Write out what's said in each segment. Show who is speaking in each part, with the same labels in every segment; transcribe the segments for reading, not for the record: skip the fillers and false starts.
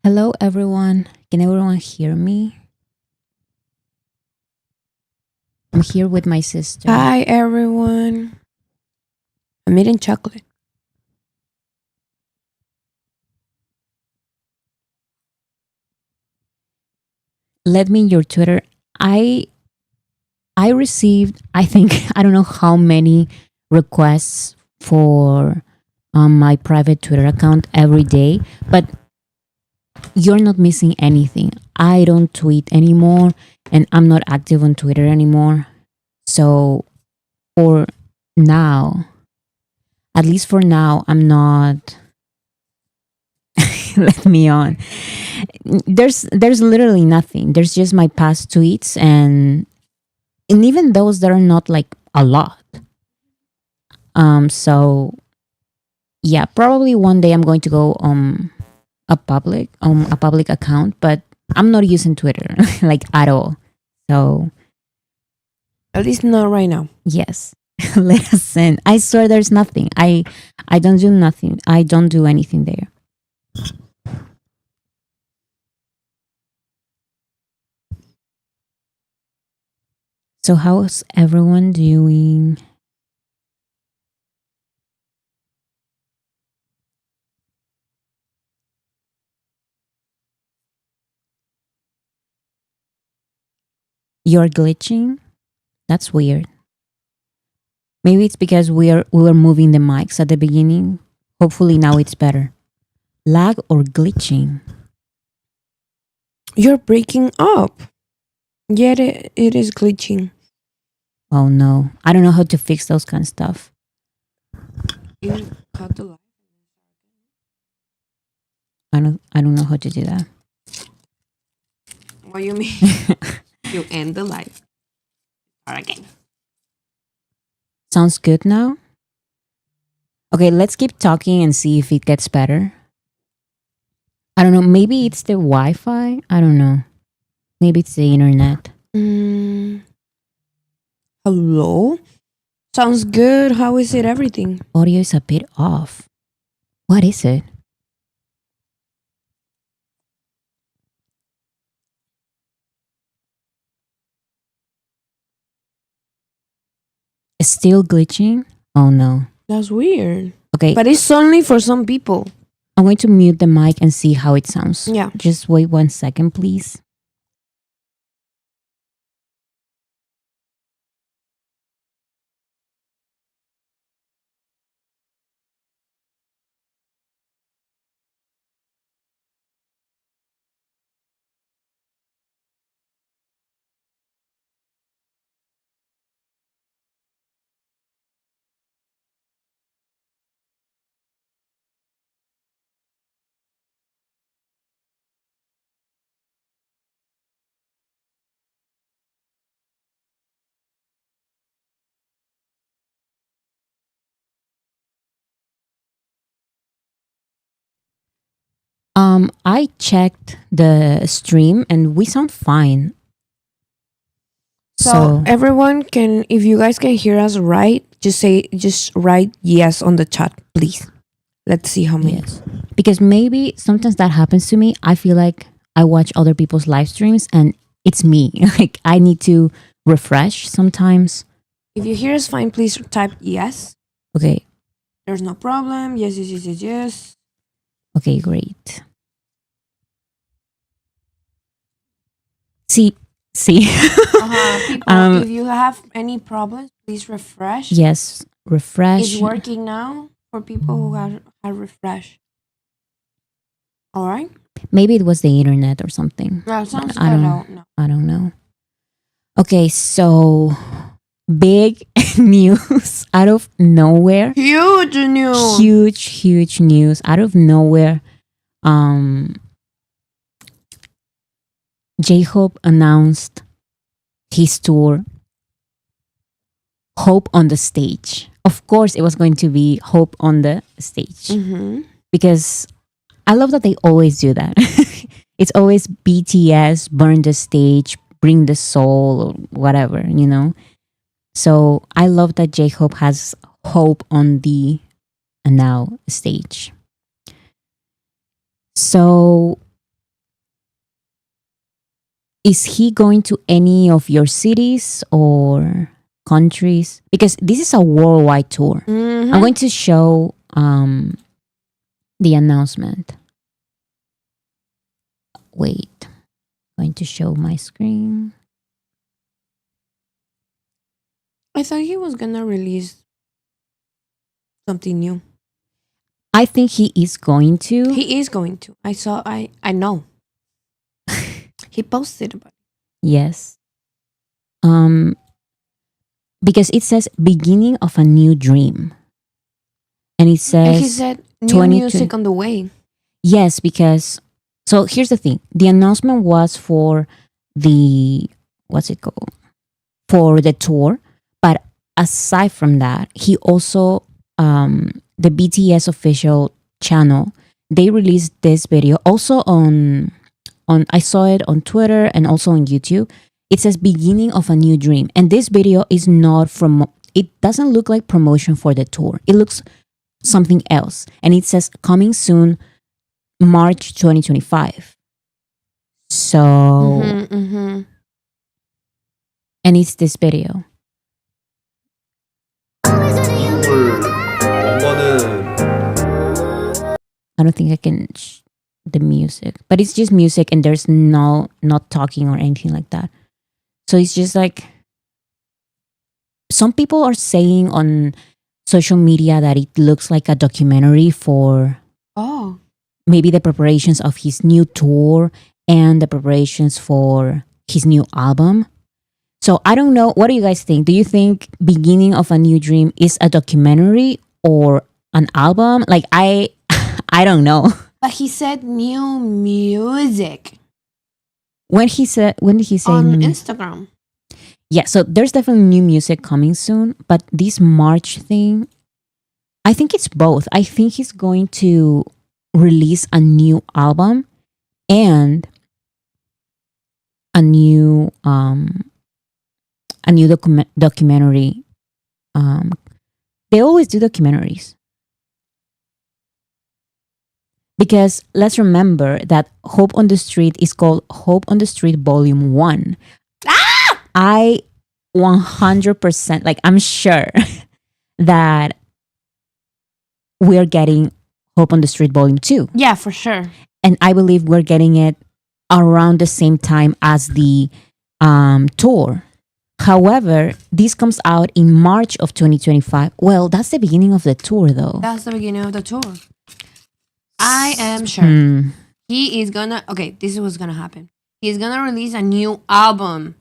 Speaker 1: Hello, everyone. Can everyone hear me? I'm here with my sister.
Speaker 2: Hi everyone. I'm eating chocolate.
Speaker 1: Let me in your Twitter. I I received, I think, I don't know how many requests for my private Twitter account every day, but you're not missing anything. I don't tweet anymore, and I'm not active on Twitter anymore. So for now, at least for now, I'm not. Let me on. There's literally nothing. There's just my past tweets and even those that are not like a lot. So yeah, probably one day I'm going to go a public account, but I'm not using Twitter like at all. So
Speaker 2: At least not right now.
Speaker 1: yes. Let us in. I swear there's nothing. I don't do nothing. I don't do anything there. So how's everyone doing? You're glitching? That's weird. Maybe it's because we were moving the mics at the beginning. Hopefully now it's better. Lag or glitching?
Speaker 2: You're breaking up. Yet it is glitching.
Speaker 1: Oh no. I don't know how to fix those kind of stuff.
Speaker 2: You cut the light.
Speaker 1: I don't know how to do that.
Speaker 2: What do you mean? You end the light. Start again.
Speaker 1: Sounds good now? Okay, let's keep talking and see if it gets better. I don't know. Maybe it's the Wi Fi. I don't know. Maybe it's the internet.
Speaker 2: Mm, hello? Sounds good. How is it everything?
Speaker 1: Audio is a bit off. What is it? It's still glitching? Oh no.
Speaker 2: That's weird.
Speaker 1: Okay,
Speaker 2: But it's only for some people.
Speaker 1: I'm going to mute the mic and see how it sounds.
Speaker 2: Yeah.
Speaker 1: Just wait 1 second, please. I checked the stream and we sound fine.
Speaker 2: So everyone can, if you guys can hear us right, just write yes on the chat, please. Let's see how many.
Speaker 1: yes, because maybe sometimes that happens to me. I feel like I watch other people's live streams and it's me. Like I need to refresh sometimes.
Speaker 2: If you hear us fine, please type yes.
Speaker 1: Okay,
Speaker 2: There's no problem. Yes, yes, yes, yes, yes.
Speaker 1: okay, great. See.
Speaker 2: People, if you have any problems, please refresh.
Speaker 1: Yes, refresh.
Speaker 2: It's working now for people who have refreshed. All right.
Speaker 1: Maybe it was the internet or something.
Speaker 2: That sounds
Speaker 1: I
Speaker 2: good.
Speaker 1: don't-
Speaker 2: No.
Speaker 1: I don't know. Okay, so big news out of nowhere.
Speaker 2: Huge news.
Speaker 1: Huge news out of nowhere. Um J-Hope announced his tour Hope on the Stage. Of course it was going to be Hope on the Stage
Speaker 2: Mm-hmm.
Speaker 1: because I love that they always do that. It's always BTS burn the stage, bring the soul or whatever, you know. So I love that J-Hope has Hope on the now stage. So is he going to any of your cities or countries? Because this is a worldwide tour.
Speaker 2: Mhm.
Speaker 1: I'm going to show the announcement. Wait, going to show my screen.
Speaker 2: I thought he was gonna release something new.
Speaker 1: I think he is going to.
Speaker 2: He is going to. I know. He posted about it.
Speaker 1: Yes. Because it says beginning of a new dream. And it
Speaker 2: And he
Speaker 1: says
Speaker 2: said new
Speaker 1: 20
Speaker 2: music on the way.
Speaker 1: yes, because so here's the thing. The announcement was for the what's it called? For the tour. But aside from that, he also the BTS official channel, they released this video also on I saw it on Twitter and also on YouTube. It says beginning of a new dream. And this video is not from it doesn't look like promotion for the tour. It looks something else. And it says coming soon March 2025. So
Speaker 2: Mm-hmm.
Speaker 1: and it's this video. I don't think I can the music, but it's just music and there's not talking or anything like that. So it's just like some people are saying on social media that it looks like a documentary for
Speaker 2: Oh.
Speaker 1: maybe the preparations of his new tour and the preparations for his new album. So I don't know. What do you guys think? Do you think Beginning of a New Dream is a documentary or an album? Like I I don't know.
Speaker 2: But he said new music
Speaker 1: When did he say
Speaker 2: on Instagram.
Speaker 1: yeah, so there's definitely new music coming soon, but this March thing, I think it's both. I think he's going to release a new album and a new documentary. They always do documentaries. Because let's remember that Hope on the Street is called Hope on the Street Volume 1. I 100%, like, I'm sure that we're getting Hope on the Street Volume 2.
Speaker 2: Yeah, for sure.
Speaker 1: And I believe we're getting it around the same time as the tour. However, this comes out in March of 2025. Well, that's the beginning of the tour, though.
Speaker 2: That's the beginning of the tour. I am sure. He is gonna, okay, this is what's gonna happen. He's gonna release a new album.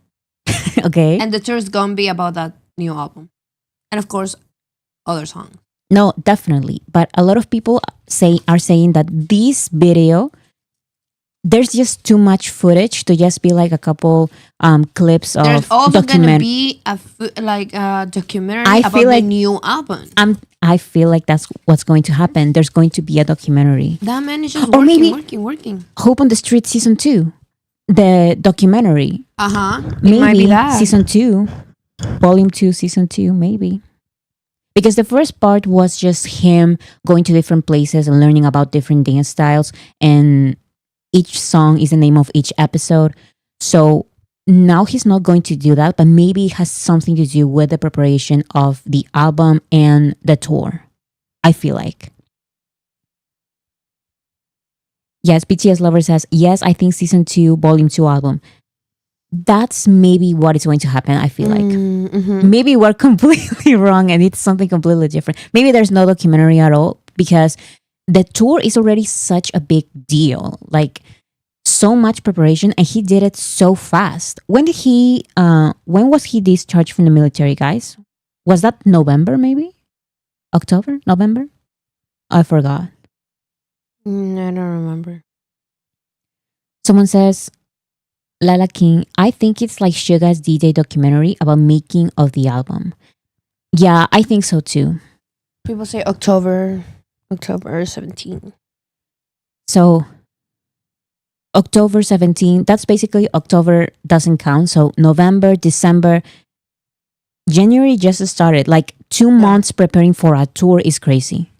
Speaker 1: Okay.
Speaker 2: And the tour is gonna be about that new album. And of course, other songs.
Speaker 1: No, definitely. But a lot of people are saying that this video, there's just too much footage to just be like a couple clips of
Speaker 2: There's also gonna be a documentary about the new album.
Speaker 1: I feel like that's what's going to happen. There's going to be a documentary.
Speaker 2: That man is just
Speaker 1: Or maybe
Speaker 2: working.
Speaker 1: Hope on the Street Season 2, the documentary.
Speaker 2: It might be
Speaker 1: Maybe
Speaker 2: that.
Speaker 1: Season 2, Volume 2, Season 2, maybe. Because the first part was just him going to different places and learning about different dance styles, and each song is the name of each episode. So now he's not going to do that, but maybe it has something to do with the preparation of the album and the tour. I feel like. Yes, BTS Lover says, yes, I think Season 2, Volume 2 album. That's maybe what is going to happen, I feel like. Maybe we're completely wrong and it's something completely different. Maybe there's no documentary at all because the tour is already such a big deal. Like, so much preparation, and he did it so fast. When was he discharged from the military, guys? Was that November, maybe? October? November? I forgot.
Speaker 2: I don't remember.
Speaker 1: Someone says, Lala King, I think it's like Suga's DJ documentary about making of the album. Yeah, I think so too.
Speaker 2: People say October 17.
Speaker 1: So October 17, that's basically October doesn't count. So November, December, January just started. Like 2 months preparing for a tour is crazy.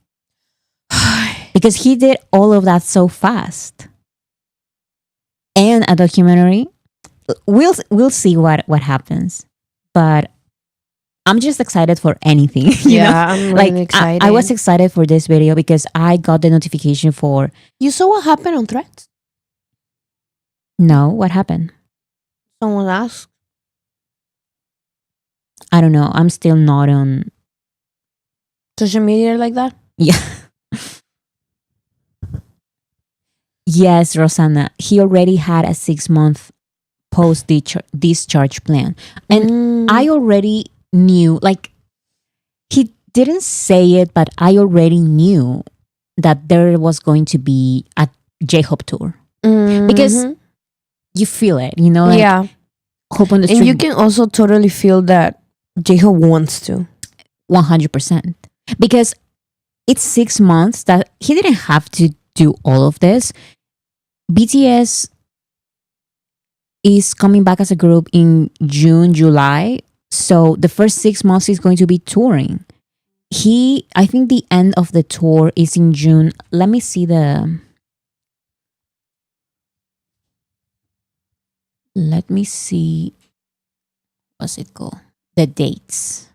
Speaker 1: Because he did all of that so fast. And a documentary, we'll see what happens. But I'm just excited for anything.
Speaker 2: I'm
Speaker 1: Like
Speaker 2: really excited.
Speaker 1: I was excited for this video because I got the notification for
Speaker 2: You saw what happened on Threads?
Speaker 1: no, what happened?
Speaker 2: Someone asked.
Speaker 1: I don't know. I'm still not on.
Speaker 2: Social media like that?
Speaker 1: Yeah. Yes, Rosanna. He already had a 6-month post discharge plan. And I already knew, like, he didn't say it, but I already knew that there was going to be a J-Hope tour. Because you feel it, like
Speaker 2: yeah.
Speaker 1: Hope on the
Speaker 2: And
Speaker 1: Street.
Speaker 2: you can also totally feel that J-Hope wants to.
Speaker 1: 100%. Because it's 6 months that he didn't have to do all of this. BTS is coming back as a group in June, July. So the first 6 months he's going to be touring. I think the end of the tour is in June. Let me see what's it called? The dates.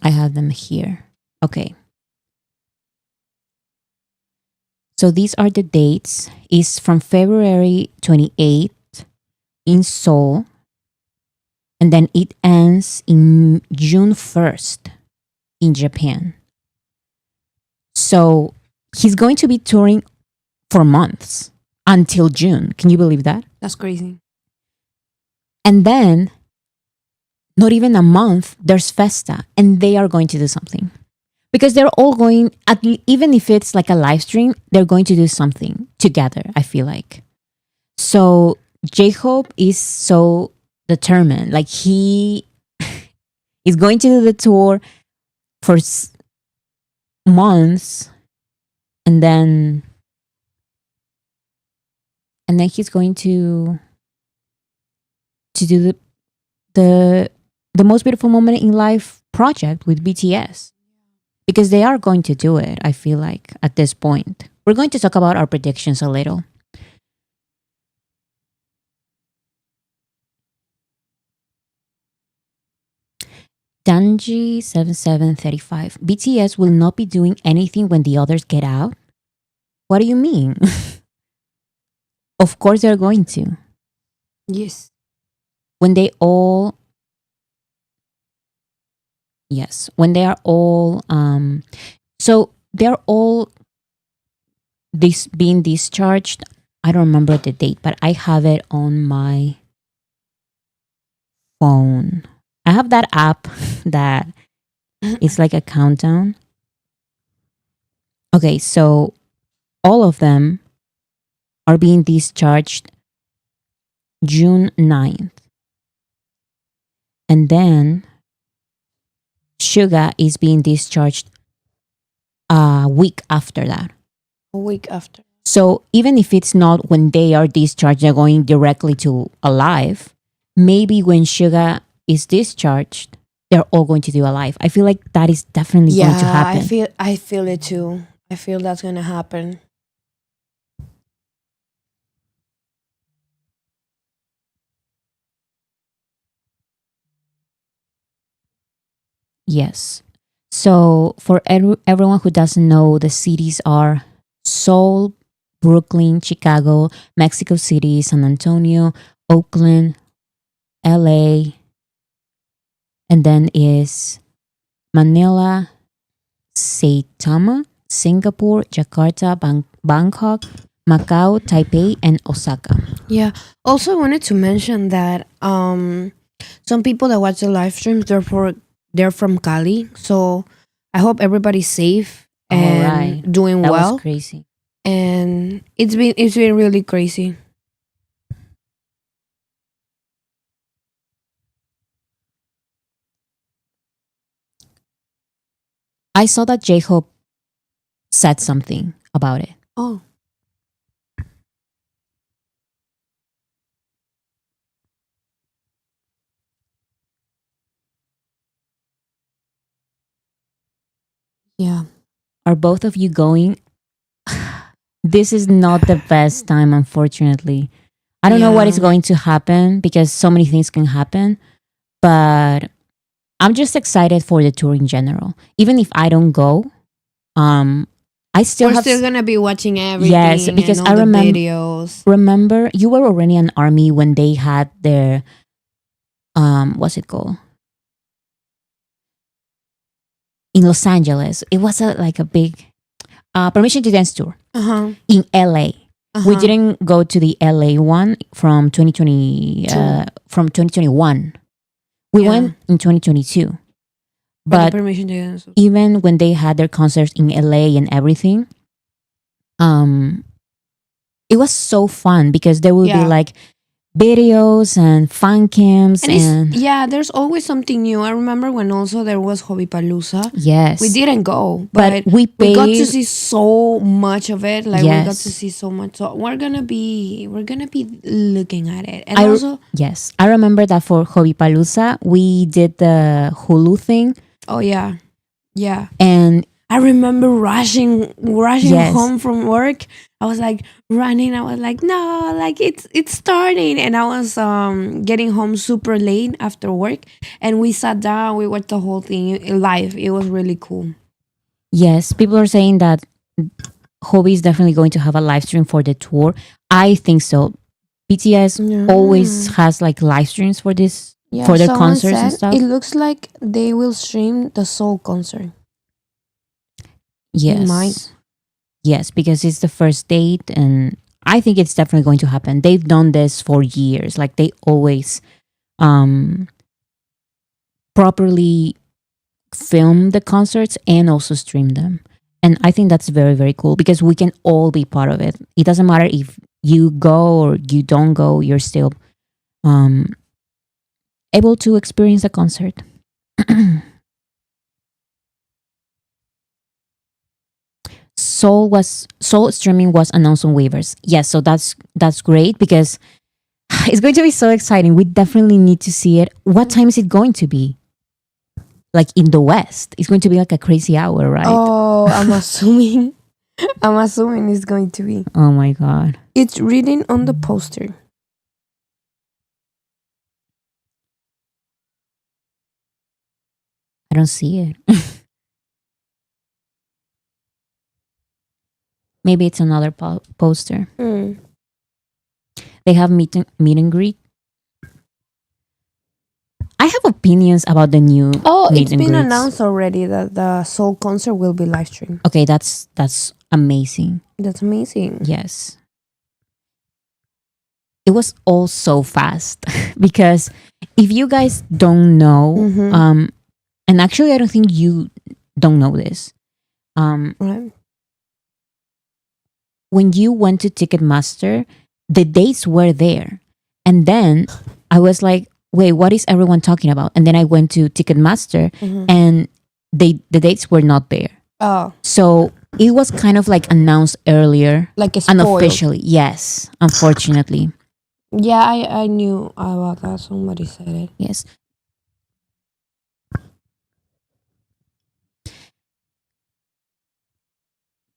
Speaker 1: I have them here. Okay. So these are the dates. It's from February 28th in Seoul. And then it ends in June 1st in Japan. So he's going to be touring for months until June. Can you believe that?
Speaker 2: That's crazy.
Speaker 1: And then, not even a month, there's Festa, and they are going to do something. Because they're all going, even if it's like a live stream, they're going to do something together, I feel like. So J-Hope is so determined. Like he is going to do the tour for months, and then he's going to do the most beautiful moment in life project with BTS, because they are going to do it. I feel like at this point we're going to talk about our predictions a little. Danji 7735. BTS will not be doing anything when the others get out. What do you mean? Of course they're going to.
Speaker 2: Yes.
Speaker 1: When they all Yes, when they are all so they're all this being discharged. I don't remember the date, but I have it on my phone. I have that app that is like a countdown. Okay, so all of them are being discharged June 9th. And then Suga is being discharged a week after that.
Speaker 2: A week after.
Speaker 1: So even if it's not when they are discharged, they're going directly to Alive, maybe when Suga is discharged, they're all going to do Alive. I feel like that is definitely going to happen.
Speaker 2: I feel it too. I feel that's gonna happen.
Speaker 1: Yes. So for everyone who doesn't know, the cities are Seoul, Brooklyn, Chicago, Mexico City, San Antonio, Oakland, LA, and then is Manila, Saitama, Singapore, Jakarta, Bangkok, Macau, Taipei, and Osaka.
Speaker 2: Yeah. Also, I wanted to mention that some people that watch the live streams, they're from Cali. So I hope everybody's safe and doing
Speaker 1: That
Speaker 2: well.
Speaker 1: was crazy.
Speaker 2: And it's been really crazy.
Speaker 1: I saw that J-Hope said something about it.
Speaker 2: Oh. Yeah.
Speaker 1: Are both of you going? this is not the best time, unfortunately. I don't know what is
Speaker 2: Yeah.
Speaker 1: going to happen because so many things can happen, but I'm just excited for the tour in general. Even if I don't go, um, I still
Speaker 2: We're
Speaker 1: have
Speaker 2: still gonna be watching
Speaker 1: yes,
Speaker 2: everything and
Speaker 1: because
Speaker 2: all
Speaker 1: I
Speaker 2: the
Speaker 1: remember
Speaker 2: videos.
Speaker 1: you were already an army when they had their what's it called in Los Angeles. It was like a big permission to dance tour
Speaker 2: Uh huh.
Speaker 1: in LA. We
Speaker 2: Uh-huh.
Speaker 1: didn't go to the LA one from 2020 from 2021. We
Speaker 2: Yeah.
Speaker 1: went in 2022.
Speaker 2: For the
Speaker 1: But
Speaker 2: permission to dance.
Speaker 1: even when they had their concerts in LA and everything, um it was so fun because there would be
Speaker 2: Yeah.
Speaker 1: like videos and fan cams
Speaker 2: And it's
Speaker 1: and
Speaker 2: yeah, there's always something new. I remember when also there was Hobbypalooza.
Speaker 1: yes.
Speaker 2: We didn't go,
Speaker 1: But
Speaker 2: but
Speaker 1: we
Speaker 2: we got to
Speaker 1: paid
Speaker 2: see so much of it. Like we got to
Speaker 1: yes.
Speaker 2: see so much. So we're gonna be looking at it. And
Speaker 1: I
Speaker 2: also,
Speaker 1: yes. I remember that for Hobby Palooza we did the Hulu thing
Speaker 2: oh yeah, yeah.
Speaker 1: and
Speaker 2: I remember rushing
Speaker 1: yes.
Speaker 2: home from work. I was like running. I was like, no, like it's starting, and I was getting home super late after work. And we sat down. We watched the whole thing live. It was really cool.
Speaker 1: Yes, people are saying that Hobby is definitely going to have a live stream for the tour. I think so. BTS always
Speaker 2: Yeah.
Speaker 1: has like live streams for this
Speaker 2: Yeah,
Speaker 1: for their
Speaker 2: someone
Speaker 1: concerts and
Speaker 2: said
Speaker 1: stuff.
Speaker 2: it looks like they will stream the Soul concert.
Speaker 1: Yes.
Speaker 2: might.
Speaker 1: Yes, because it's the first date and I think it's definitely going to happen. They've done this for years. Like they always um properly film the concerts and also stream them. And I think that's very, very cool because we can all be part of it. It doesn't matter if you go or you don't go, you're still um able to experience the concert. Soul streaming was announced on waivers. Yes, so that's great because it's going to be so exciting. We definitely need to see it. What time is it going to be? Like in the West, it's going to be like a crazy hour, right?
Speaker 2: Oh, I'm assuming. I'm assuming it's going to be.
Speaker 1: Oh my god,
Speaker 2: It's written on the poster.
Speaker 1: I don't see it. Maybe it's another poster.
Speaker 2: Mm.
Speaker 1: They have meet and greet. I have opinions about the new
Speaker 2: Oh,
Speaker 1: meet
Speaker 2: it's
Speaker 1: and
Speaker 2: been
Speaker 1: greets.
Speaker 2: announced already that the Soul concert will be live streamed.
Speaker 1: Okay, that's amazing.
Speaker 2: That's amazing.
Speaker 1: Yes. It was all so fast because if you guys don't know,
Speaker 2: Mhm.
Speaker 1: and actually I don't think you don't know this.
Speaker 2: Right.
Speaker 1: When you went to Ticketmaster, the dates were there. And then I was like, wait, what is everyone talking about? And then I went to Ticketmaster
Speaker 2: Mhm.
Speaker 1: and the dates were not there.
Speaker 2: Oh,
Speaker 1: So it was kind of like announced earlier,
Speaker 2: like a spoiled.
Speaker 1: unofficially. Yes, unfortunately.
Speaker 2: Yeah, I knew about that. Somebody said it.
Speaker 1: Yes.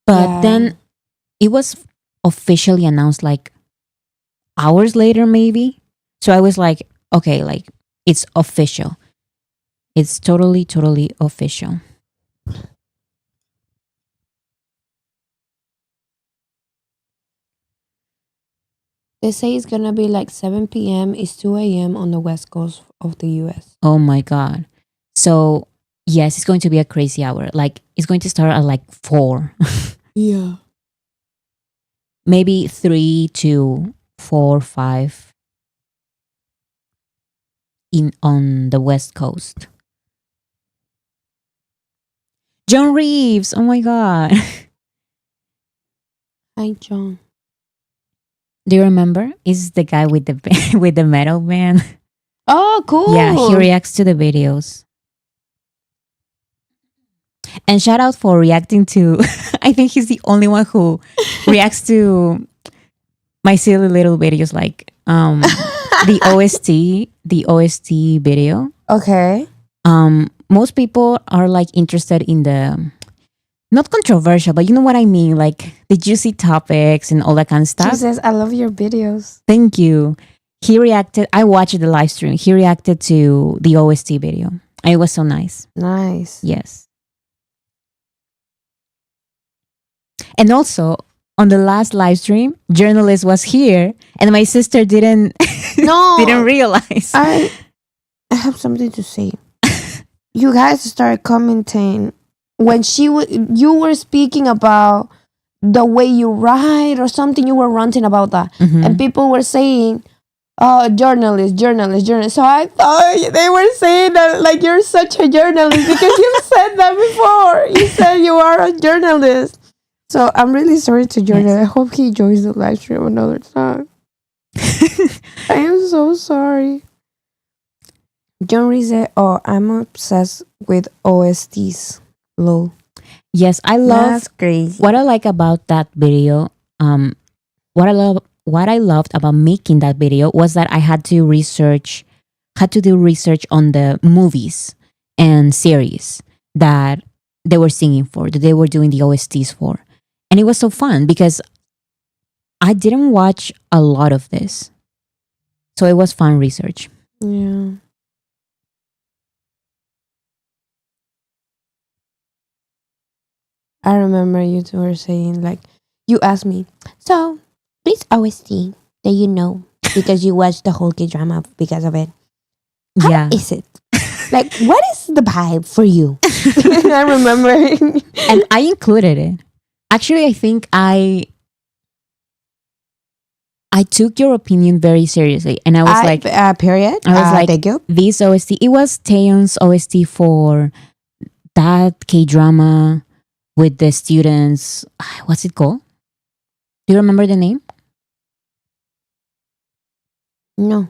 Speaker 1: But
Speaker 2: Yeah.
Speaker 1: then it was officially announced like hours later, maybe. So I was like, okay, like it's official. It's totally, totally official.
Speaker 2: They say it's gonna be like 7 p.m. It's 2 a.m. on the west coast of the U.S.
Speaker 1: Oh my God. So, yes, it's going to be a crazy hour. Like, it's going to start at like 4,
Speaker 2: Yeah.
Speaker 1: maybe 3 to 4, 5 on the West Coast. John Reeves. Oh my God.
Speaker 2: Hi, John.
Speaker 1: Do you remember? Is the guy with the with the metal band?
Speaker 2: Oh, cool.
Speaker 1: Yeah, he reacts to the videos. And shout out for reacting to. I think he's the only one who reacts to my silly little videos, like the OST video.
Speaker 2: Okay.
Speaker 1: Most people are like interested in not controversial, but you know what I mean, like the juicy topics and all that kind of
Speaker 2: She
Speaker 1: stuff.
Speaker 2: says, "I love your videos."
Speaker 1: Thank you. He reacted. I watched the live stream. He reacted to the OST video. And it was so nice.
Speaker 2: Nice.
Speaker 1: Yes. And also on the last live stream, journalist was here, and my sister didn't
Speaker 2: No,
Speaker 1: didn't realize.
Speaker 2: I have something to say. You guys started commenting when you were speaking about the way you write or something. You were ranting about that,
Speaker 1: Mhm.
Speaker 2: and people were saying, "Oh, journalist." So I thought they were saying that like you're such a journalist because you said that before. You said you are a journalist. So I'm really sorry to Jordan. I hope he joins the live stream another time. I am so sorry. John Reese said, "Oh, I'm obsessed with OSTs." Lol.
Speaker 1: Yes, I love
Speaker 2: That's crazy.
Speaker 1: what I like about that video. What I loved about making that video was that I had to do research on the movies and series that they were singing for, that they were doing the OSTs for. And it was so fun because I didn't watch a lot of this. So it was fun research.
Speaker 2: Yeah. I remember you two were saying like you asked me, so which OST that you know because you watched the whole K drama because of it. How
Speaker 1: Yeah.
Speaker 2: is it? Like what is the vibe for you? I remember.
Speaker 1: And I included it. Actually, I think I took your opinion very seriously, and I was like,
Speaker 2: period.
Speaker 1: I was like,
Speaker 2: thank you.
Speaker 1: this OST. It was Taeyeon's OST for that K drama with the students. What's it called? Do you remember the name?
Speaker 2: No.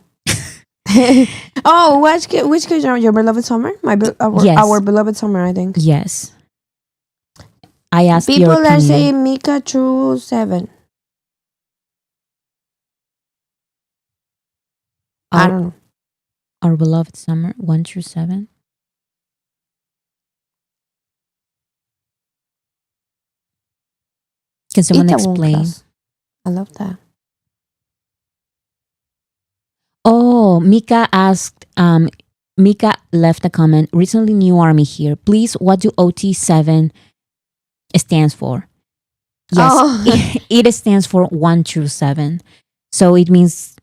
Speaker 2: Oh, which K drama? Your beloved summer?
Speaker 1: Yes.
Speaker 2: Our beloved summer, I think.
Speaker 1: Yes. I asked
Speaker 2: People
Speaker 1: your
Speaker 2: are
Speaker 1: opinion.
Speaker 2: saying Mika True 7. I don't know.
Speaker 1: Our beloved summer 1 through 7. Can someone
Speaker 2: Itaewon
Speaker 1: explain?
Speaker 2: Class. I love that.
Speaker 1: Oh, Mika asked. Mika left a comment. Recently, new army here. Please, what do OT7 stands for? Yes,
Speaker 2: Oh.
Speaker 1: it stands for 1 through 7. So it means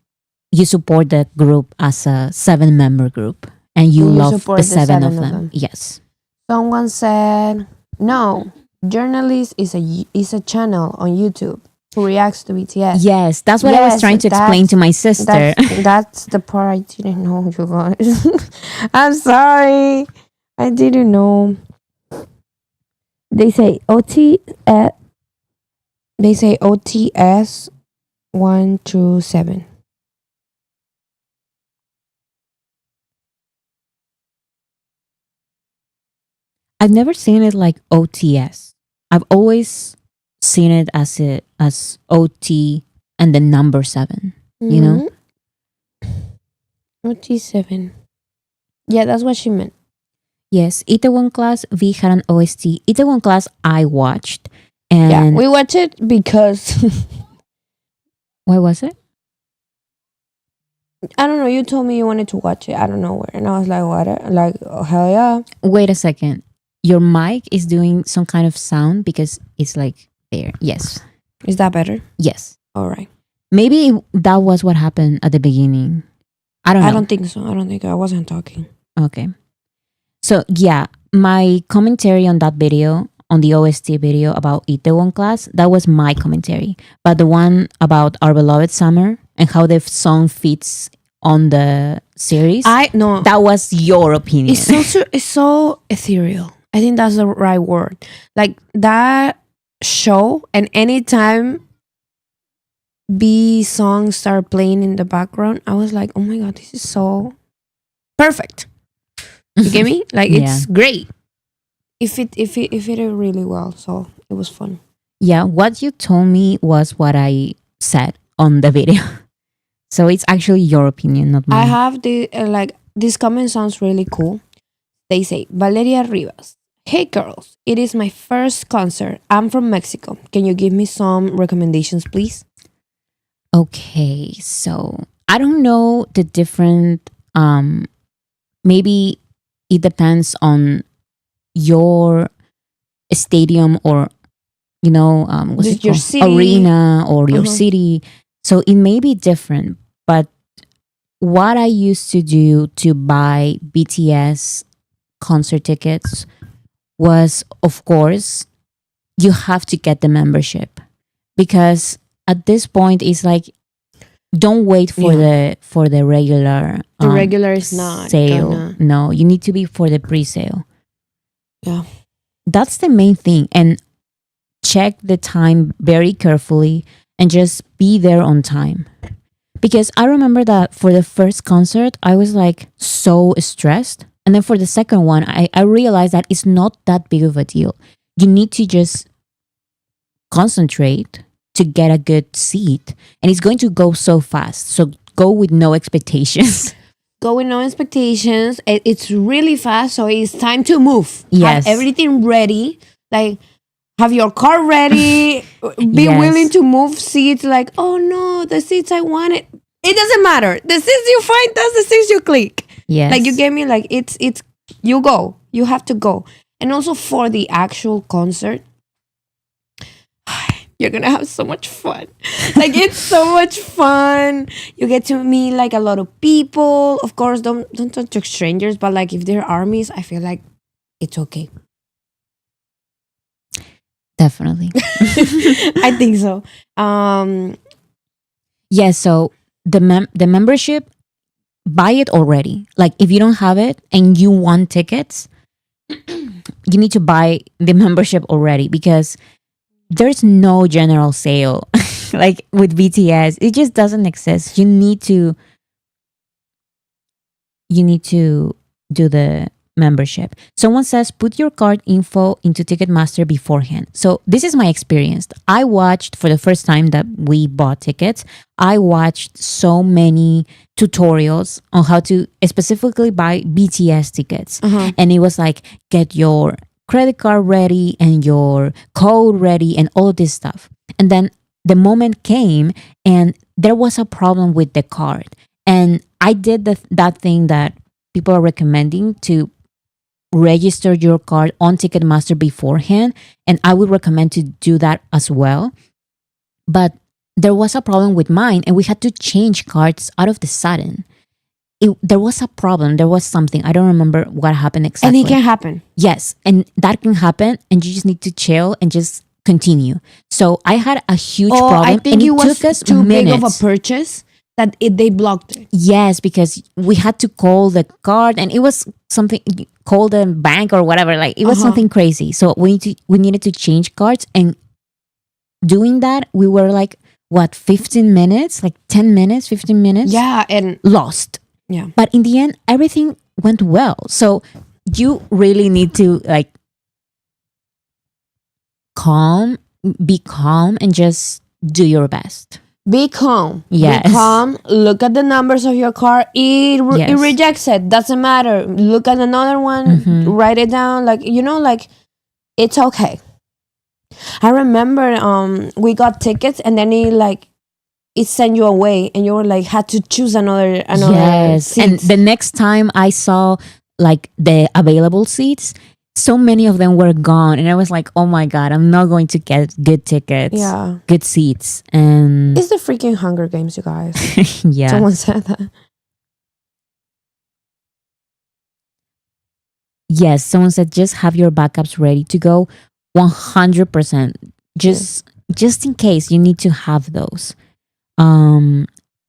Speaker 1: you support the group as a 7-member group, and you
Speaker 2: And you
Speaker 1: love
Speaker 2: support
Speaker 1: the
Speaker 2: the
Speaker 1: 7 of
Speaker 2: seven of
Speaker 1: them.
Speaker 2: them.
Speaker 1: Yes.
Speaker 2: Someone said no. Journalist is a channel on YouTube who reacts to BTS.
Speaker 1: Yes, that's what I was
Speaker 2: Yes,
Speaker 1: trying to explain to my sister.
Speaker 2: That's the part I didn't know, you guys. I'm sorry. I didn't know. They say OTS 1 through 7.
Speaker 1: I've never seen it like OTS. I've always seen it as OT and the number 7. You know?
Speaker 2: OT7. Yeah, that's what she meant.
Speaker 1: Yes, Itaewon Class, V had an OST. Itaewon Class I watched. And
Speaker 2: Yeah, we watch it because
Speaker 1: why was it?
Speaker 2: I don't know. You told me you wanted to watch it. I don't know where, and I was like, "What? Like, oh, hell yeah!"
Speaker 1: Wait a second. Your mic is doing some kind of sound because it's like there. Yes.
Speaker 2: Is that better?
Speaker 1: Yes.
Speaker 2: All right.
Speaker 1: Maybe that was what happened at the beginning. I don't know.
Speaker 2: I don't think so. I don't think I wasn't talking.
Speaker 1: Okay. So yeah, my commentary on that video, on the OST video about Itaewon Class, that was my commentary. But the one about Our Beloved Summer and how the song fits on the series,
Speaker 2: No.
Speaker 1: that was your opinion.
Speaker 2: It's so ethereal. I think that's the right word. Like that show, and anytime B songs start playing in the background, I was like, "Oh my god, this is so perfect." You get me? Like it's great. It fitted really well, so it was fun.
Speaker 1: Yeah, what you told me was what I said on the video. So it's actually your opinion, not mine.
Speaker 2: I have the this comment sounds really cool. They say Valeria Rivas, Hey girls, it is my first concert. I'm from Mexico. Can you give me some recommendations, please?
Speaker 1: Okay, so I don't know the different maybe it depends on your stadium or what's it
Speaker 2: Just your
Speaker 1: called,
Speaker 2: city.
Speaker 1: arena or your
Speaker 2: Uh-huh.
Speaker 1: city, so it may be different. But what I used to do to buy BTS concert tickets was, of course, you have to get the membership, because at this point it's like, don't wait for
Speaker 2: Yeah.
Speaker 1: the regular
Speaker 2: The regular is not
Speaker 1: sale.
Speaker 2: gonna.
Speaker 1: No, you need to be for the pre-sale.
Speaker 2: Yeah.
Speaker 1: That's the main thing. And check the time very carefully and just be there on time. Because I remember that for the first concert, I was like so stressed. And then for the second one, I realized that it's not that big of a deal. You need to just concentrate to get a good seat, and it's going to go so fast. So go with no expectations.
Speaker 2: Go with no expectations. It's really fast, so it's time to move. Have
Speaker 1: Yes.
Speaker 2: everything ready. Like, have your car ready. Be
Speaker 1: Yes.
Speaker 2: willing to move seats. Like, oh no, the seats I wanted. It doesn't matter. The seats you find, that's the seats you click.
Speaker 1: Yes.
Speaker 2: Like, you get me? Like, it's you go. You have to go. And also for the actual concert, you're gonna have so much fun. Like, it's so much fun. You get to meet like a lot of people. Of course, don't talk to strangers, but like if they're armies, I feel like it's okay.
Speaker 1: Definitely.
Speaker 2: I think so.
Speaker 1: Yeah, so the membership, buy it already. Like if you don't have it and you want tickets, you need to buy the membership already, because there's no general sale like with BTS. It just doesn't exist. You need to do the membership. Someone says put your card info into Ticketmaster beforehand. So this is my experience. I watched, for the first time that we bought tickets, I watched so many tutorials on how to specifically buy BTS tickets.
Speaker 2: Uh-huh.
Speaker 1: And it was like, get your credit card ready and your code ready and all this stuff. And then the moment came and there was a problem with the card. And I did that thing that people are recommending, to register your card on Ticketmaster beforehand. And I would recommend to do that as well. But there was a problem with mine, and we had to change cards out of the sudden. There was a problem. There was something. I don't remember what happened exactly.
Speaker 2: And it can happen.
Speaker 1: Yes, and that can happen, and you just need to chill and just continue. So I had a huge problem,
Speaker 2: I think
Speaker 1: and
Speaker 2: it
Speaker 1: it
Speaker 2: was
Speaker 1: took us
Speaker 2: too
Speaker 1: minutes.
Speaker 2: big of a purchase that they blocked it.
Speaker 1: Yes, because we had to call the card, and it was something, call the bank or whatever. Like it was something crazy. So we needed to change cards, and doing that, we were like, what, 15 minutes, like 10 minutes, 15 minutes.
Speaker 2: Yeah, and
Speaker 1: Lost.
Speaker 2: yeah.
Speaker 1: But in the end, everything went well. So you really need to like be calm and just do your best.
Speaker 2: Be calm.
Speaker 1: Yes.
Speaker 2: Be calm. Look at the numbers of your car. It
Speaker 1: Yes.
Speaker 2: rejects it. Doesn't matter. Look at another one.
Speaker 1: Mhm.
Speaker 2: Write it down. Like, like it's okay. I remember we got tickets, and then it sent you away, and you were like had to choose another
Speaker 1: Yes.
Speaker 2: seat.
Speaker 1: And the next time I saw like the available seats, so many of them were gone, and I was like, oh my god, I'm not going to get good tickets.
Speaker 2: Yeah.
Speaker 1: Good seats. And
Speaker 2: It's the freaking Hunger Games, you guys.
Speaker 1: yeah.
Speaker 2: Someone said that.
Speaker 1: Yes, someone said just have your backups ready to go 100%. Just in case you need to have those.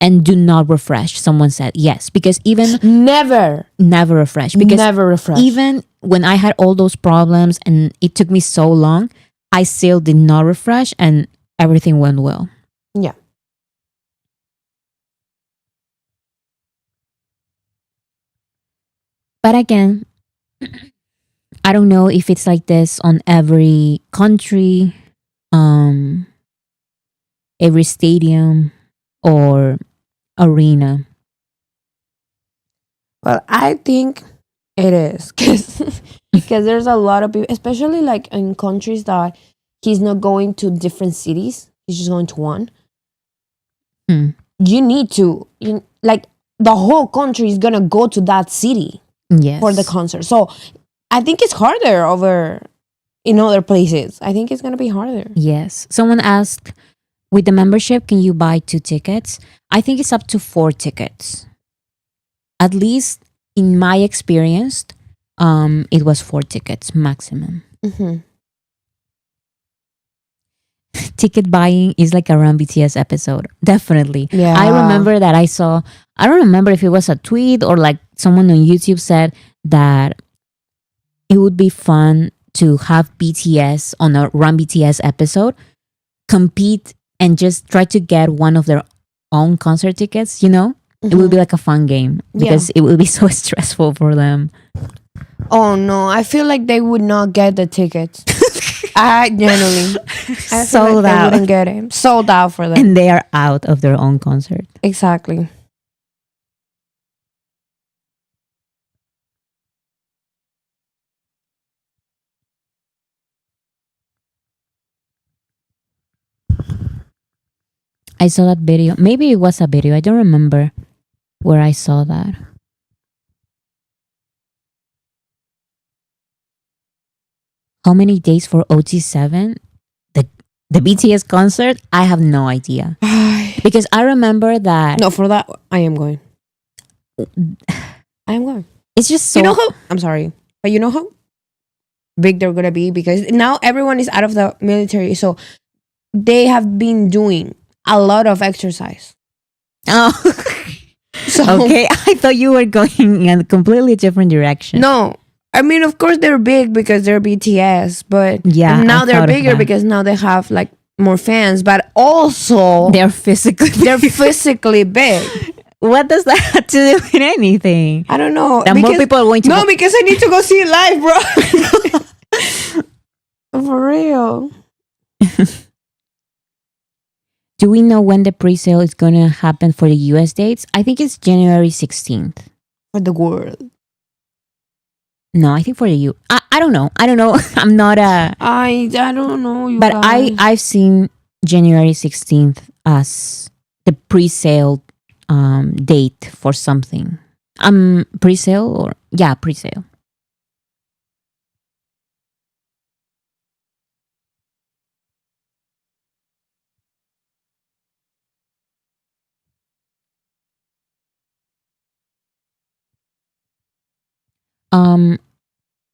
Speaker 1: And do not refresh. Someone said yes, because even
Speaker 2: Never
Speaker 1: refresh, because
Speaker 2: never refresh.
Speaker 1: even when I had all those problems and it took me so long, I still did not refresh and everything went well.
Speaker 2: Yeah.
Speaker 1: But again, I don't know if it's like this on every country, every stadium or arena.
Speaker 2: Well, I think it is, because because there's a lot of people, especially like in countries that he's not going to different cities, he's just going to one.
Speaker 1: Hmm.
Speaker 2: You need to, like, the whole country is gonna go to that city
Speaker 1: Yes.
Speaker 2: for the concert. So I think it's harder over in other places. I think it's gonna be harder.
Speaker 1: Yes. Someone asked, with the membership, can you buy 2 tickets? I think it's up to 4 tickets. At least in my experience, it was 4 tickets maximum.
Speaker 2: Mm-hmm.
Speaker 1: Ticket buying is like a Run BTS episode. Definitely.
Speaker 2: Yeah.
Speaker 1: I remember that I don't remember if it was a tweet or like someone on YouTube said that it would be fun to have BTS on a Run BTS episode compete and just try to get one of their own concert tickets, you know? It would be like a fun game because it would be so stressful for them.
Speaker 2: Oh no, I feel like they would not get the tickets. I genuinely, I feel
Speaker 1: Sold
Speaker 2: like
Speaker 1: out.
Speaker 2: they wouldn't get it. Sold out for them.
Speaker 1: And they are out of their own concert.
Speaker 2: Exactly.
Speaker 1: I saw that video. Maybe it was a video. I don't remember where I saw that. How many days for OT7? The BTS concert? I have no idea. Because I remember that
Speaker 2: No, for that I am going. I am going.
Speaker 1: it's just so
Speaker 2: You know how? I'm sorry, but you know how big they're gonna be because now everyone is out of the military, so they have been doing a lot of exercise.
Speaker 1: Oh.
Speaker 2: So
Speaker 1: Okay, I thought you were going in a completely different direction.
Speaker 2: no, I mean, of course they're big because they're BTS, but
Speaker 1: Yeah,
Speaker 2: now
Speaker 1: I
Speaker 2: they're
Speaker 1: thought of
Speaker 2: bigger
Speaker 1: that.
Speaker 2: because now they have like more fans, but also
Speaker 1: They're physically
Speaker 2: they're physically big.
Speaker 1: What does that have to do with anything?
Speaker 2: I don't know.
Speaker 1: That more people are going to
Speaker 2: No,
Speaker 1: go-
Speaker 2: because I need to go see it live, bro. For real.
Speaker 1: Do we know when the pre-sale is going to happen for the US dates? I think it's January 16th.
Speaker 2: For the world.
Speaker 1: No, I think for the U. I don't know. I don't know. I'm not a.
Speaker 2: I don't know. You
Speaker 1: But
Speaker 2: guys.
Speaker 1: I've seen January 16th as the pre-sale date for something. Pre-sale or yeah, pre-sale.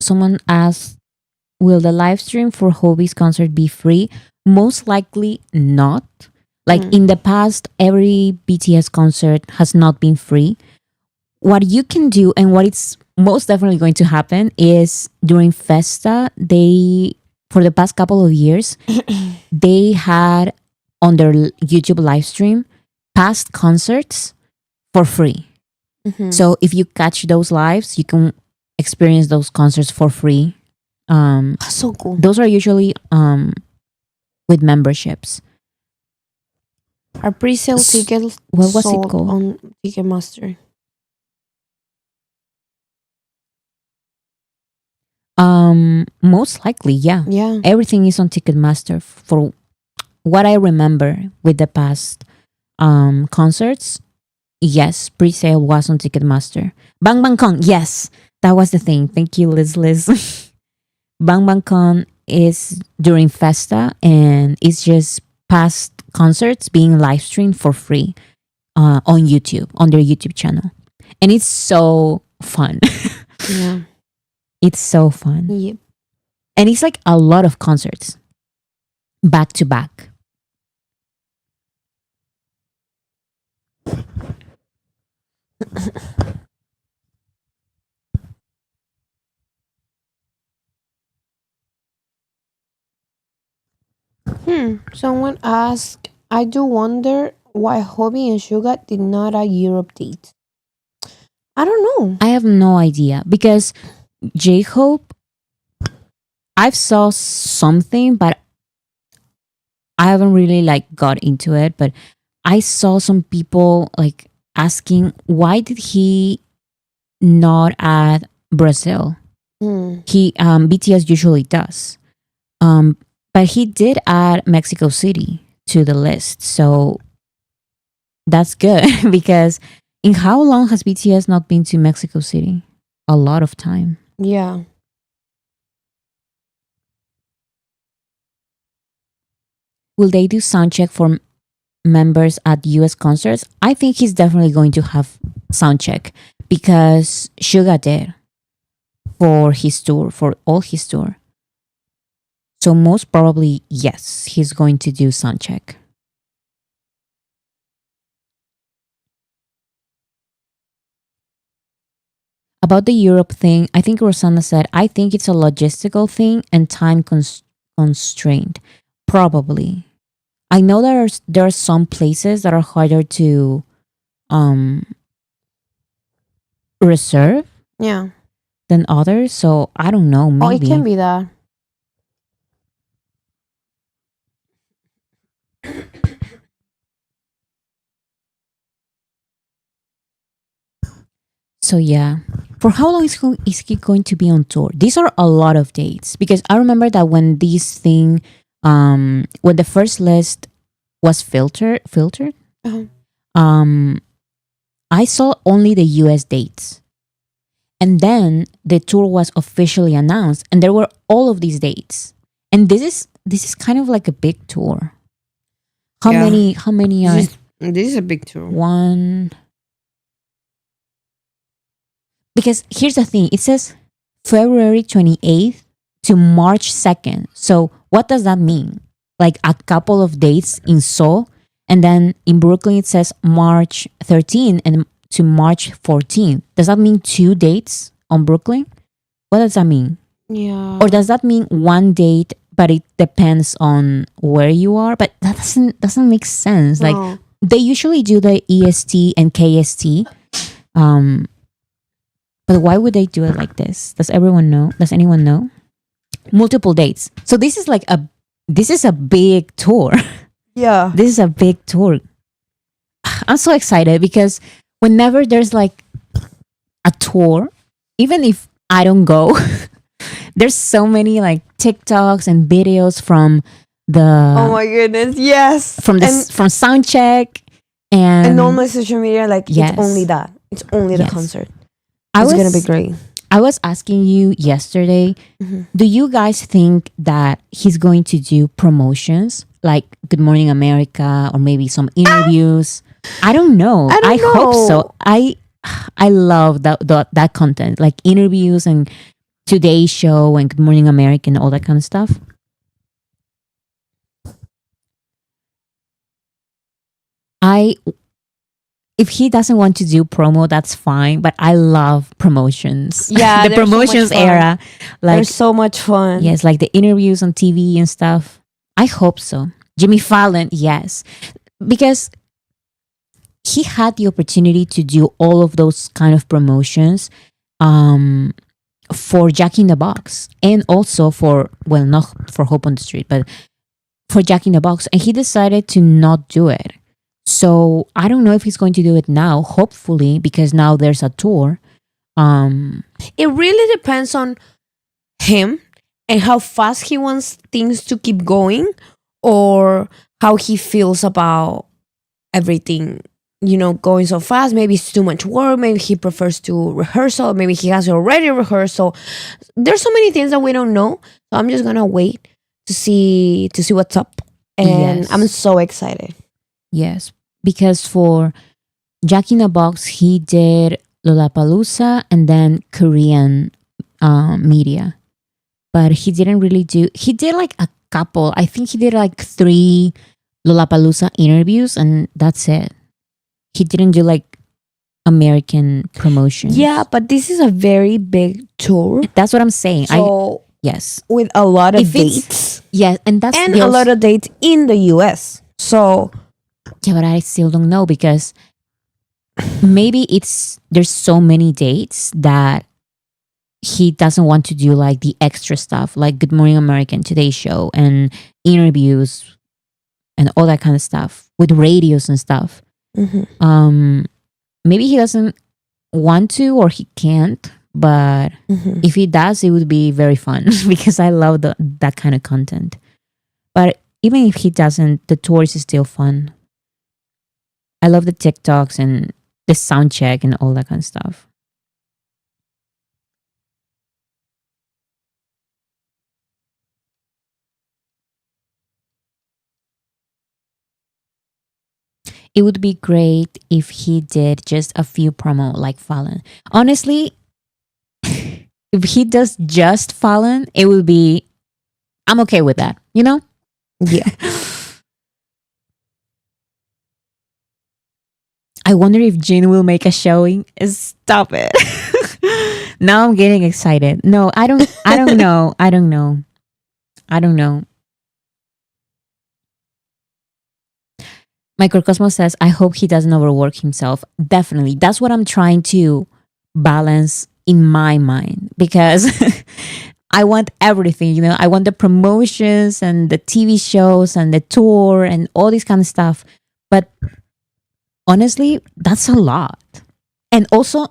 Speaker 1: Someone asked, will the live stream for HYYH's concert be free? Most likely not. Like in the past, every BTS concert has not been free. What you can do and what it's most definitely going to happen is during Festa, for the past couple of years, they had on their YouTube live stream past concerts for free.
Speaker 2: Mhm.
Speaker 1: So if you catch those lives, you can experience those concerts for free.
Speaker 2: So cool.
Speaker 1: Those are usually with memberships.
Speaker 2: Our pre-sale tickets
Speaker 1: What was it
Speaker 2: sold
Speaker 1: called?
Speaker 2: on Ticketmaster.
Speaker 1: Most likely, yeah.
Speaker 2: Yeah.
Speaker 1: Everything is on Ticketmaster for what I remember with the past concerts. Yes, pre-sale was on Ticketmaster. Bang Bang Con, yes, that was the thing. Thank you, Liz. Bang Bang Con is during Festa and it's just past concerts being live streamed for free on YouTube, on their YouTube channel. And it's so fun.
Speaker 2: Yeah.
Speaker 1: It's so fun.
Speaker 2: Yep.
Speaker 1: And it's like a lot of concerts back to back.
Speaker 2: Someone asked, I do wonder why Hobby and Suga did not a Europe date. I don't know.
Speaker 1: I have no idea because J-Hope, I've saw something, but I haven't really like got into it. But I saw some people like asking why did he not add Brazil? He BTS usually does. Um, but he did add Mexico City to the list, so that's good because in how long has BTS not been to Mexico City? A lot of time.
Speaker 2: Yeah.
Speaker 1: Will they do sound check for members at US concerts? I think he's definitely going to have sound check because Suga did for his tour, for all his tour. So most probably, yes, he's going to do sound check. About the Europe thing, I think Rosanna said, I think it's a logistical thing and time constraint. Probably. I know there are some places that are harder to um reserve
Speaker 2: Yeah.
Speaker 1: than others, so I don't know,
Speaker 2: Oh, it
Speaker 1: maybe.
Speaker 2: can be that.
Speaker 1: So yeah. For how long is he going to be on tour? These are a lot of dates because I remember that when this thing when the first list was filtered,
Speaker 2: Uh-huh.
Speaker 1: um I saw only the US dates. And then the tour was officially announced and there were all of these dates. And this is kind of like a big tour.
Speaker 2: Yeah.
Speaker 1: How many are
Speaker 2: This is a big tour.
Speaker 1: one? Because here's the thing, it says February 28th to March 2nd. So what does that mean? Like a couple of dates in Seoul, and then in Brooklyn it says March 13th and to March 14th. Does that mean 2 dates on Brooklyn? What does that mean?
Speaker 2: Yeah.
Speaker 1: Or does that mean one date but it depends on where you are? But that doesn't make sense. Like
Speaker 2: No.
Speaker 1: they usually do the EST and KST. But why would they do it like this? Does everyone know? Does anyone know? Multiple dates. So this is a big tour.
Speaker 2: Yeah.
Speaker 1: This is a big tour. I'm so excited because whenever there's like a tour, even if I don't go, there's so many like TikToks and videos from the
Speaker 2: Oh my goodness. Yes.
Speaker 1: from Soundcheck and
Speaker 2: on my social media, like
Speaker 1: Yes.
Speaker 2: it's only that. It's only the
Speaker 1: Yes.
Speaker 2: concert.
Speaker 1: I
Speaker 2: It's
Speaker 1: was
Speaker 2: gonna be great.
Speaker 1: I was asking you yesterday,
Speaker 2: Mhm.
Speaker 1: do you guys think that he's going to do promotions like Good Morning America or maybe some interviews? I don't know.
Speaker 2: I don't
Speaker 1: hope so.
Speaker 2: know.
Speaker 1: I love that content, like interviews and Today Show and Good Morning America and all that kind of stuff. If he doesn't want to do promo, that's fine. But I love promotions.
Speaker 2: Yeah,
Speaker 1: the
Speaker 2: they're so much
Speaker 1: promotions
Speaker 2: fun.
Speaker 1: era,
Speaker 2: They're
Speaker 1: like
Speaker 2: so much fun.
Speaker 1: yes, like the interviews on TV and stuff. I hope so. Jimmy Fallon, yes, because he had the opportunity to do all of those kind of promotions for Jack in the Box and also for, well, not for Hope on the Street, but for Jack in the Box, and he decided to not do it. So I don't know if he's going to do it now. Hopefully, because now there's a tour.
Speaker 2: It really depends on him and how fast he wants things to keep going, or how he feels about everything, going so fast. Maybe it's too much work. Maybe he prefers to rehearsal. Maybe he has already rehearsal. There's so many things that we don't know. So I'm just gonna wait to see what's up. And
Speaker 1: Yes.
Speaker 2: I'm so excited.
Speaker 1: Yes, because for Jack in the Box, he did Lollapalooza and then Korean media. But he didn't really do, he did like a couple. I think he did like 3 Lollapalooza interviews and that's it. He didn't do like American promotions.
Speaker 2: Yeah, but this is a very big tour.
Speaker 1: That's what I'm saying.
Speaker 2: So
Speaker 1: Yes.
Speaker 2: with a lot of
Speaker 1: If it's-
Speaker 2: dates
Speaker 1: Yes, and that's
Speaker 2: and
Speaker 1: the
Speaker 2: a lot of dates in the US. So
Speaker 1: yeah, but I still don't know because maybe there's so many dates that he doesn't want to do like the extra stuff like Good Morning America, Today Show and interviews and all that kind of stuff with radios and stuff.
Speaker 2: mhm.
Speaker 1: Maybe he doesn't want to or he can't, but
Speaker 2: Mhm.
Speaker 1: if he does, it would be very fun because I love that kind of content. But even if he doesn't, the tours is still fun. I love the TikToks and the sound check and all that kind of stuff. It would be great if he did just a few promo like Fallon. Honestly, if he does just Fallon, it would be, I'm okay with that, you know?
Speaker 2: Yeah.
Speaker 1: I wonder if Jin will make a showing. Stop it. Now I'm getting excited. No, I don't know. I don't know. I don't know. Microcosmos says, I hope he doesn't overwork himself. Definitely. That's what I'm trying to balance in my mind because I want everything, I want the promotions and the TV shows and the tour and all this kind of stuff. But honestly, that's a lot. And also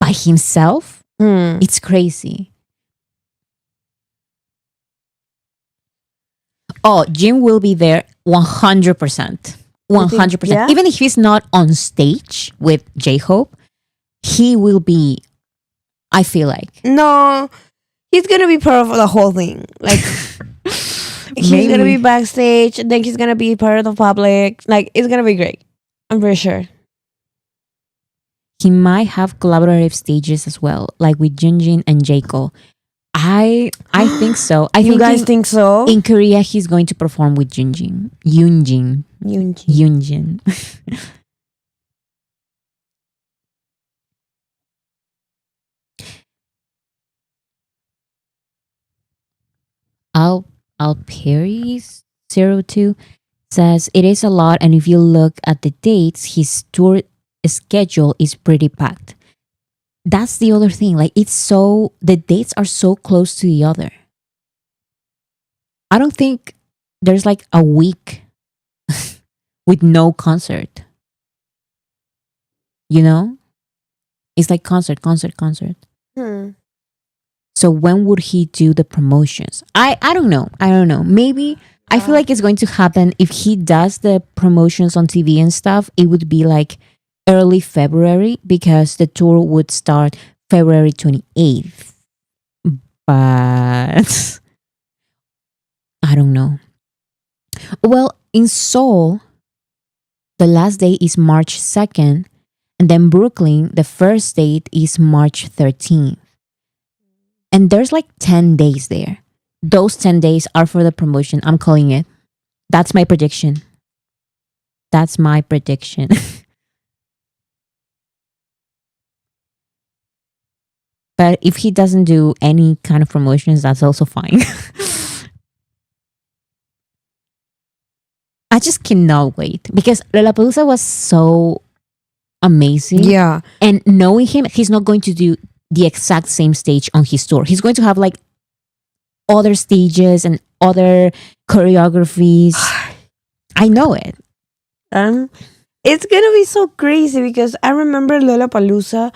Speaker 1: by himself,
Speaker 2: Mm.
Speaker 1: it's crazy. Oh, Jim will be there 100%. 100%.
Speaker 2: Yeah?
Speaker 1: Even if he's not on stage with J Hope, he will be, I feel like.
Speaker 2: No, he's gonna be part of the whole thing. Like he's gonna be
Speaker 1: Maybe.
Speaker 2: backstage, and then he's gonna be part of the public. Like it's gonna be great. I'm pretty sure.
Speaker 1: He might have collaborative stages as well, like with Junjin and Jaco. I think so. I
Speaker 2: You
Speaker 1: think
Speaker 2: guys think so?
Speaker 1: in Korea he's going to perform with Junjin. Yunjin.
Speaker 2: Yoonji.
Speaker 1: Yunjin. Al Alperi 02 says it is a lot, and if you look at the dates, his tour schedule is pretty packed. That's the other thing. Like the dates are so close to the other. I don't think there's like a week with no concert. You know? It's like concert, concert, concert.
Speaker 2: Hmm.
Speaker 1: So when would he do the promotions? I don't know. I don't know. Maybe I feel like it's going to happen if he does the promotions on TV and stuff. It would be like early February because the tour would start February 28th. But I don't know. Well, in Seoul, the last day is March 2nd, and then Brooklyn, the first date is March 13th. And there's like 10 days there. Those 10 days are for the promotion. I'm calling it. That's my prediction. That's my prediction. But if he doesn't do any kind of promotions, that's also fine. I just cannot wait because Lollapalooza was so amazing.
Speaker 2: Yeah.
Speaker 1: And knowing him, he's not going to do the exact same stage on his tour. He's going to have like other stages and other choreographies. I know it.
Speaker 2: It's gonna be so crazy because I remember Lollapalooza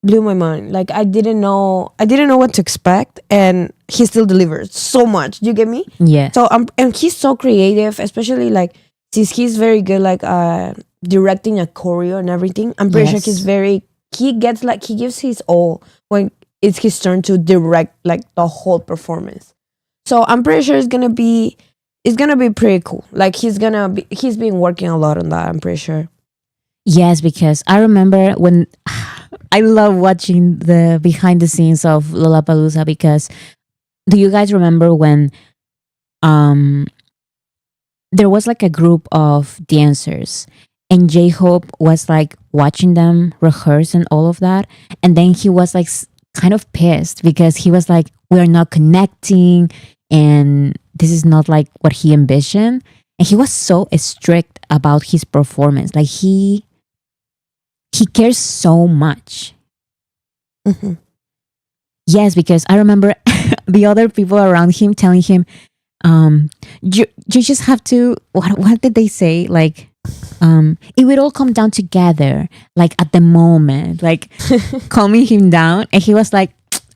Speaker 2: blew my mind. Like I didn't know what to expect, and he still delivered so much. You get me?
Speaker 1: Yeah.
Speaker 2: So and he's so creative, especially like since he's very good like directing a choreo and everything. I'm pretty sure he gives his all when it's his turn to direct like the whole performance. So I'm pretty sure it's gonna be pretty cool. Like he's been working a lot on that, I'm pretty sure.
Speaker 1: Yes, because I remember when I love watching the behind the scenes of Lollapalooza because do you guys remember when there was like a group of dancers and J-Hope was like watching them rehearse and all of that, and then he was like kind of pissed because he was like, we're not connecting and this is not like what he envisioned, and he was so strict about his performance. Like he cares so much.
Speaker 2: Mm-hmm.
Speaker 1: Yes, because I remember the other people around him telling him, you just have to, what did they say? Like, it would all come down together, like at the moment, like calming him down. And he was like,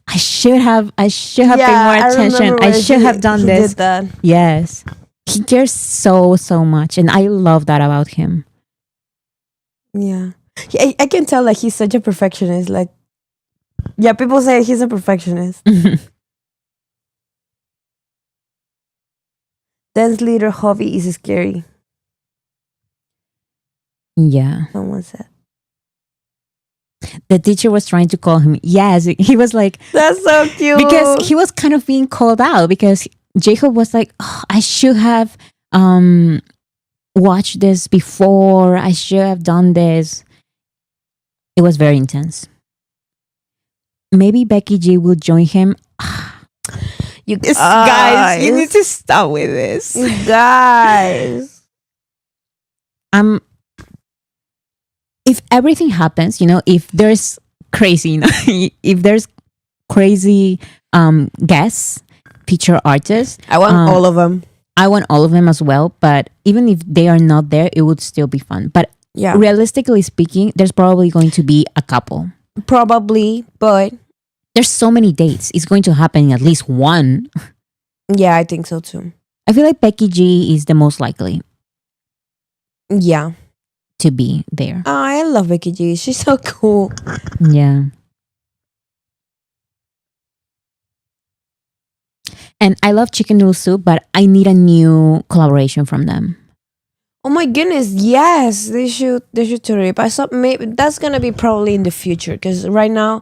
Speaker 1: I should have paid more
Speaker 2: I
Speaker 1: attention.
Speaker 2: remember
Speaker 1: I
Speaker 2: when
Speaker 1: should have done
Speaker 2: he
Speaker 1: this.
Speaker 2: did that.
Speaker 1: Yes. He cares so, so much. And I love that about him.
Speaker 2: Yeah. I can tell like he's such a perfectionist. Like, yeah, people say he's a perfectionist. Dance leader hobby is scary.
Speaker 1: Yeah.
Speaker 2: Someone said.
Speaker 1: The teacher was trying to call him. Yes. He was like,
Speaker 2: That's so cute.
Speaker 1: because he was kind of being called out because Jacob was like, oh, I should have watched this before. I should have done this. It was very intense. Maybe Becky G will join him.
Speaker 2: You
Speaker 1: Guys, you need to stop with this.
Speaker 2: You guys.
Speaker 1: If everything happens, if there's crazy, if there's crazy guests, feature artists,
Speaker 2: I want all of them.
Speaker 1: I want all of them as well. But even if they are not there, it would still be fun. But
Speaker 2: yeah,
Speaker 1: realistically speaking, there's probably going to be a couple.
Speaker 2: Probably, but
Speaker 1: there's so many dates. It's going to happen in at least one.
Speaker 2: Yeah, I think so too.
Speaker 1: I feel like Becky G is the most likely.
Speaker 2: Yeah.
Speaker 1: To be there.
Speaker 2: Oh, I love Becky G. She's so cool.
Speaker 1: Yeah. And I love Chicken Noodle Soup, but I need a new collaboration from them.
Speaker 2: Oh my goodness, yes. They should tour. I thought maybe that's gonna be probably in the future because right now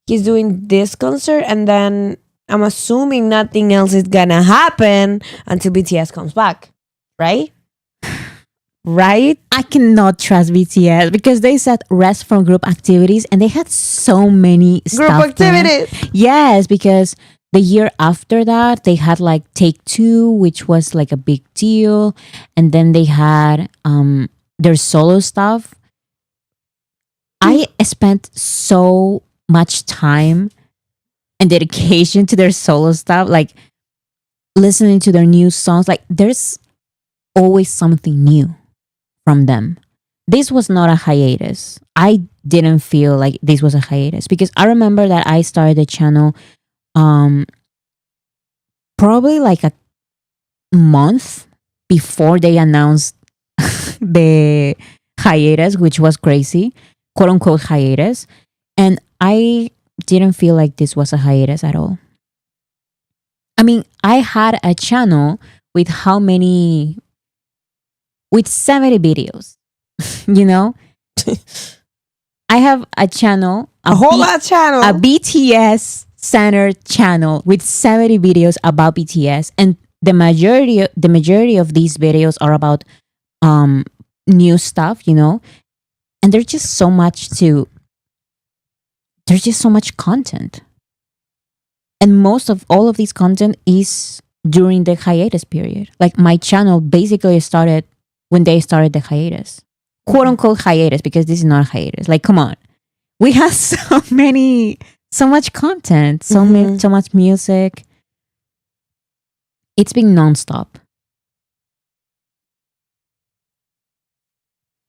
Speaker 2: he's doing this concert and then I'm assuming nothing else is gonna happen until BTS comes back. Right? Right?
Speaker 1: I cannot trust BTS because they said rest from group activities and they had so many
Speaker 2: group activities.
Speaker 1: Yes, because the year after that they had like Take Two, which was like a big deal, and then they had their solo stuff. I spent so much time and dedication to their solo stuff, like listening to their new songs. Like there's always something new from them. This was not a hiatus. I didn't feel like this was a hiatus because I remember that I started the channel probably like a month before they announced the hiatus, which was crazy, quote unquote hiatus. And I didn't feel like this was a hiatus at all. I mean, I had a channel with how many? With 70 videos, I have a channel,
Speaker 2: a whole lot channel,
Speaker 1: a BTS centered channel with 70 videos about BTS, and the majority of these videos are about new stuff, and there's just so much content, and most of all of this content is during the hiatus period. Like my channel basically started when they started the hiatus, quote unquote hiatus, because this is not a hiatus. Like, come on, we have so much content, so much music. It's been nonstop,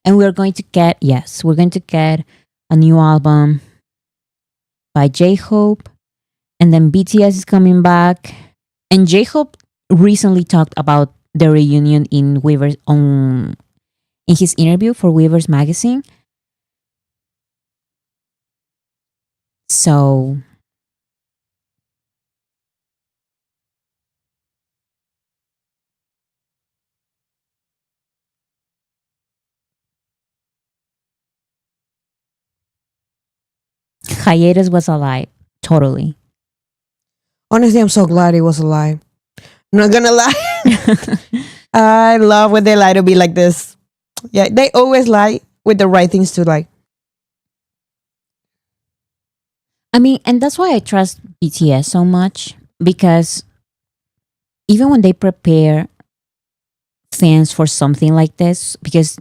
Speaker 1: and we're going to get a new album by J-Hope, and then BTS is coming back, and J-Hope recently talked about the reunion in his interview for Weavers magazine. So hiatus was a lie, totally.
Speaker 2: Honestly, I'm so glad it was a lie. I'm not gonna lie. I love when they lie to be like this. Yeah, they always lie with the right things to like.
Speaker 1: I mean, and that's why I trust BTS so much, because even when they prepare fans for something like this, because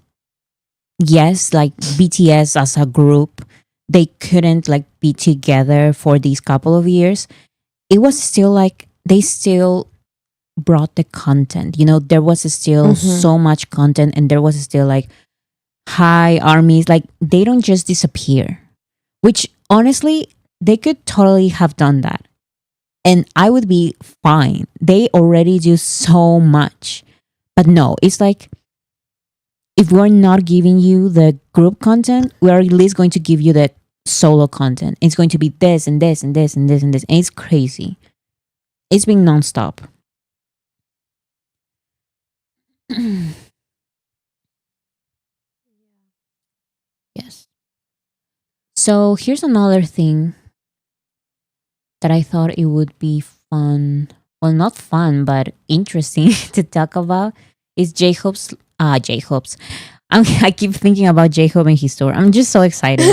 Speaker 1: yes, like BTS as a group, they couldn't like be together for these couple of years. It was still like they still brought the content. There was still so much content, and there was still like high armies, like they don't just disappear, which honestly, they could totally have done that. And I would be fine. They already do so much. But no, it's like if we're not giving you the group content, we're at least going to give you the solo content. It's going to be this and this and this and this and this. And it's crazy. It's been nonstop. Yes. So here's another thing that I thought it would be fun. Well, not fun, but interesting to talk about is J-Hope's. J-Hope's. I keep thinking about J-Hope and his tour. I'm just so excited.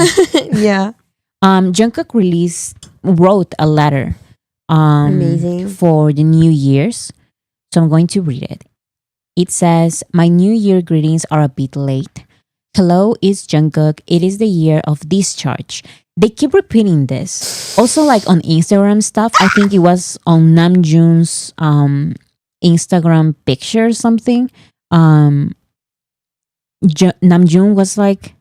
Speaker 2: Yeah.
Speaker 1: Jungkook wrote a letter
Speaker 2: Amazing.
Speaker 1: for the New Year's. So I'm going to read it. It says, "My New Year greetings are a bit late. Hello, it's Jungkook. It is the year of discharge." They keep repeating this. Also, like on Instagram stuff, I think it was on Namjoon's Instagram picture or something. Namjoon was like,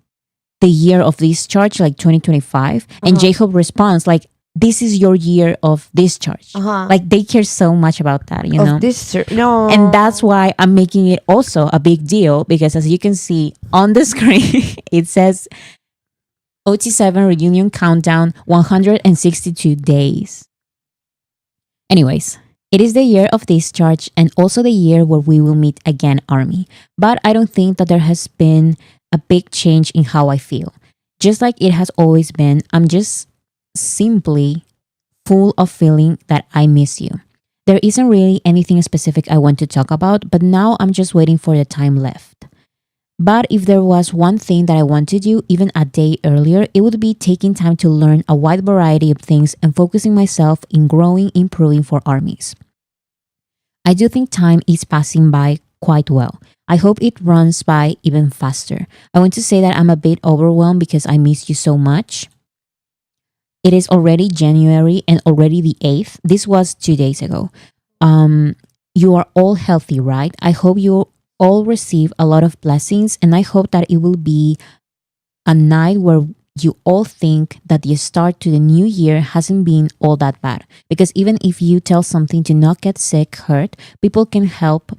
Speaker 1: the year of discharge, like 2025. And J-Hope responds like, this is your year of discharge. Like they care so much about that, you know?
Speaker 2: No.
Speaker 1: And that's why I'm making it also a big deal because as you can see on the screen, it says OT7 reunion countdown 162 days. Anyways, it is the year of discharge and also the year where we will meet again, Army. But I don't think that there has been a big change in how I feel. Just like it has always been, I'm just simply full of feeling that I miss you. There isn't really anything specific I want to talk about, but now I'm just waiting for the time left. But if there was one thing that I want to do even a day earlier, it would be taking time to learn a wide variety of things and focusing myself in growing, improving for armies. I do think time is passing by quite well. I hope it runs by even faster. I want to say that I'm a bit overwhelmed because I miss you so much. It is already January and already the 8th. This was 2 days ago. You are all healthy, right? I hope you all receive a lot of blessings and I hope that it will be a night where you all think that the start to the new year hasn't been all that bad. Because even if you tell something to not get sick, hurt, people can't help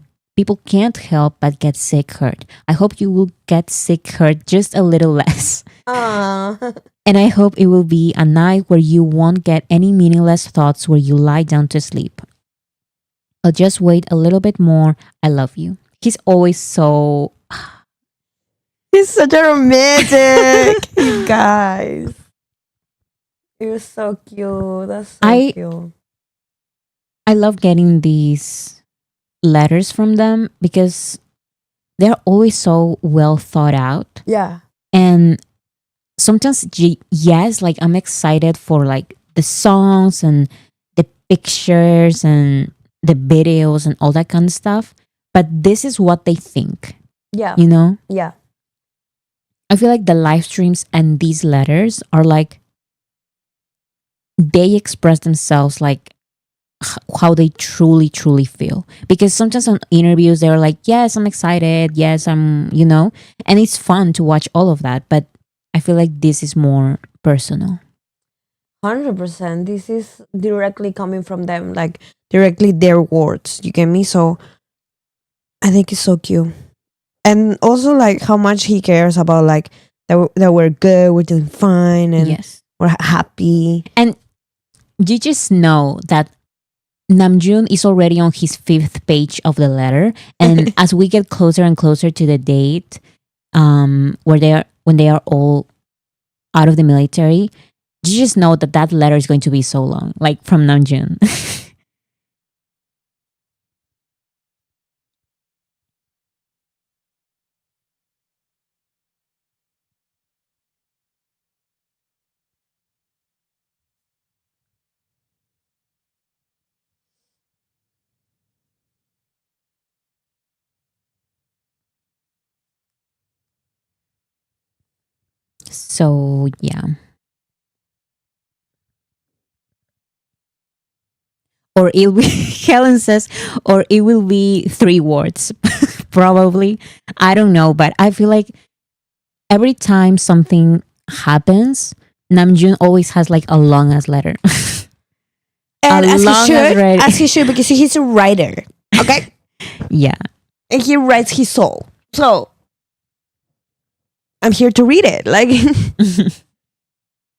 Speaker 1: but get sick, hurt. I hope you will get sick, hurt just a little less. And I hope it will be a night where you won't get any meaningless thoughts where you lie down to sleep. I'll just wait a little bit more. I love you. He's always so...
Speaker 2: He's such a romantic, you guys. You're so cute. That's so cute.
Speaker 1: I love getting these letters from them because they're always so well thought out.
Speaker 2: Yeah.
Speaker 1: And sometimes, yes, like I'm excited for like the songs and the pictures and the videos and all that kind of stuff. But this is what they think.
Speaker 2: Yeah.
Speaker 1: You know?
Speaker 2: Yeah.
Speaker 1: I feel like the live streams and these letters are like, they express themselves like how they truly, truly feel. Because sometimes on interviews, they're like, yes, I'm excited. Yes, I'm, you know, and it's fun to watch all of that. But I feel like this is more personal.
Speaker 2: 100%. This is directly coming from them, like directly their words. You get me? So I think it's so cute. And also like how much he cares about like that we're good, we're doing fine, and
Speaker 1: yes,
Speaker 2: we're happy.
Speaker 1: And you just know that Namjoon is already on his 5th page of the letter, and as we get closer and closer to the date, when they are all out of the military, you just know that that letter is going to be so long, like from Namjoon. So yeah. Or it will be, Helen says, or it will be 3 words, probably. I don't know, but I feel like every time something happens, Namjoon always has like a long ass letter.
Speaker 2: And
Speaker 1: as
Speaker 2: he should, because he's a writer. Okay.
Speaker 1: Yeah.
Speaker 2: And he writes his soul. So I'm here to read it. Like,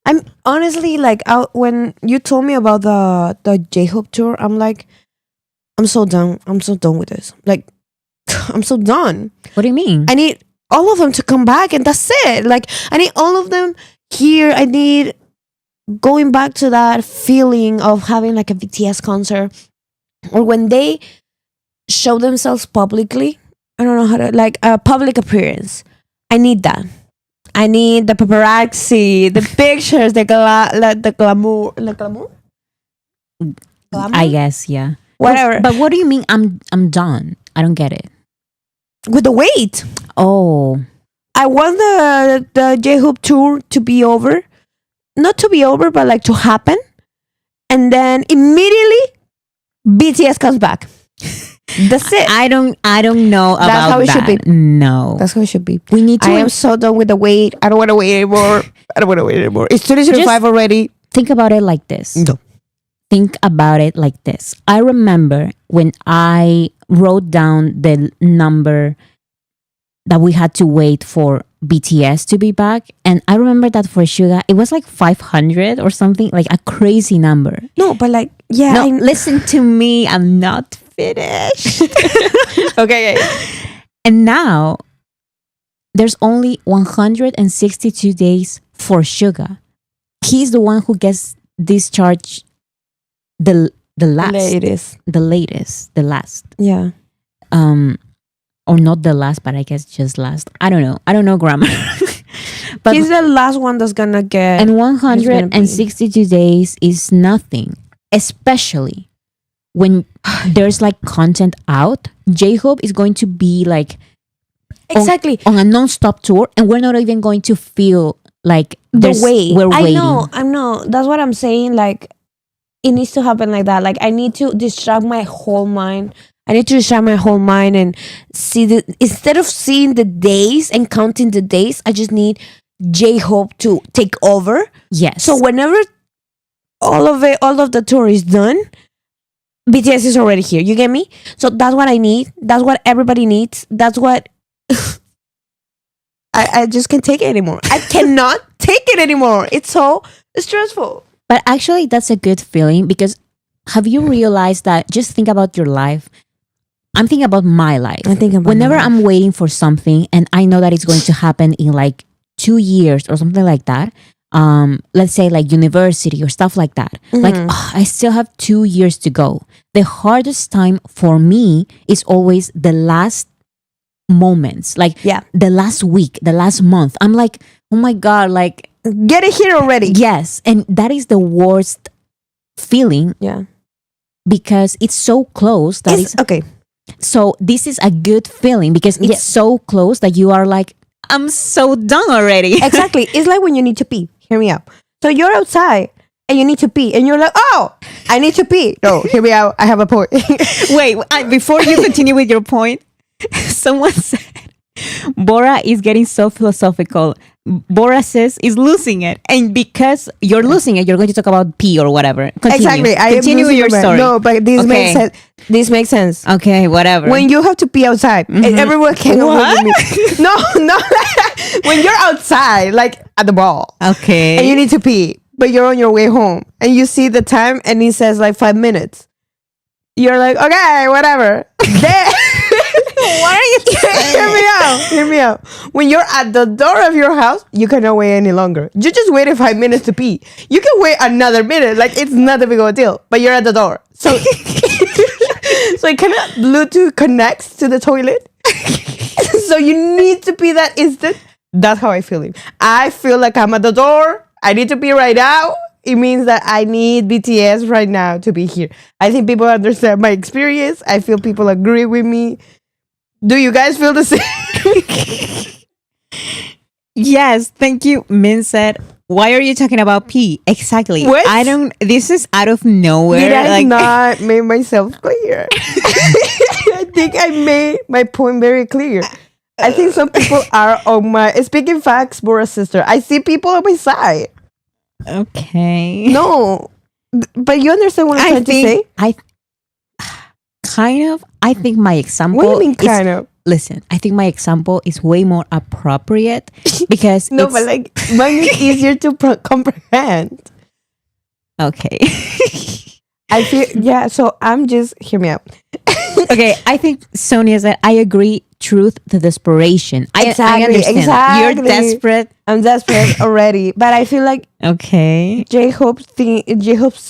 Speaker 2: I'm honestly like, when you told me about the J-Hope tour, I'm like, I'm so done. I'm so done with this. Like, I'm so done.
Speaker 1: What do you mean?
Speaker 2: I need all of them to come back, and that's it. Like, I need all of them here. I need going back to that feeling of having like a BTS concert, or when they show themselves publicly. I don't know how to, like, a public appearance. I need that. I need the paparazzi, the pictures, the glamour,
Speaker 1: I guess, yeah.
Speaker 2: Whatever.
Speaker 1: But what do you mean? I'm done. I don't get it.
Speaker 2: With the wait.
Speaker 1: Oh,
Speaker 2: I want the J-Hope tour to be over. Not to be over, but like to happen. And then immediately BTS comes back. That's it.
Speaker 1: I don't know about
Speaker 2: That's how it
Speaker 1: that.
Speaker 2: should be.
Speaker 1: No.
Speaker 2: That's how it should be.
Speaker 1: We need to
Speaker 2: I am so done with the wait. I don't want to wait anymore. It's 2025 already.
Speaker 1: think about it like this.
Speaker 2: No.
Speaker 1: Think about it like this. I remember when I wrote down the number that we had to wait for BTS to be back, and I remember that for Suga it was like 500 or something, like a crazy number.
Speaker 2: No, but like, yeah.
Speaker 1: No, listen to me. I'm not finished.
Speaker 2: Okay.
Speaker 1: And now there's only 162 days for Suga. He's the one who gets discharged the last. The last.
Speaker 2: Yeah.
Speaker 1: Or not the last, but I guess just last. I don't know grammar. But
Speaker 2: he's the last one that's gonna get.
Speaker 1: and 162 days is nothing, especially when there's like content out. J-Hope is going to be like
Speaker 2: exactly
Speaker 1: on a non-stop tour, and we're not even going to feel like
Speaker 2: the wait.
Speaker 1: We're waiting.
Speaker 2: I know. That's what I'm saying. Like, it needs to happen like that. Like, I need to distract my whole mind. And see instead of seeing the days and counting the days, I just need J-Hope to take over.
Speaker 1: Yes.
Speaker 2: So whenever all of the tour is done, BTS is already here. You get me? So that's what I need. That's what everybody needs. That's what I just can't take it anymore. I cannot take it anymore. It's so stressful.
Speaker 1: But actually, that's a good feeling, because have you realized that, just think about your life. I'm thinking about my life.
Speaker 2: I think about
Speaker 1: whenever
Speaker 2: my life.
Speaker 1: I'm waiting for something and I know that it's going to happen in like 2 years or something like that. Let's say like university or stuff like that. Like, I still have 2 years to go. The hardest time for me is always the last moments, like the last week, the last month. I'm like, oh my God, like,
Speaker 2: get it here already.
Speaker 1: Yes. And that is the worst feeling.
Speaker 2: Yeah.
Speaker 1: Because it's so close that
Speaker 2: it's okay.
Speaker 1: So this is a good feeling, because it's so close that you are like, I'm so done already.
Speaker 2: Exactly. It's like when you need to pee. Hear me out. So you're outside and you need to pee, and you're like, oh, I need to pee. No, hear me out. I have a point.
Speaker 1: Wait, before you continue with your point, someone said Bora is getting so philosophical. Bora says is losing it, and because you're losing it, you're going to talk about pee or whatever. Continue.
Speaker 2: Exactly.
Speaker 1: Continue with your story.
Speaker 2: No, but this makes sense. This makes sense.
Speaker 1: Okay, whatever.
Speaker 2: When you have to pee outside, and everyone can with me. No. When you're outside, like at the ball,
Speaker 1: okay,
Speaker 2: and you need to pee, but you're on your way home, and you see the time, and it says like 5 minutes. You're like, okay, whatever. What are you saying? Hear me out. When you're at the door of your house, you cannot wait any longer. You just waited 5 minutes to pee. You can wait another minute. Like, it's not a big of a deal. But you're at the door. So, so it cannot Bluetooth connects to the toilet. So you need to pee that instant. That's how I feel. I feel like I'm at the door. I need to pee right now. It means that I need BTS right now to be here. I think people understand my experience. I feel people agree with me. Do you guys feel the same?
Speaker 1: Yes, thank you. Min said, why are you talking about pee? Exactly.
Speaker 2: What?
Speaker 1: This is out of nowhere.
Speaker 2: Did I not make myself clear? I think I made my point very clear.
Speaker 3: I think some people are on my speaking facts, Bora's sister. I see people on my side.
Speaker 1: Okay.
Speaker 3: No, but you understand what I'm trying to say?
Speaker 1: I think my example.
Speaker 3: What do you mean,
Speaker 1: is-
Speaker 3: kind of?
Speaker 1: Listen, I think my example is way more appropriate because
Speaker 3: No,
Speaker 1: it's,
Speaker 3: but like mine is easier to comprehend.
Speaker 1: okay.
Speaker 3: I feel So I'm just hear me out.
Speaker 1: Okay, I think Sonia said I agree. Truth to desperation. I understand.
Speaker 3: Exactly.
Speaker 1: You're desperate.
Speaker 3: I'm desperate already, but I feel like
Speaker 1: Okay.
Speaker 3: J-Hope's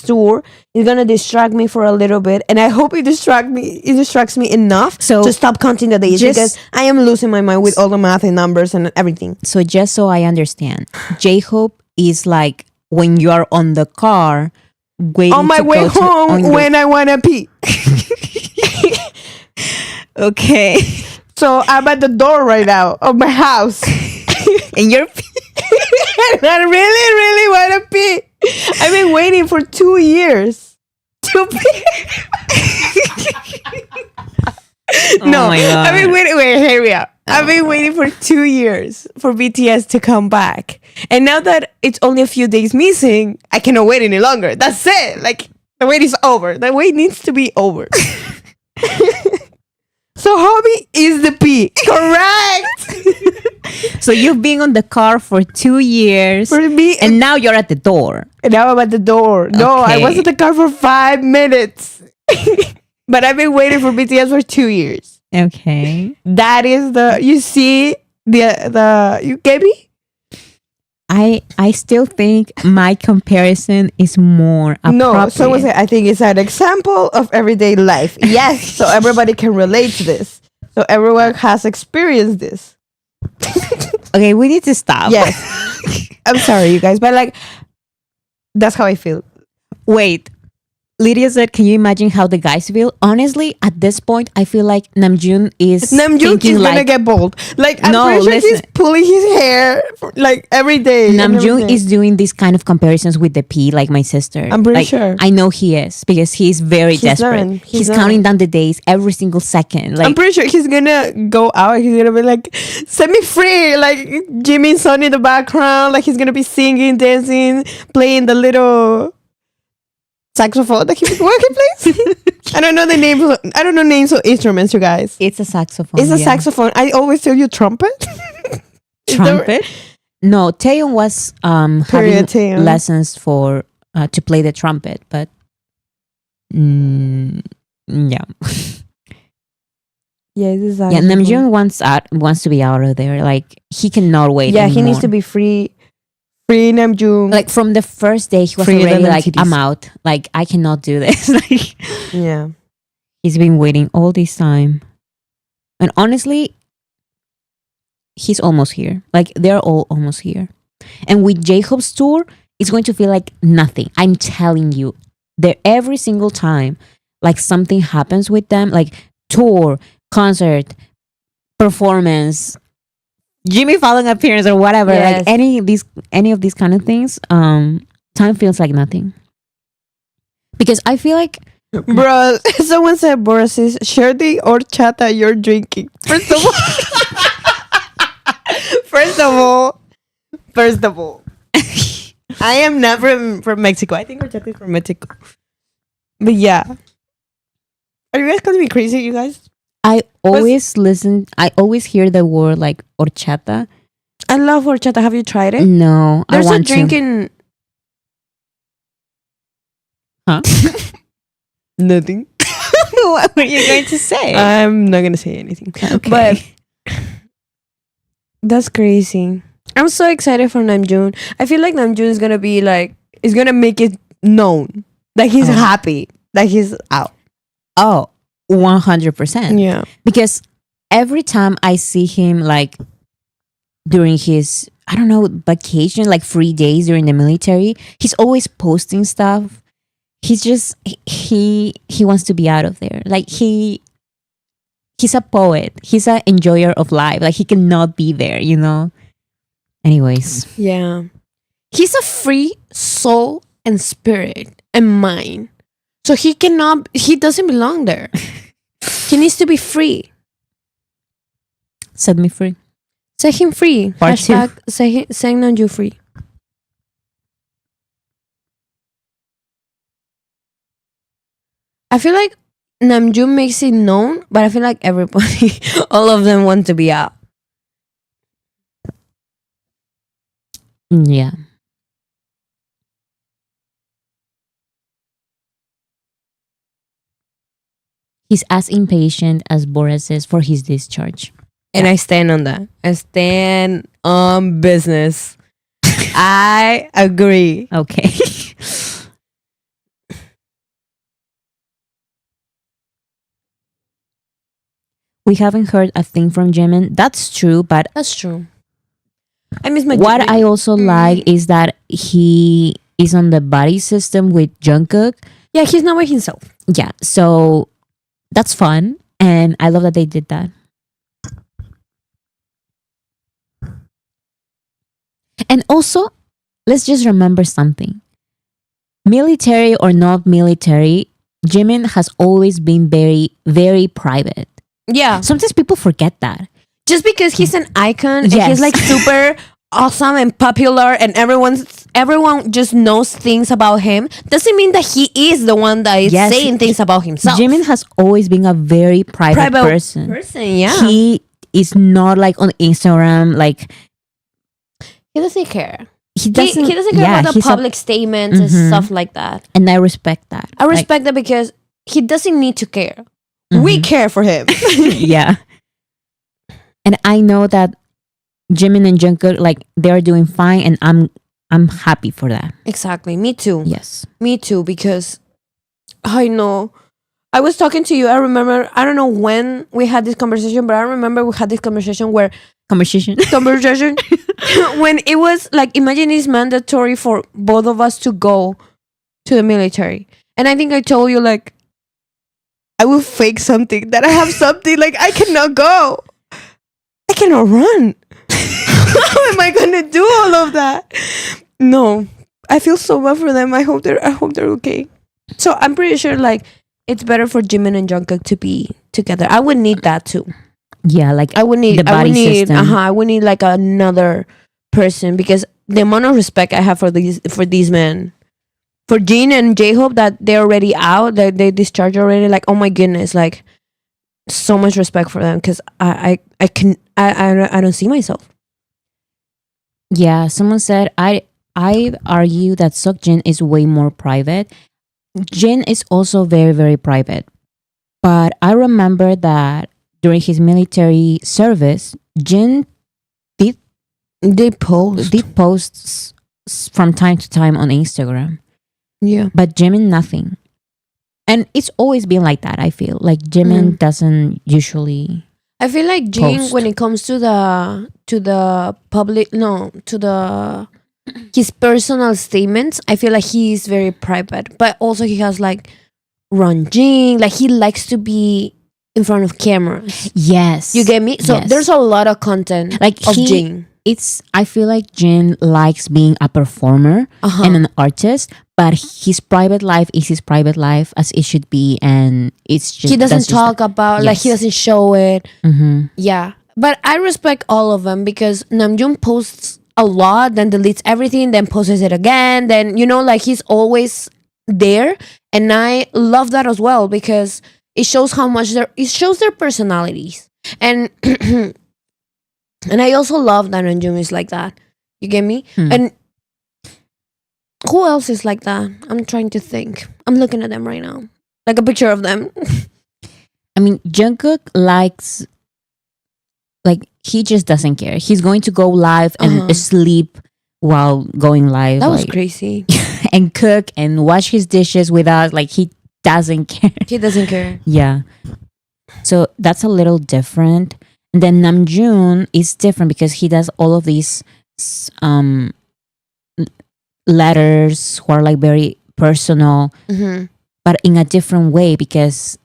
Speaker 3: tour is gonna distract me for a little bit, and I hope it distracts me enough to stop counting the days because I am losing my mind with all the math and numbers and everything.
Speaker 1: So just so I understand, J-Hope is like when you are on the car waiting
Speaker 3: On my
Speaker 1: to
Speaker 3: way
Speaker 1: go to-
Speaker 3: home
Speaker 1: on your-
Speaker 3: when I wanna pee.
Speaker 1: Okay.
Speaker 3: So I'm at the door right now of my house.
Speaker 1: And you're
Speaker 3: And I really, really want to pee. I've been waiting for 2 years to pee. No,
Speaker 1: my God.
Speaker 3: I've been waiting. Wait, hear me out. I've been waiting for 2 years for BTS to come back, and now that it's only a few days missing, I cannot wait any longer. That's it. Like the wait is over. The wait needs to be over. So hobby is the pee. Correct.
Speaker 1: So you've been on the car for 2 years,
Speaker 3: For me,
Speaker 1: and now you're at the door.
Speaker 3: and now I'm at the door. No, I was
Speaker 1: Okay.
Speaker 3: at the car for 5 minutes. But I've been waiting for BTS for 2 years.
Speaker 1: Okay.
Speaker 3: That is you see you get me?
Speaker 1: I still think my comparison is more appropriate.
Speaker 3: No, someone said I think it's an example of everyday life. Yes, so everybody can relate to this. So everyone has experienced this.
Speaker 1: Okay, we need to stop.
Speaker 3: Yes. I'm sorry, you guys, but like that's how I feel.
Speaker 1: Wait. Lydia said, "Can you imagine how the guys feel?" Honestly, at this point, I feel like Namjoon is
Speaker 3: Namjoon
Speaker 1: thinking
Speaker 3: is gonna
Speaker 1: like
Speaker 3: get bald. Like I'm
Speaker 1: No,
Speaker 3: pretty sure he's
Speaker 1: listen.
Speaker 3: pulling his hair like every day. and
Speaker 1: Namjoon
Speaker 3: everything.
Speaker 1: is doing these kind of comparisons with the P, like my sister.
Speaker 3: I'm pretty
Speaker 1: Like,
Speaker 3: sure.
Speaker 1: I know he is because he's very
Speaker 3: He's
Speaker 1: desperate.
Speaker 3: done.
Speaker 1: He's
Speaker 3: He's
Speaker 1: counting
Speaker 3: done.
Speaker 1: down the days every single second. Like
Speaker 3: I'm pretty sure he's gonna go out. He's gonna be like, "Set me free!" Like Jimmy and Son in the background. Like he's gonna be singing, dancing, playing the little saxophone that he plays. I don't know the names. I don't know names of instruments, you guys.
Speaker 1: it's a saxophone.
Speaker 3: It's a
Speaker 1: yeah.
Speaker 3: saxophone. I always tell you trumpet. Is there-
Speaker 1: Trumpet? No, Taeyeon was having
Speaker 3: Taeyeon.
Speaker 1: lessons for to play the trumpet, but yeah,
Speaker 3: Yeah, this is
Speaker 1: yeah. Namjoon wants to be out of there. Like he cannot wait.
Speaker 3: Yeah, he needs
Speaker 1: anymore.
Speaker 3: to be free. Free Namjoon.
Speaker 1: Like from the first day, he was
Speaker 3: Free
Speaker 1: already
Speaker 3: them
Speaker 1: like,
Speaker 3: entities.
Speaker 1: "I'm out. Like I cannot do this." Like
Speaker 3: yeah.
Speaker 1: he's been waiting all this time, and honestly, he's almost here. Like they're all almost here, and with J-Hope's tour, it's going to feel like nothing. I'm telling you, there every single time, like something happens with them, like tour, concert, performance, Jimmy Fallon appearance or whatever,
Speaker 3: Yes.
Speaker 1: like any of these kind of things, time feels like nothing. Because I feel like
Speaker 3: Bro, someone said, Boris, share the horchata you're drinking. First of all, first of all, I am not from Mexico. I think horchata is from Mexico. But yeah. Are you guys going to be crazy, you guys?
Speaker 1: I always hear the word like horchata.
Speaker 3: I love horchata. Have you tried it?
Speaker 1: No,
Speaker 3: There's
Speaker 1: I
Speaker 3: a
Speaker 1: want
Speaker 3: drink
Speaker 1: to.
Speaker 3: in...
Speaker 1: Huh?
Speaker 3: Nothing.
Speaker 1: What were you going to say?
Speaker 3: I'm not going to say anything.
Speaker 1: Okay.
Speaker 3: But that's crazy. I'm so excited for Namjoon. I feel like Namjoon is gonna be like, is gonna make it known that he's happy, that he's out.
Speaker 1: Oh, 100%.
Speaker 3: Yeah.
Speaker 1: Because every time I see him like during his, I don't know, vacation, like free days during the military, he's always posting stuff. He's just he wants to be out of there. Like he's a poet. He's an enjoyer of life. Like he cannot be there, you know. Anyways,
Speaker 3: Yeah. He's a free soul and spirit and mind. So he doesn't belong there. He needs to be free.
Speaker 1: Set me free.
Speaker 2: Set him free.
Speaker 1: Part two.
Speaker 2: Hashtag set Namjoon free. I feel like Namjoon makes it known, but I feel like everybody, all of them want to be out.
Speaker 1: Yeah. He's as impatient as Boris is for his discharge.
Speaker 2: And I stand on that. I stand on business. I agree.
Speaker 1: Okay. We haven't heard a thing from Jimin. That's true, but
Speaker 2: That's true. I miss my
Speaker 1: what
Speaker 2: Jimin.
Speaker 1: I also like is that he is on the buddy system with Jungkook.
Speaker 2: Yeah, he's not by himself.
Speaker 1: Yeah, so that's fun, and I love that they did that. And also, let's just remember something. Military or not military, Jimin has always been very, very private.
Speaker 2: Yeah.
Speaker 1: Sometimes people forget that.
Speaker 2: Just because he's an icon and
Speaker 1: Yes.
Speaker 2: he's like super awesome and popular and everyone just knows things about him doesn't mean that he is the one that is
Speaker 1: Yes.
Speaker 2: saying things about himself.
Speaker 1: Jimin has always been a very private person.
Speaker 2: Yeah.
Speaker 1: He is not like on Instagram, like
Speaker 2: He doesn't care.
Speaker 1: he
Speaker 2: He
Speaker 1: doesn't.
Speaker 2: doesn't care
Speaker 1: yeah,
Speaker 2: about the
Speaker 1: he's a-
Speaker 2: public statements and
Speaker 1: Mhm.
Speaker 2: stuff like that.
Speaker 1: and I respect that.
Speaker 2: I respect that because he doesn't need to care.
Speaker 1: Like,
Speaker 2: We
Speaker 1: mhm.
Speaker 2: care for him.
Speaker 1: Yeah. And I know that Jimin and Jungkook, like, they're doing fine, and I'm happy for that.
Speaker 2: Exactly. Me too.
Speaker 1: Yes.
Speaker 2: Me too, because I know. I was talking to you. I remember, I don't know when we had this conversation, but I remember we had this conversation where
Speaker 1: Conversation.
Speaker 2: when it was like, imagine it's mandatory for both of us to go to the military. And I think I told you, like, I will fake something that I have something, like, I cannot go. I cannot run. How am I gonna do all of that? No. I feel so bad for them. I hope they're okay. So I'm pretty sure, like, it's better for Jimin and Jungkook to be together. I would need that too.
Speaker 1: Yeah, like
Speaker 2: I would need
Speaker 1: the body system.
Speaker 2: I would need like another person, because the amount of respect I have for these men, for Jin and J-Hope, that they're already out, that they discharged already, like, oh my goodness, like, so much respect for them, because I don't see myself.
Speaker 1: Yeah, someone said I argue that Seokjin is way more private. Jin is also very, very private. But I remember that during his military service, Jin
Speaker 2: They post.
Speaker 1: did posts from time to time on Instagram.
Speaker 2: Yeah.
Speaker 1: But Jimin nothing. And it's always been like that, I feel. Like Jimin doesn't usually
Speaker 2: I feel like Jin,
Speaker 1: Post.
Speaker 2: when it comes to the public, no, to the his personal statements, I feel like he is very private. But also he has like Ron Jin, like he likes to be in front of cameras.
Speaker 1: Yes.
Speaker 2: You get me? So
Speaker 1: Yes.
Speaker 2: there's a lot of content
Speaker 1: Like
Speaker 2: of
Speaker 1: he-
Speaker 2: Jin.
Speaker 1: I feel like Jin likes being a performer and an artist, but his private life is his private life as it should be, and it's just
Speaker 2: He doesn't
Speaker 1: that's just
Speaker 2: talk about, like, he
Speaker 1: Yes.
Speaker 2: doesn't show it.
Speaker 1: Mhm.
Speaker 2: Yeah. But I respect all of them, because Namjoon posts a lot, then deletes everything, then posts it again. Then, you know, like, he's always there. And I love that as well, because it shows how much it shows their personalities. And and I also love that Namjoon is like that. You get me? And who else is like that? I'm trying to think. I'm looking at them right now. Like a picture of them.
Speaker 1: I mean, Jungkook likes, like, he just doesn't care. He's going to go live and sleep while going live.
Speaker 2: That was
Speaker 1: like,
Speaker 2: crazy.
Speaker 1: and cook and wash his dishes with us. Like, he doesn't care.
Speaker 2: He doesn't care.
Speaker 1: Yeah. So that's a little different. And then Namjoon is different because he does all of these letters who are like very personal, but in a different way, because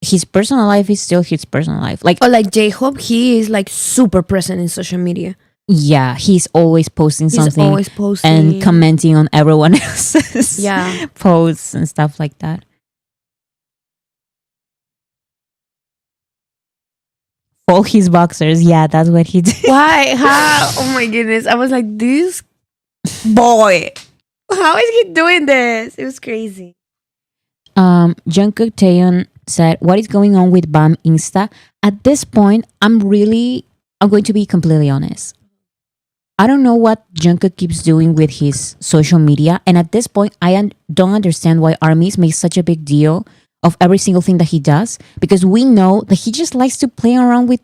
Speaker 1: his personal life is still his personal life. Like,
Speaker 2: Or like J-Hope, he is like super present in social media.
Speaker 1: yeah, he's always posting
Speaker 2: He's
Speaker 1: something
Speaker 2: always posting
Speaker 1: and commenting on everyone else's
Speaker 2: Yeah.
Speaker 1: posts and stuff like that. fold his boxers. Yeah, that's what he did.
Speaker 2: Why? How? Oh my goodness! I was like, this boy. How is he doing this? It was crazy.
Speaker 1: Jungkook Taeyeon said, "What is going on with BAM Insta?" At this point, I'm going to be completely honest. I don't know what Jungkook keeps doing with his social media, and at this point, don't understand why armies make such a big deal of every single thing that he does, because we know that he just likes to play around with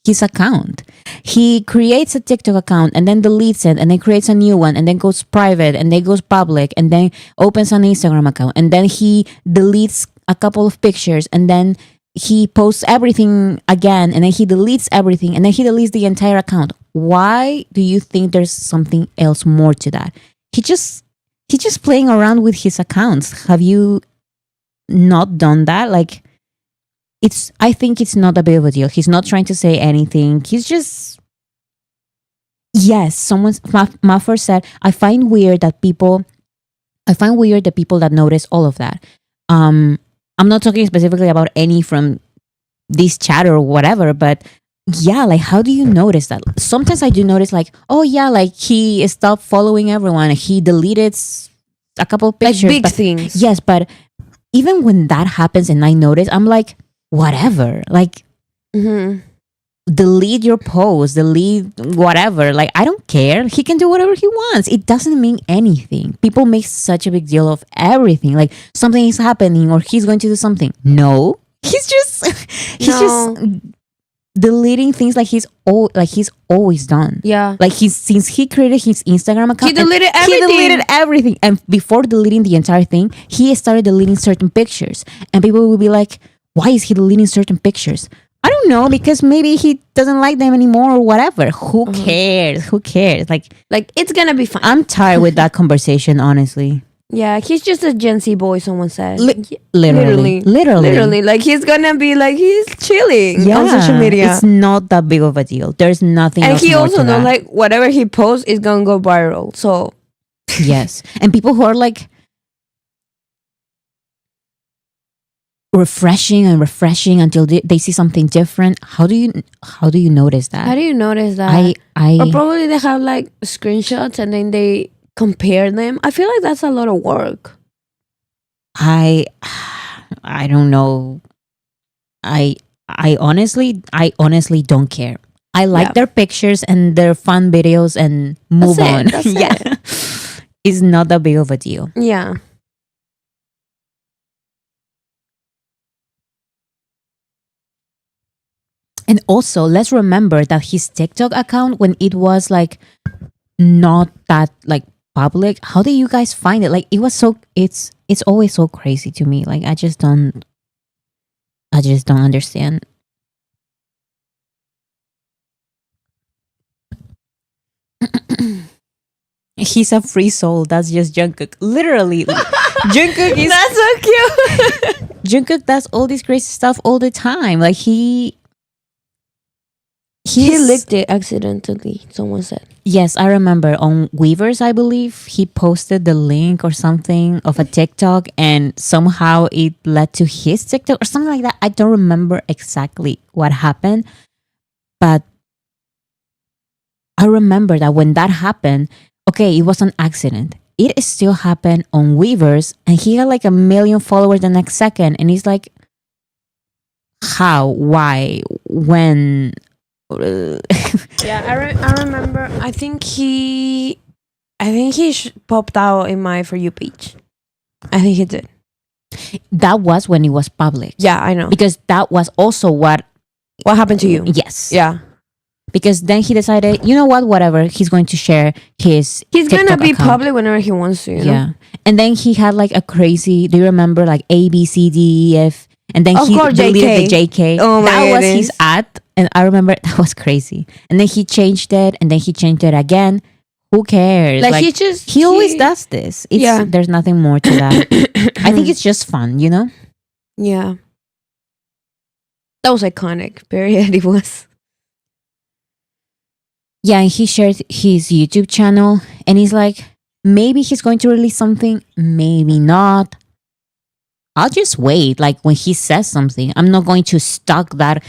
Speaker 1: his account. He creates a TikTok account and then deletes it, and then creates a new one, and then goes private, and then goes public, and then opens an Instagram account, and then he deletes a couple of pictures, and then he posts everything again, and then he deletes everything, and then he deletes the entire account. Why do you think there's something else more to that? He's just playing around with his accounts. Have you not done that? Like, I think it's not a big of a deal. He's not trying to say anything. He's just, yes, Maffer said, I find weird the people that notice all of that. I'm not talking specifically about any from this chat or whatever, but yeah, like, how do you notice that? Sometimes I do notice, like, oh yeah, like, he stopped following everyone. He deleted a couple of pictures.
Speaker 2: Like big things.
Speaker 1: Yes, but even when that happens and I notice, I'm like, whatever. Like, delete your post, delete whatever. Like, I don't care. He can do whatever he wants. It doesn't mean anything. People make such a big deal of everything. Like, something is happening or he's going to do something. No, he's just deleting things like he's always done.
Speaker 2: Yeah.
Speaker 1: Like, since he created his Instagram account,
Speaker 2: He deleted everything.
Speaker 1: He deleted everything. And before deleting the entire thing, he started deleting certain pictures. And people will be like, why is he deleting certain pictures? I don't know, because maybe he doesn't like them anymore or whatever. Who cares? Who cares? Like,
Speaker 2: it's gonna be fine.
Speaker 1: I'm tired with that conversation, honestly.
Speaker 2: Yeah, he's just a Gen Z boy, someone said.
Speaker 1: Literally.
Speaker 2: Like, he's gonna be like, he's chilling
Speaker 3: on social media.
Speaker 1: It's not that big of a deal. There's nothing
Speaker 2: and
Speaker 1: else
Speaker 2: he
Speaker 1: more
Speaker 2: also
Speaker 1: to
Speaker 2: knows,
Speaker 1: that.
Speaker 2: like, whatever he posts is gonna go viral. So
Speaker 1: Yes. And people who are like refreshing until they see something different. How do you notice that?
Speaker 2: how do you notice that?
Speaker 1: I
Speaker 2: Or probably they have like screenshots and then they compare them. I feel like that's a lot of work.
Speaker 1: I don't know. I honestly don't care. I like their pictures and their fun videos and move on.
Speaker 2: That's
Speaker 1: yeah. It's not that big of a deal.
Speaker 2: Yeah.
Speaker 1: And also, let's remember that his TikTok account, when it was like not that like public, how do you guys find it? Like, it was it's always so crazy to me. Like, I just don't understand. He's a free soul. That's just Jungkook. Literally, Jungkook is
Speaker 2: That's so cute.
Speaker 1: Jungkook does all this crazy stuff all the time. Like,
Speaker 2: He licked it accidentally, someone said.
Speaker 1: Yes, I remember on Weavers, I believe, he posted the link or something of a TikTok, and somehow it led to his TikTok or something like that. I don't remember exactly what happened, but I remember that when that happened, okay, it was an accident. It still happened on Weavers, and he had like 1 million followers the next second, and he's like, how, why, when?
Speaker 2: Yeah, I remember. I think he popped out in my For You page. I think he did.
Speaker 1: That was when it was public.
Speaker 2: Yeah, I know.
Speaker 1: Because that was also what
Speaker 2: happened to you?
Speaker 1: Yes.
Speaker 2: Yeah.
Speaker 1: Because then he decided, you know what, whatever, he's going to share his
Speaker 2: He's
Speaker 1: TikTok
Speaker 2: gonna be
Speaker 1: account.
Speaker 2: public whenever he wants to, you know?
Speaker 1: Yeah. And then he had like a crazy, do you remember, like A, B, C, D, E, F? And then
Speaker 2: Of
Speaker 1: he
Speaker 2: course,
Speaker 1: deleted
Speaker 2: JK.
Speaker 1: the JK.
Speaker 2: Oh my
Speaker 1: that was
Speaker 2: goodness.
Speaker 1: his ad. And I remember that was crazy. And then he changed it, and then he changed it again. Who cares?
Speaker 2: Like, he
Speaker 1: always does this. There's nothing more to that. I think it's just fun, you know?
Speaker 2: Yeah. That was iconic. Period. It was.
Speaker 1: Yeah, and he shared his YouTube channel, and he's like, maybe he's going to release something, maybe not. I'll just wait. Like, when he says something, I'm not going to stalk that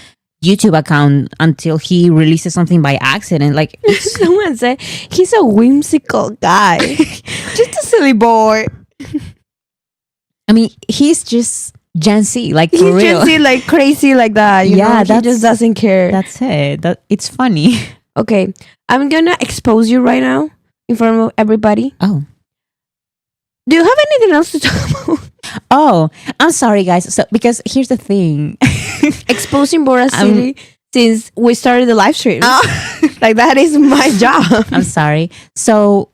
Speaker 1: YouTube account until he releases something by accident. Like,
Speaker 2: Someone said he's a whimsical guy, just a silly boy.
Speaker 1: I mean, he's just Gen Z, like, for
Speaker 2: He's
Speaker 1: real.
Speaker 2: just like crazy like that. You know? He
Speaker 1: that's-
Speaker 2: just doesn't care.
Speaker 1: That's it. It's funny.
Speaker 2: Okay, I'm gonna expose you right now in front of everybody.
Speaker 1: Oh.
Speaker 2: Do you have anything else to talk about?
Speaker 1: Oh, I'm sorry, guys. So, because here's the thing.
Speaker 2: Exposing Bora City since we started the live stream. Like, that is my job.
Speaker 1: I'm sorry. So,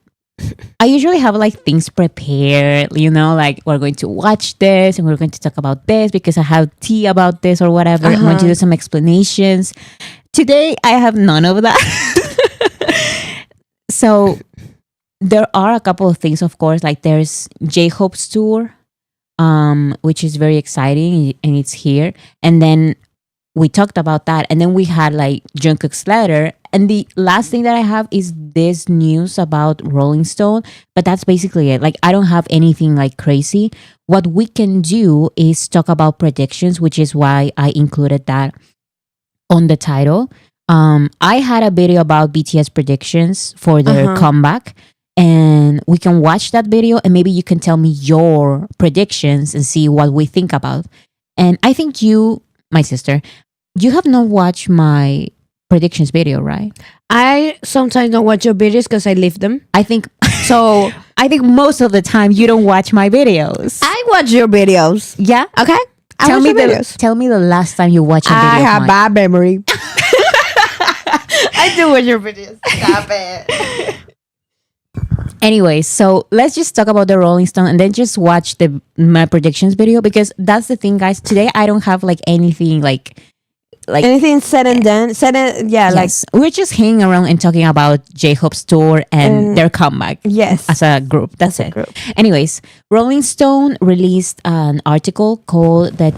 Speaker 1: I usually have like things prepared, you know, like we're going to watch this and we're going to talk about this because I have tea about this or whatever. I'm going to do some explanations. Today, I have none of that. So, there are a couple of things, of course, like there's J-Hope's tour, which is very exciting and it's here. And then we talked about that. And then we had like Jungkook's letter. And the last thing that I have is this news about Rolling Stone. But that's basically it. Like, I don't have anything like crazy. What we can do is talk about predictions, which is why I included that on the title. I had a video about BTS predictions for their comeback. And we can watch that video and maybe you can tell me your predictions and see what we think about. And I think you, my sister, you have not watched my predictions video, right?
Speaker 2: I sometimes don't watch your videos because I leave them.
Speaker 1: I think
Speaker 2: So
Speaker 1: I think most of the time you don't watch my videos.
Speaker 2: I watch your videos.
Speaker 1: Yeah?
Speaker 2: Okay? I
Speaker 1: Tell
Speaker 2: watch
Speaker 1: me
Speaker 2: your
Speaker 1: the
Speaker 2: videos.
Speaker 1: tell me the last time you watched a video.
Speaker 2: I
Speaker 1: of
Speaker 2: have
Speaker 1: mine.
Speaker 2: bad memory. I do watch your videos. Stop it.
Speaker 1: Anyway, so let's just talk about the Rolling Stone and then just watch my predictions video because that's the thing, guys. Today I don't have like anything like
Speaker 2: Anything said and done.
Speaker 1: yes, we're just hanging around and talking about J-Hope's tour and their comeback.
Speaker 2: Yes.
Speaker 1: As a group. That's it.
Speaker 2: group.
Speaker 1: Anyways, Rolling Stone released an article called the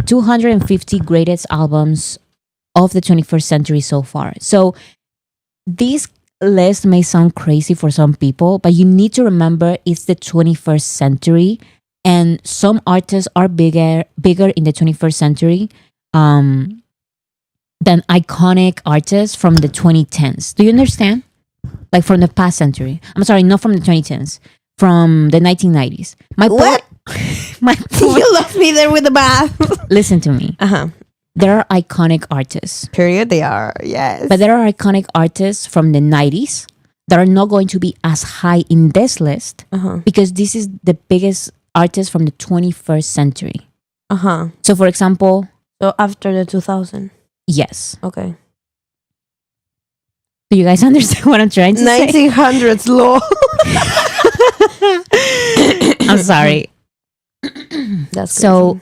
Speaker 1: 250 greatest albums of the 21st century so far. So this list may sound crazy for some people, but you need to remember it's the 21st century and some artists are bigger in the 21st century than iconic artists from the 2010s. Do you understand? Like from the past century. I'm sorry, not from the 2010s, from the 1990s.
Speaker 2: What?
Speaker 1: My point,
Speaker 2: You left me there with the bath.
Speaker 1: listen to me.
Speaker 2: Uh-huh.
Speaker 1: There are iconic artists.
Speaker 2: Period. They are. Yes.
Speaker 1: But there are iconic artists from the 90s that are not going to be as high in this list because this is the biggest artist from the 21st century. So, for example,
Speaker 2: So after the 2000.
Speaker 1: yes.
Speaker 2: Okay.
Speaker 1: Do you guys understand what I'm trying to say?
Speaker 2: 1900s law.
Speaker 1: I'm sorry.
Speaker 2: That's
Speaker 1: So,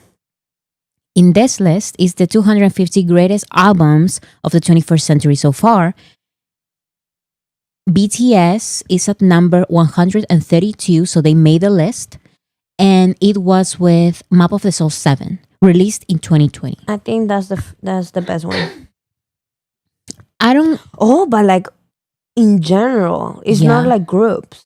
Speaker 1: in this list is the 250 greatest albums of the 21st century so far. BTS is at number 132, so they made the list. And it was with Map of the Soul 7, released in 2020.
Speaker 2: I think that's the best one.
Speaker 1: I don't...
Speaker 2: Oh, but like in general, it's not
Speaker 1: Yeah.
Speaker 2: like groups.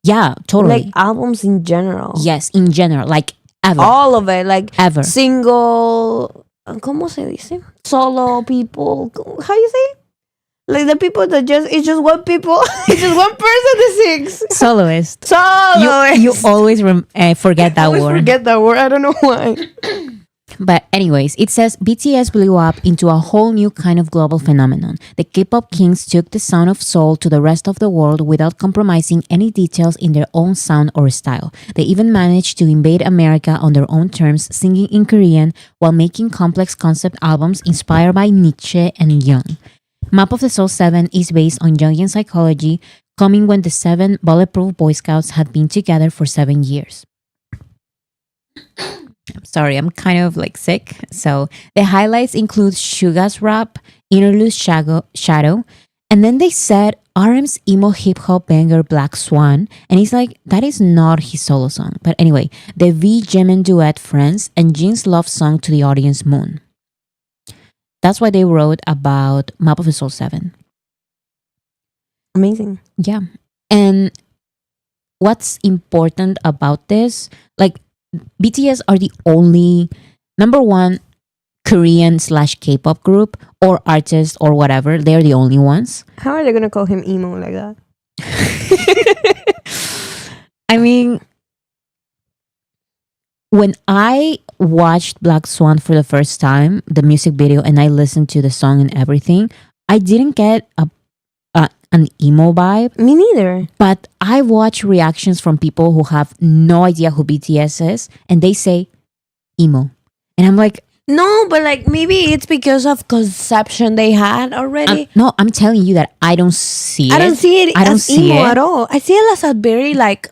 Speaker 1: Yeah, totally.
Speaker 2: Like albums in general.
Speaker 1: Yes, in general, like ever.
Speaker 2: All of it, like
Speaker 1: Ever.
Speaker 2: single, ¿cómo se dice? Solo people. How you say? Like the people that it's just one people. It's just one person that sings.
Speaker 1: Soloist.
Speaker 2: Solo.
Speaker 1: You always forget that
Speaker 2: I always
Speaker 1: word.
Speaker 2: forget that word. I don't know why.
Speaker 1: But anyways, it says BTS blew up into a whole new kind of global phenomenon. The K-pop kings took the sound of soul to the rest of the world without compromising any details in their own sound or style. They even managed to invade America on their own terms, singing in Korean while making complex concept albums inspired by Nietzsche and Jung. Map of the Soul 7 is based on Jungian psychology, coming when the 7 bulletproof Boy Scouts had been together for 7 years. I'm sorry, I'm kind of like sick. So the highlights include Suga's rap, Interlude Shadow, and then they said RM's emo hip hop banger Black Swan, and he's like, that is not his solo song. But anyway, the V Jimin duet Friends and Jin's love song to the audience Moon. That's why they wrote about Map of the Soul 7.
Speaker 2: Amazing.
Speaker 1: Yeah. And what's important about this, like BTS are the only, number one, Korean / K-pop group or artist or whatever. They're the only ones.
Speaker 3: How are they gonna call him emo like that?
Speaker 1: I mean, when I watched Black Swan for the first time, the music video, and I listened to the song and everything, I didn't get an emo vibe.
Speaker 3: Me neither.
Speaker 1: But I watch reactions from people who have no idea who BTS is, and they say emo. And I'm like,
Speaker 2: No, but like maybe it's because of conception they had already.
Speaker 1: no, I'm telling you that I don't see it.
Speaker 2: I don't see it
Speaker 1: I don't
Speaker 2: as
Speaker 1: see
Speaker 2: emo
Speaker 1: it.
Speaker 2: at all. I see it as a very like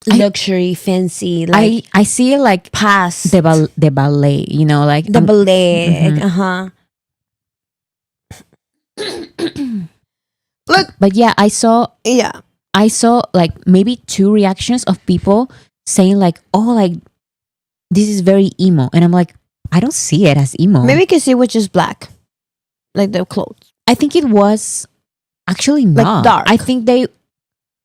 Speaker 2: luxury, fancy, like
Speaker 1: I see it like
Speaker 2: past
Speaker 1: the ballet, you know, like
Speaker 2: the ballet.
Speaker 1: Mhm.
Speaker 3: Look,
Speaker 1: But yeah, I saw
Speaker 3: yeah.
Speaker 1: like maybe 2 reactions of people saying like, oh, like this is very emo, and I'm like, I don't see it as emo.
Speaker 3: Maybe because it was just black, like the clothes.
Speaker 1: I think it was actually
Speaker 3: Like
Speaker 1: not.
Speaker 3: dark.
Speaker 1: I think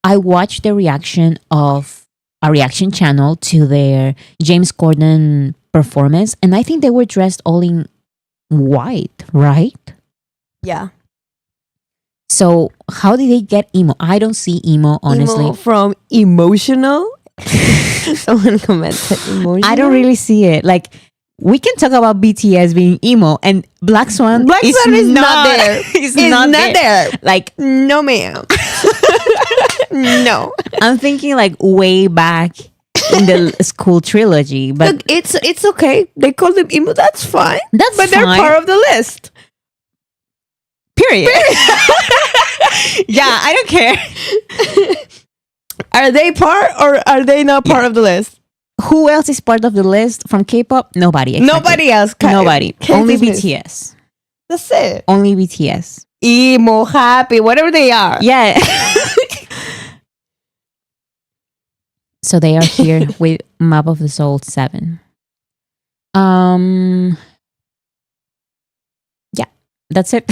Speaker 1: I watched the reaction of a reaction channel to their James Corden performance, and I think they were dressed all in white, right?
Speaker 3: Yeah,
Speaker 1: So how did they get emo? I don't see emo, honestly.
Speaker 3: emo from emotional. Someone commented emotional.
Speaker 1: I don't really see it. Like, we can talk about BTS being emo, and Black Swan
Speaker 3: is not there.
Speaker 1: It's
Speaker 3: It's
Speaker 1: not
Speaker 3: not there.
Speaker 1: Like,
Speaker 3: No, ma'am. No.
Speaker 1: I'm thinking like way back in the school trilogy, but
Speaker 3: Look, it's okay. They call them emo. That's fine.
Speaker 1: that's
Speaker 3: But they're
Speaker 1: fine.
Speaker 3: part of the list.
Speaker 1: Period. Yeah, I don't care.
Speaker 3: Are they part or are they not part of the list?
Speaker 1: Who else is part of the list from K-pop? Nobody. exactly.
Speaker 3: Nobody else.
Speaker 1: Nobody. Only
Speaker 3: dismiss.
Speaker 1: BTS.
Speaker 3: That's it.
Speaker 1: Only BTS.
Speaker 3: Emo, happy, whatever they are.
Speaker 1: Yeah. So they are here with Map of the Soul 7. Yeah, that's it.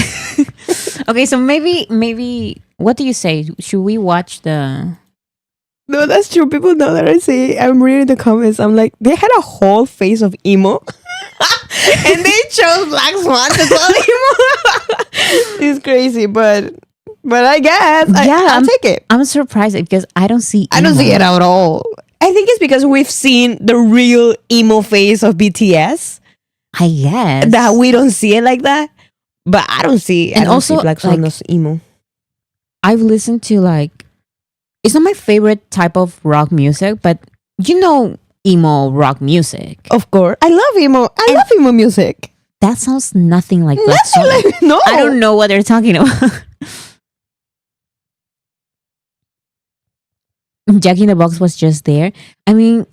Speaker 1: Okay, so maybe what do you say? Should we watch the
Speaker 3: No, that's true. People know that I say, I'm reading the comments. I'm like, they had a whole face of emo. And they chose Black Swan to call emo. It's crazy, but I guess I'll take it.
Speaker 1: I'm surprised because I don't see
Speaker 3: I don't
Speaker 1: emo.
Speaker 3: see it at all. I think it's because we've seen the real emo face of BTS
Speaker 1: I guess.
Speaker 3: that we don't see it like that. But I don't see.
Speaker 1: And
Speaker 3: I don't
Speaker 1: also,
Speaker 3: see Black Swan
Speaker 1: like,
Speaker 3: as emo.
Speaker 1: I've listened to like, it's not my favorite type of rock music, but you know emo rock music.
Speaker 3: Of course, I love emo. I love emo music.
Speaker 1: That sounds nothing like Black Swan.
Speaker 3: Like, no,
Speaker 1: I don't know what they're talking about. Jack in the Box was just there. I mean,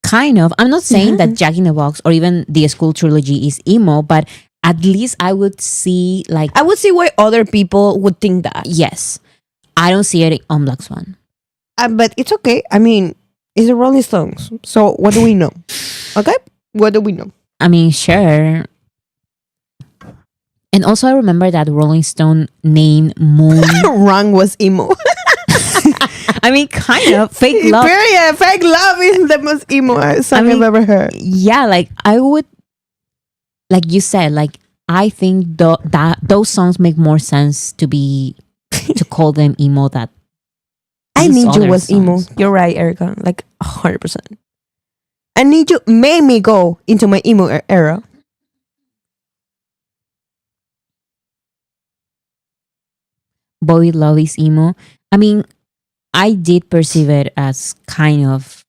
Speaker 1: kind of. I'm not saying that Jack in the Box or even the School Trilogy is emo, but at least I would see like,
Speaker 3: I would see why other people would think that.
Speaker 1: yes, I don't see it on Black Swan.
Speaker 3: But it's okay. I mean, it's the Rolling Stones. So what do we know? Okay, what do we know?
Speaker 1: I mean, sure. And also, I remember that Rolling Stone named Moon.
Speaker 3: Wrong was emo.
Speaker 1: I mean, kind of fake love.
Speaker 3: Period. Fake love is the most emo song I've ever heard.
Speaker 1: Yeah, like I would, like you said, like I think that those songs make more sense to be to call them emo. That
Speaker 3: I
Speaker 1: these
Speaker 3: Need You
Speaker 1: other
Speaker 3: was emo.
Speaker 1: songs.
Speaker 3: You're right, Erica. Like 100%. I Need You made me go into my emo era.
Speaker 1: Boy Love is emo. I mean, I did perceive it as kind of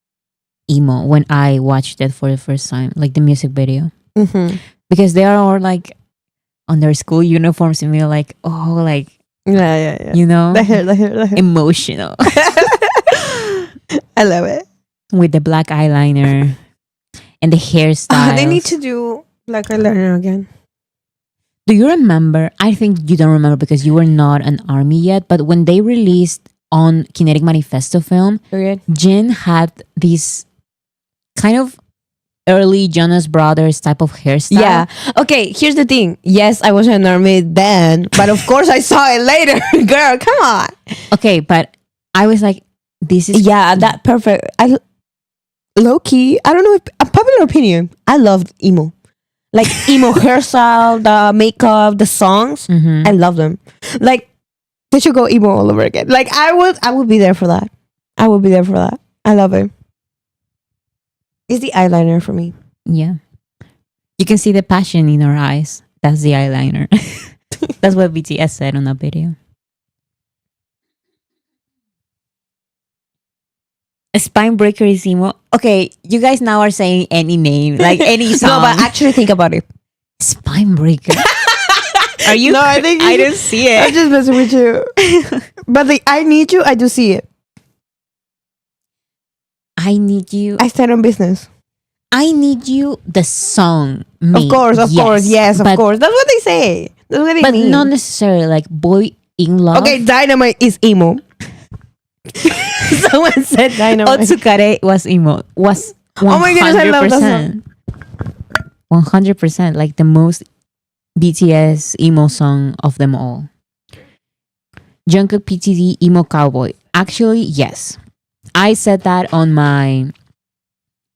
Speaker 1: emo when I watched it for the first time, like the music video,
Speaker 3: Mm-hmm.
Speaker 1: because they are all like on their school uniforms and we're like, oh, like,
Speaker 3: Yeah.
Speaker 1: you know,
Speaker 3: The hair.
Speaker 1: emotional
Speaker 3: I love it.
Speaker 1: with the black eyeliner and the hairstyle.
Speaker 3: They need to do Black Eyeliner again.
Speaker 1: Do you remember? I think you don't remember because you were not an army yet, but when they released on Kinetic Manifesto film,
Speaker 3: Period.
Speaker 1: Jin had this kind of early Jonas Brothers type of hairstyle.
Speaker 3: Yeah. Okay, here's the thing. Yes, I was an army then, but of course I saw it later. Girl, come on.
Speaker 1: Okay, but I was like, this is
Speaker 3: Yeah, that perfect. Low key, I don't know if a popular opinion. I loved emo. Like emo hairstyle, the makeup, the songs.
Speaker 1: Mhm.
Speaker 3: I love them. Like they should go emo all over again. Like I would be there for that. I would be there for that. I love it. It's the eyeliner for me.
Speaker 1: Yeah. You can see the passion in her eyes. That's the eyeliner. That's what BTS said on that video. A spine breaker is emo. Okay, you guys now are saying any name, like any song.
Speaker 3: No, but actually think about it.
Speaker 1: Spine breaker. Are you?
Speaker 3: No, I think
Speaker 1: I don't see
Speaker 3: I'm
Speaker 1: it.
Speaker 3: just messing with you. But the I need you, I do see it.
Speaker 1: I need you.
Speaker 3: I stand on business.
Speaker 1: I need you. The song.
Speaker 3: Of course, of course, yes, of course. That's what they say. That's what they
Speaker 1: But
Speaker 3: mean.
Speaker 1: not necessarily like boy in love.
Speaker 3: Okay, Dynamite is emo. Someone said Dynamite.
Speaker 1: Otsukare was emo. Was 100%.
Speaker 3: Oh my goodness, I love that song.
Speaker 1: 100%, like the most BTS emo song of them all. Jungkook PTD emo cowboy. Actually, yes. I said that on my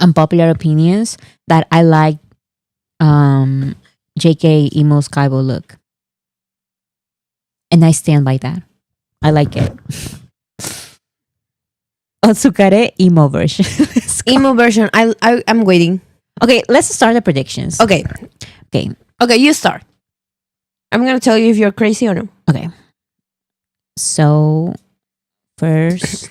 Speaker 1: unpopular opinions that I like JK emo cowboy look. And I stand by that. I like it. Otsukare emo version.
Speaker 3: Emo version. I'm waiting.
Speaker 1: Okay, let's start the predictions.
Speaker 3: Okay.
Speaker 1: Okay.
Speaker 3: You start. I'm gonna tell you if you're crazy or no.
Speaker 1: Okay. So first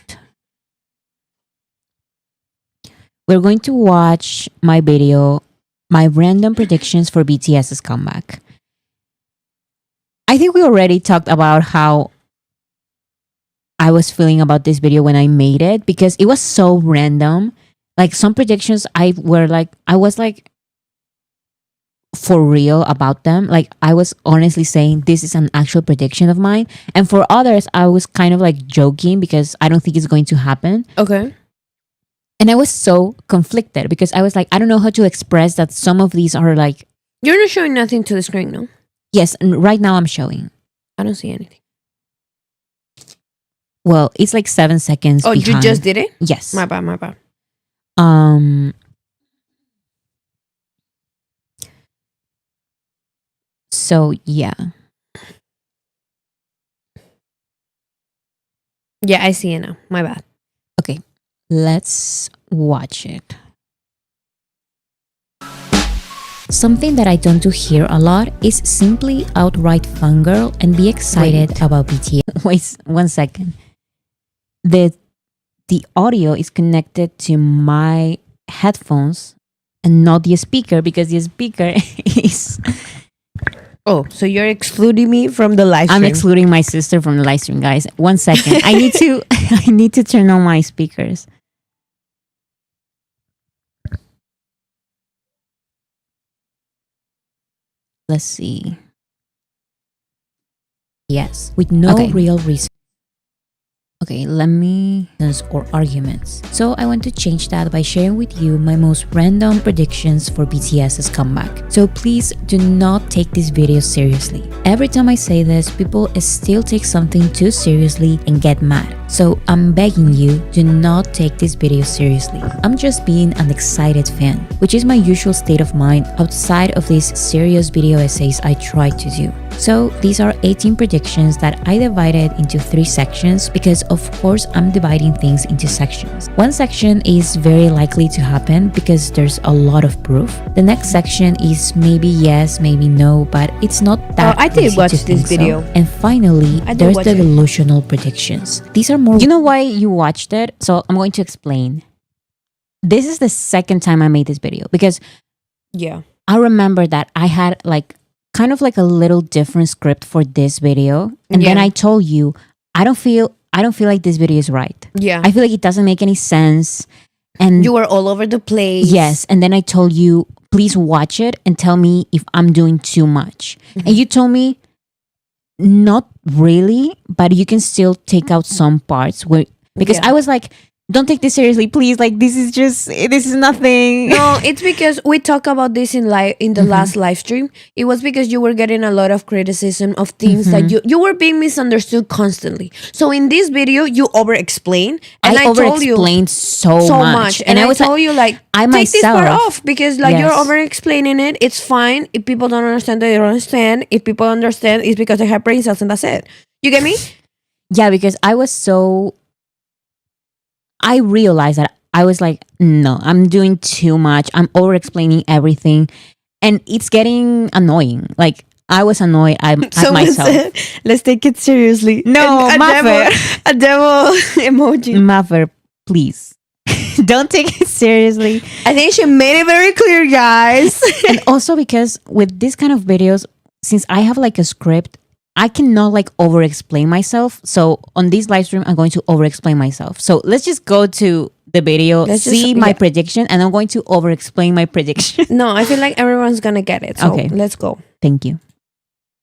Speaker 1: we're going to watch my video, my random predictions for BTS's comeback. I think we already talked about how I was feeling about this video when I made it because it was so random. Like some predictions I was like for real about them. Like I was honestly saying this is an actual prediction of mine. And for others, I was kind of like joking because I don't think it's going to happen.
Speaker 3: Okay.
Speaker 1: And I was so conflicted because I was like, I don't know how to express that some of these are like,
Speaker 3: You're not showing nothing to the screen, no?
Speaker 1: yes, and right now I'm showing.
Speaker 3: I don't see anything.
Speaker 1: Well, it's like 7 seconds.
Speaker 3: Oh, you
Speaker 1: behind.
Speaker 3: just did it?
Speaker 1: Yes.
Speaker 3: My bad.
Speaker 1: So yeah.
Speaker 3: Yeah, I see it now. My bad.
Speaker 1: Okay. Let's watch it. Something that I don't do here a lot is simply outright fangirl and be excited about BTS. Wait 1 second. The audio is connected to my headphones and not the speaker because the speaker is...
Speaker 3: Oh, so you're excluding me from the live stream.
Speaker 1: I'm excluding my sister from the live stream, guys. 1 second. I need to turn on my speakers. Let's see. Yes, with no real reason. Okay, let me or arguments. So I want to change that by sharing with you my most random predictions for BTS's comeback. So please do not take this video seriously. Every time I say this, people still take something too seriously and get mad. So I'm begging you, do not take this video seriously. I'm just being an excited fan, which is my usual state of mind outside of these serious video essays I try to do. So these are 18 predictions that I divided into 3 sections because of course I'm dividing things into sections. One section is very likely to happen because there's a lot of proof. The next section is maybe yes, maybe no, but it's not that
Speaker 3: I did
Speaker 1: easy
Speaker 3: watch
Speaker 1: to
Speaker 3: this
Speaker 1: think so.
Speaker 3: video.
Speaker 1: And finally,
Speaker 3: I did
Speaker 1: there's
Speaker 3: watch
Speaker 1: the
Speaker 3: it.
Speaker 1: delusional predictions. These are more... You know why you watched it? So I'm going to explain. This is the second time I made this video because
Speaker 3: Yeah.
Speaker 1: I remember that I had like kind of like a little different script for this video. And then
Speaker 3: Yeah.
Speaker 1: I told you, I don't feel like this video is right.
Speaker 3: Yeah.
Speaker 1: I feel like it doesn't make any sense. And
Speaker 3: You were all over the place.
Speaker 1: yes. And then I told you, please watch it and tell me if I'm doing too much. And you told me, not really, but you can still take out some parts where, because
Speaker 3: Yeah.
Speaker 1: I was like, don't take this seriously, please. Like, this is nothing.
Speaker 2: No, it's because we talk about this in the last live stream. It was because you were getting a lot of criticism of things that you were being misunderstood constantly. So in this video, you over explain, and I told you
Speaker 1: over-explained so much.
Speaker 2: and I was told you like
Speaker 1: I
Speaker 2: take this part
Speaker 1: myself-
Speaker 2: off because like you're
Speaker 1: Yes.
Speaker 2: over explaining it. It's fine if people don't understand. They don't understand. If people understand, it's because they have brain cells, and that's it. You get me?
Speaker 1: Yeah, because I realized that I was like, no, I'm doing too much. I'm over explaining everything. And it's getting annoying. Like, I was annoyed at
Speaker 3: Someone
Speaker 1: myself.
Speaker 3: said, let's take it seriously.
Speaker 1: No,
Speaker 3: And a devil emoji.
Speaker 1: Mother, please. Don't take it seriously.
Speaker 3: I think she made it very clear, guys.
Speaker 1: And also because with this kind of videos, since I have like a script, I cannot like over explain myself. So on this live stream, I'm going to over explain myself. So let's just go to the video, see my prediction, and I'm going to over explain my prediction.
Speaker 2: No, I feel like everyone's gonna get it. So
Speaker 1: Okay.
Speaker 2: let's go.
Speaker 1: Thank you.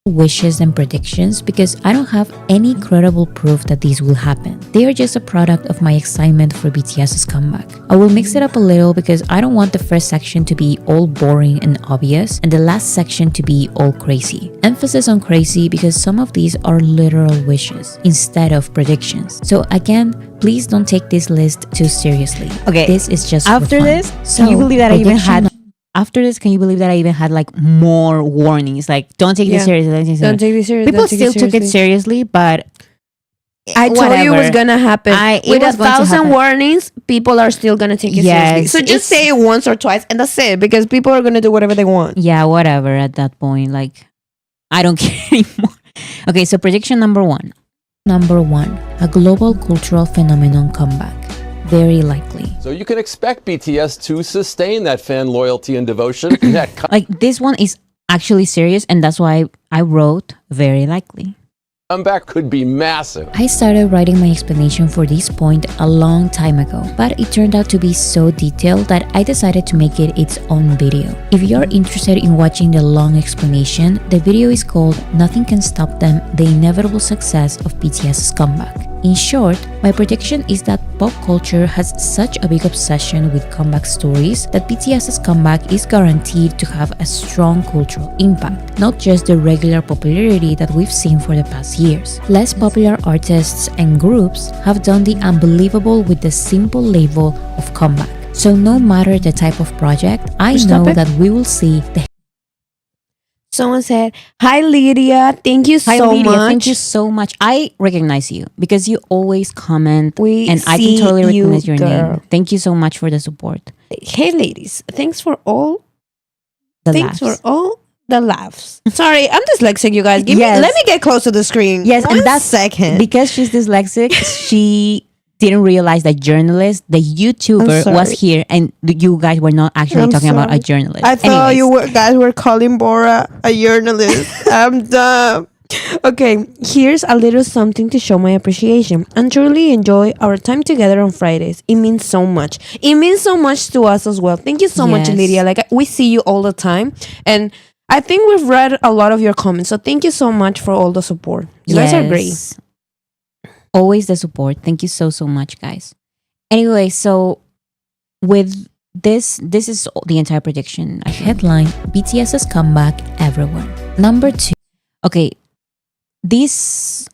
Speaker 1: Wishes and predictions because I don't have any credible proof that these will happen. They are just a product of my excitement for BTS's comeback. I will mix it up a little because I don't want the first section to be all boring and obvious and the last section to be all crazy. Emphasis on crazy because some of these are literal wishes instead of predictions. So again, please don't take this list too seriously. Okay, this is just
Speaker 3: After
Speaker 1: for fun.
Speaker 3: this,
Speaker 1: Can you believe that I even had after this, can you believe that I even had like more warnings? Like, don't take this seriously.
Speaker 2: Don't take this seriously.
Speaker 1: People still took it seriously, but
Speaker 2: I told you it was gonna happen.
Speaker 1: It
Speaker 2: With
Speaker 1: was going to
Speaker 2: 1,000
Speaker 1: happen.
Speaker 2: warnings, people are still gonna take it seriously.
Speaker 1: Yes,
Speaker 2: So just say it once or twice, and that's it. Because people are gonna do whatever they want.
Speaker 1: yeah, whatever at that point. Like, I don't care anymore. Okay, so prediction number one. Number one, a global cultural phenomenon comeback. Very likely.
Speaker 4: So you can expect BTS to sustain that fan loyalty and devotion. That
Speaker 1: Like, this one is actually serious, and that's why I wrote very likely.
Speaker 4: comeback could be massive.
Speaker 1: I started writing my explanation for this point a long time ago, but it turned out to be so detailed that I decided to make it its own video. If you're interested in watching the long explanation, the video is called Nothing Can Stop Them, The Inevitable Success of BTS's Comeback. In short, my prediction is that pop culture has such a big obsession with comeback stories that BTS's comeback is guaranteed to have a strong cultural impact, not just the regular popularity that we've seen for the past years. Less popular artists and groups have done the unbelievable with the simple label of comeback. So no matter the type of project, I know that we will see the
Speaker 2: Someone said, "Hi Lydia, thank you so
Speaker 1: Lydia,
Speaker 2: much.
Speaker 1: thank you so much. I recognize you because you always comment
Speaker 2: We
Speaker 1: and I
Speaker 2: see
Speaker 1: can totally
Speaker 2: you,
Speaker 1: recognize your
Speaker 2: girl.
Speaker 1: name. Thank you so much for the support.
Speaker 2: Hey ladies, thanks for all
Speaker 1: The
Speaker 2: thanks
Speaker 1: laughs.
Speaker 2: for all the laughs. Sorry, I'm dyslexic, you guys.
Speaker 1: Yes.
Speaker 2: Let me get close to the screen.
Speaker 1: Yes,
Speaker 2: One
Speaker 1: and that's
Speaker 2: second.
Speaker 1: because she's dyslexic. She didn't realize that journalist, the YouTuber,
Speaker 2: sorry.
Speaker 1: was here, and you guys were not actually
Speaker 2: I'm
Speaker 1: talking about a
Speaker 2: sorry.
Speaker 1: journalist.
Speaker 3: I thought
Speaker 1: Anyways,
Speaker 3: guys were calling Bora a journalist. I'm dumb.
Speaker 2: Okay, here's a little something to show my appreciation and truly enjoy our time together on Fridays. It means so much. It means so much to us as well. Thank you so much,
Speaker 1: Yes.
Speaker 2: Lydia. Like, we see you all the time, and I think we've read a lot of your comments. So thank you so much for all the support. You guys are great.
Speaker 1: yes. Always the support. Thank you so much, guys. Anyway, so with this is the entire prediction. Headline: BTS's comeback everywhere. Number two. Okay, this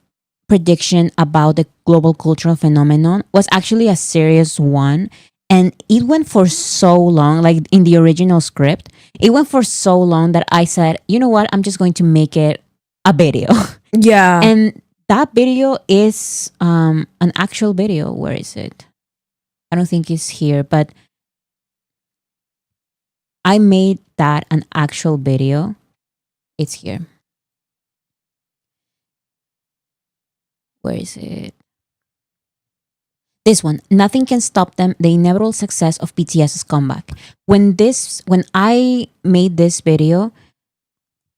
Speaker 1: prediction about the global cultural phenomenon was actually a serious one, and it went for so long. Like in the original script, it went for so long that I said, you know what, I'm just going to make it a video.
Speaker 2: Yeah.
Speaker 1: And that video is an actual video. Where is it? I don't think it's here, but I made that an actual video. It's here. Where is it? This one. Nothing can stop them. The inevitable success of BTS's comeback. When I made this video,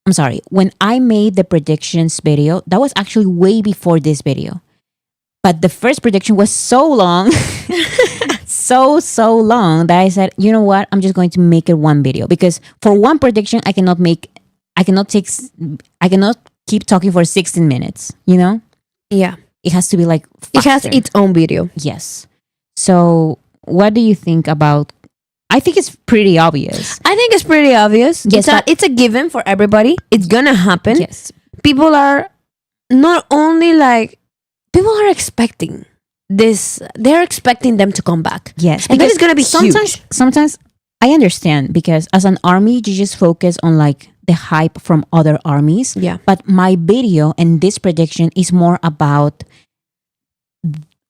Speaker 1: I'm sorry, when I made the predictions video, that was actually way before this video. But the first prediction was so long, so long that I said, you know what? I'm just going to make it one video because for one prediction, I cannot keep talking for 16 minutes, you know?
Speaker 2: Yeah.
Speaker 1: It has to be like
Speaker 2: It has
Speaker 1: faster.
Speaker 2: its own video.
Speaker 1: Yes. So what do you think about? I think it's pretty obvious.
Speaker 2: I think it's pretty obvious.
Speaker 1: Yes,
Speaker 2: It's a given for everybody. It's gonna happen.
Speaker 1: Yes,
Speaker 2: People are not only like, people are expecting this. They're expecting them to come back.
Speaker 1: yes,
Speaker 2: And then it's gonna be
Speaker 1: sometimes.
Speaker 2: huge.
Speaker 1: Sometimes I understand because as an army, you just focus on like the hype from other armies.
Speaker 2: Yeah.
Speaker 1: But my video and this prediction is more about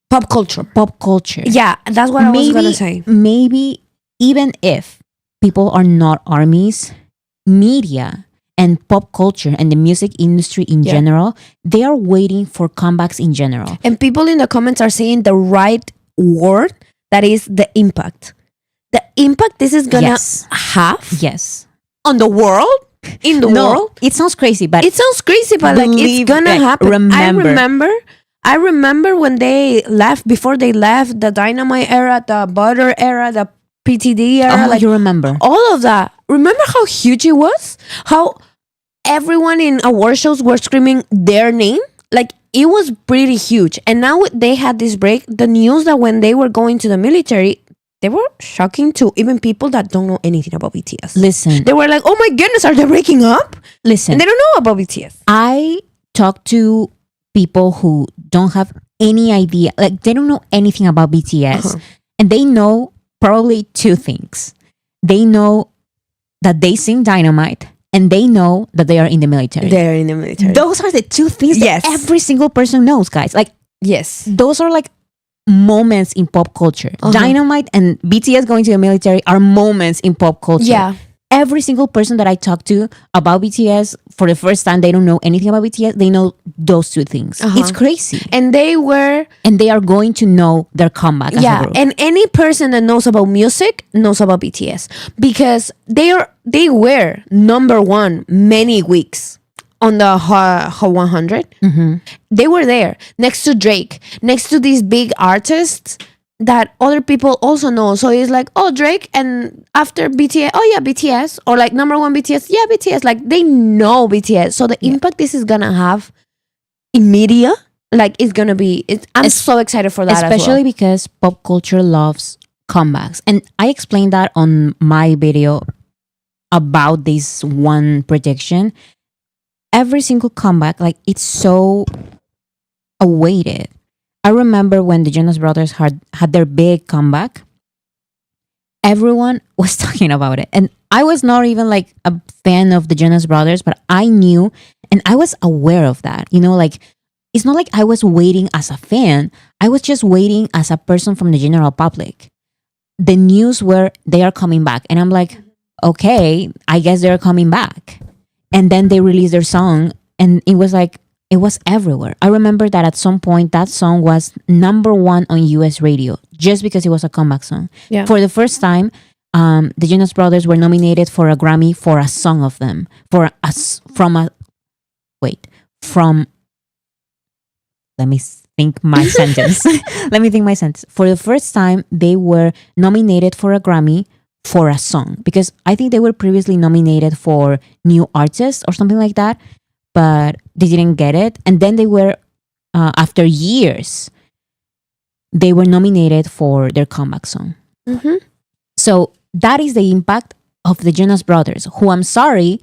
Speaker 2: Pop culture.
Speaker 1: pop culture.
Speaker 2: Yeah, that's what I was gonna say.
Speaker 1: Maybe even if people are not armies, media and pop culture and the music industry in
Speaker 2: Yeah.
Speaker 1: general, they are waiting for comebacks in general.
Speaker 2: And people in the comments are saying the right word, that is the impact. The impact this is gonna
Speaker 1: Yes.
Speaker 2: have
Speaker 1: Yes.
Speaker 2: on the world, in the world.
Speaker 1: It sounds crazy, but
Speaker 2: It sounds crazy, but like it's
Speaker 1: Believe
Speaker 2: gonna
Speaker 1: it.
Speaker 2: happen.
Speaker 1: Remember.
Speaker 2: I remember when they left, before they left, the Dynamite era, the Butter era, the PTD era, like
Speaker 1: you remember.
Speaker 2: all of that. Remember how huge it was? How everyone in award shows were screaming their name? Like it was pretty huge. And now they had this break. The news that when they were going to the military, they were shocking to even people that don't know anything about BTS.
Speaker 1: Listen,
Speaker 2: They were like, oh my goodness, are they breaking up?
Speaker 1: listen.
Speaker 2: And they don't know about BTS.
Speaker 1: I talk to people who don't have any idea, like they don't know anything about BTS,
Speaker 2: Uh-huh.
Speaker 1: and they know probably two things. They know that they sing Dynamite, and they know that they are in the military.
Speaker 2: They're in the military.
Speaker 1: Those are the two things
Speaker 2: Yes.
Speaker 1: that every single person knows, guys. Like
Speaker 2: Yes.
Speaker 1: those are like moments in pop culture.
Speaker 2: Uh-huh.
Speaker 1: Dynamite and BTS going to the military are moments in pop culture.
Speaker 2: Yeah.
Speaker 1: Every single person that I talk to about BTS for the first time, they don't know anything about BTS. They know those two things.
Speaker 2: Uh-huh.
Speaker 1: It's crazy.
Speaker 2: And they were,
Speaker 1: And they are going to know their comeback as a
Speaker 2: yeah.
Speaker 1: group.
Speaker 2: And any person that knows about music knows about BTS because they were number one many weeks on the Hot 100.
Speaker 1: Mm-hmm.
Speaker 2: They were there next to Drake, next to these big artists that other people also know. So it's like, oh, Drake, and after BTS, oh yeah, BTS, or like number one BTS, yeah, BTS. Like they know BTS. So the impact this is gonna have in media, like it's gonna be. I'm so excited for that,
Speaker 1: Especially
Speaker 2: as well.
Speaker 1: because pop culture loves comebacks. And I explained that on my video about this one prediction. Every single comeback, like it's so awaited. I remember when the Jonas Brothers had their big comeback, everyone was talking about it. And I was not even like a fan of the Jonas Brothers, but I knew and I was aware of that. You know, like it's not like I was waiting as a fan. I was just waiting as a person from the general public. The news were they are coming back. And I'm like, okay, I guess they're coming back. And then they released their song and it was like, it was everywhere. I remember that at some point that song was number one on US radio just because it was a comeback song.
Speaker 2: Yeah.
Speaker 1: For the first time, the Jonas Brothers were nominated for a Grammy for a song of them. Let me think my sentence. Let me think my sentence. For the first time, they were nominated for a Grammy for a song because I think they were previously nominated for new artists or something like that, but they didn't get it. And then they were, after years, they were nominated for their comeback song.
Speaker 2: Mm-hmm.
Speaker 1: So that is the impact of the Jonas Brothers, who I'm sorry,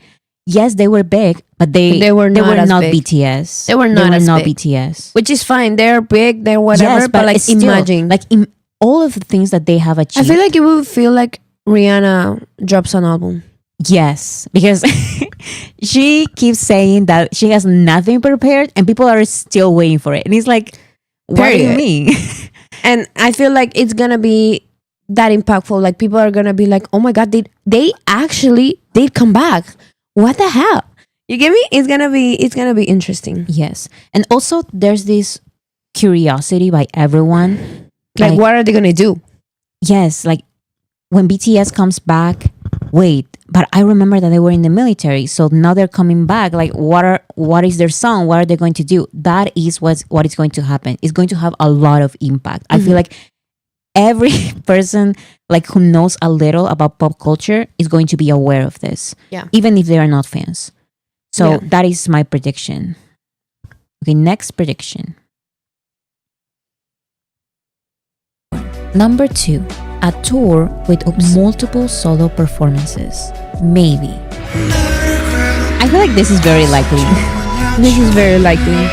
Speaker 1: yes, they were big, but they
Speaker 2: were not as big.
Speaker 1: BTS.
Speaker 2: They were not as big.
Speaker 1: BTS.
Speaker 2: Which is fine. They're big. They're whatever.
Speaker 1: Yes,
Speaker 2: but like
Speaker 1: it's still,
Speaker 2: imagine,
Speaker 1: like all of the things that they have
Speaker 2: I
Speaker 1: achieved.
Speaker 2: feel like it would feel like Rihanna drops an album.
Speaker 1: Yes, because she keeps saying that she has nothing prepared and people are still waiting for it. And it's like, what do you
Speaker 2: Period.
Speaker 1: mean?
Speaker 2: And I feel like it's gonna be that impactful. Like people are gonna be like, oh my god, they actually did come back. What the hell? You get me? It's gonna be interesting.
Speaker 1: Yes. And also there's this curiosity by everyone.
Speaker 2: Like what are they gonna do?
Speaker 1: Yes, like when BTS comes back, wait, but I remember that they were in the military, so now they're coming back. Like, what is their song? What are they going to do? That is what is going to happen. It's going to have a lot of impact. I feel like every person like who knows a little about pop culture is going to be aware of this, even if they are not fans. So that is my prediction. Okay, next prediction. Number 2, a tour with multiple solo performances. Maybe. I feel like this is very likely.
Speaker 2: This is very likely.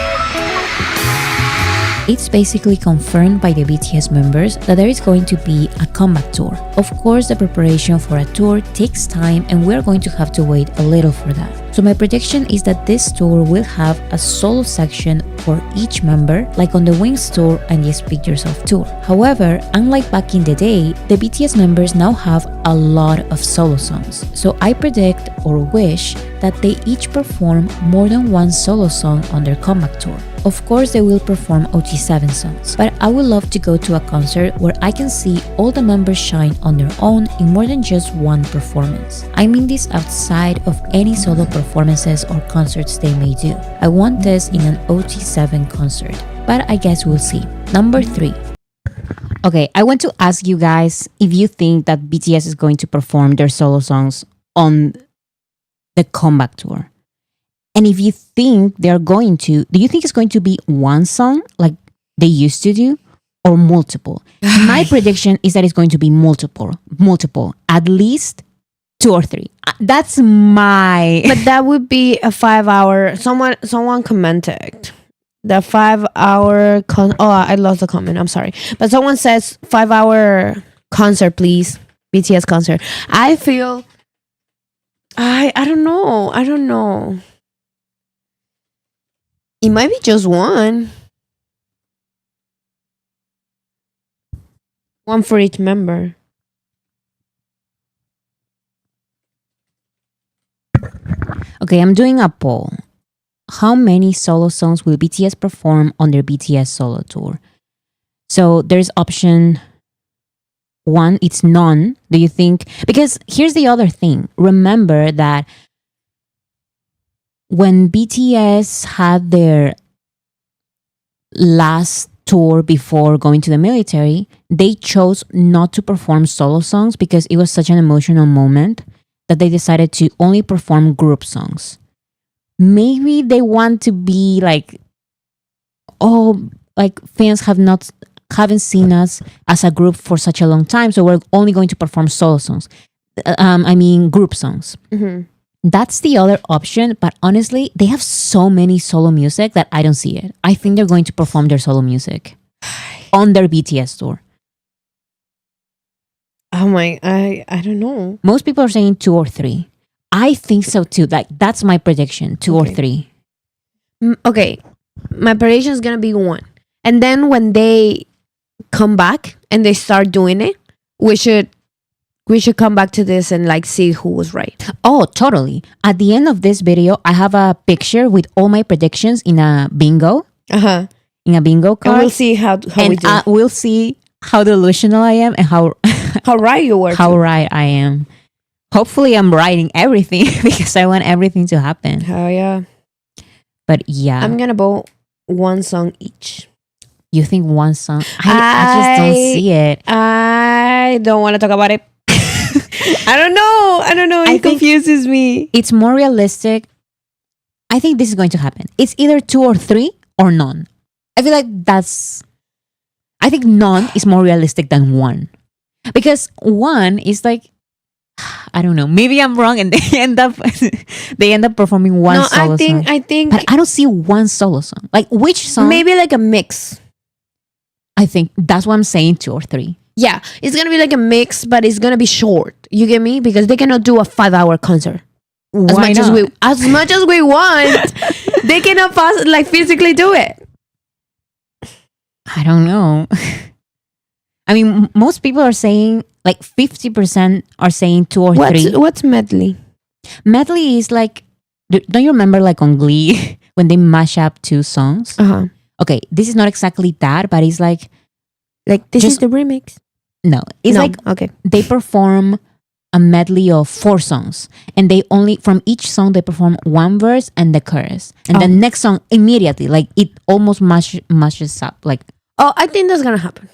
Speaker 1: It's basically confirmed by the BTS members that there is going to be a comeback tour. Of course, the preparation for a tour takes time and we're going to have to wait a little for that. So my prediction is that this tour will have a solo section for each member, like on the Wings tour and the Speak Yourself tour. However, unlike back in the day, the BTS members now have a lot of solo songs. So I predict or wish that they each perform more than one solo song on their comeback tour. Of course, they will perform OT7 songs, but I would love to go to a concert where I can see all the members shine on their own in more than just one performance. I mean this outside of any solo performances or concerts they may do. I want this in an OT7 concert, but I guess we'll see. Number 3. Okay, I want to ask you guys if you think that BTS is going to perform their solo songs on the comeback tour. And if you think they're going to, do you think it's going to be one song like they used to do or multiple? My prediction is that it's going to be multiple, at least 2 or 3. That's my...
Speaker 2: But that would be a 5-hour... Someone commented. The 5-hour... Oh, I lost the comment. I'm sorry. But someone says 5-hour concert, please. BTS concert. I feel... I don't know. It might be just one. One for each member.
Speaker 1: Okay, I'm doing a poll. How many solo songs will BTS perform on their BTS solo tour? So there's option 1, it's none. Do you think? Because here's the other thing. Remember that when BTS had their last tour before going to the military, they chose not to perform solo songs because it was such an emotional moment that they decided to only perform group songs. Maybe they want to be like, oh, like fans haven't seen us as a group for such a long time, so we're only going to perform solo songs. Group songs.
Speaker 2: Mm-hmm.
Speaker 1: That's the other option, but honestly, they have so many solo music that I don't see it. I think they're going to perform their solo music on their BTS tour.
Speaker 2: Oh my, I don't know.
Speaker 1: Most people are saying 2 or 3. I think so too. Like that's my prediction, 2 or 3.
Speaker 2: Okay, my prediction is gonna be 1, and then when they come back and they start doing it, we should come back to this and like see who was right.
Speaker 1: Oh, totally. At the end of this video, I have a picture with all my predictions in a bingo. In a bingo card.
Speaker 2: And we'll see how we do.
Speaker 1: We'll see how delusional I am and how
Speaker 2: right you were.
Speaker 1: How right I am. Hopefully, I'm writing everything because I want everything to happen.
Speaker 2: Oh yeah.
Speaker 1: But yeah,
Speaker 2: I'm gonna vote 1 song each.
Speaker 1: You think 1 song? I just don't see it.
Speaker 2: I don't want to talk about it. I don't know. It confuses me.
Speaker 1: It's more realistic. I think this is going to happen. It's either 2 or 3 or none. I feel like I think none is more realistic than 1. Because 1 is like, I don't know. Maybe I'm wrong and they end up performing one solo song.
Speaker 2: I think
Speaker 1: but I don't see one solo song. Like which song?
Speaker 2: Maybe like a mix.
Speaker 1: I think that's what I'm saying, 2 or 3.
Speaker 2: Yeah, it's gonna be like a mix, but it's gonna be short. You get me? Because they cannot do a 5-hour concert.
Speaker 1: Why not?
Speaker 2: As much as we want, they cannot physically do it.
Speaker 1: I don't know. I mean, most people are saying like 50% are saying 2 or 3.
Speaker 2: What's medley?
Speaker 1: Medley is like, don't you remember like on Glee when they mash up 2 songs? Okay, this is not exactly that, but it's like
Speaker 2: this is the remix.
Speaker 1: No, okay. They perform a medley of 4 songs, and they only from each song they perform 1 verse and the chorus, and the next song immediately, like it almost mashes up. Like,
Speaker 2: I think that's gonna happen.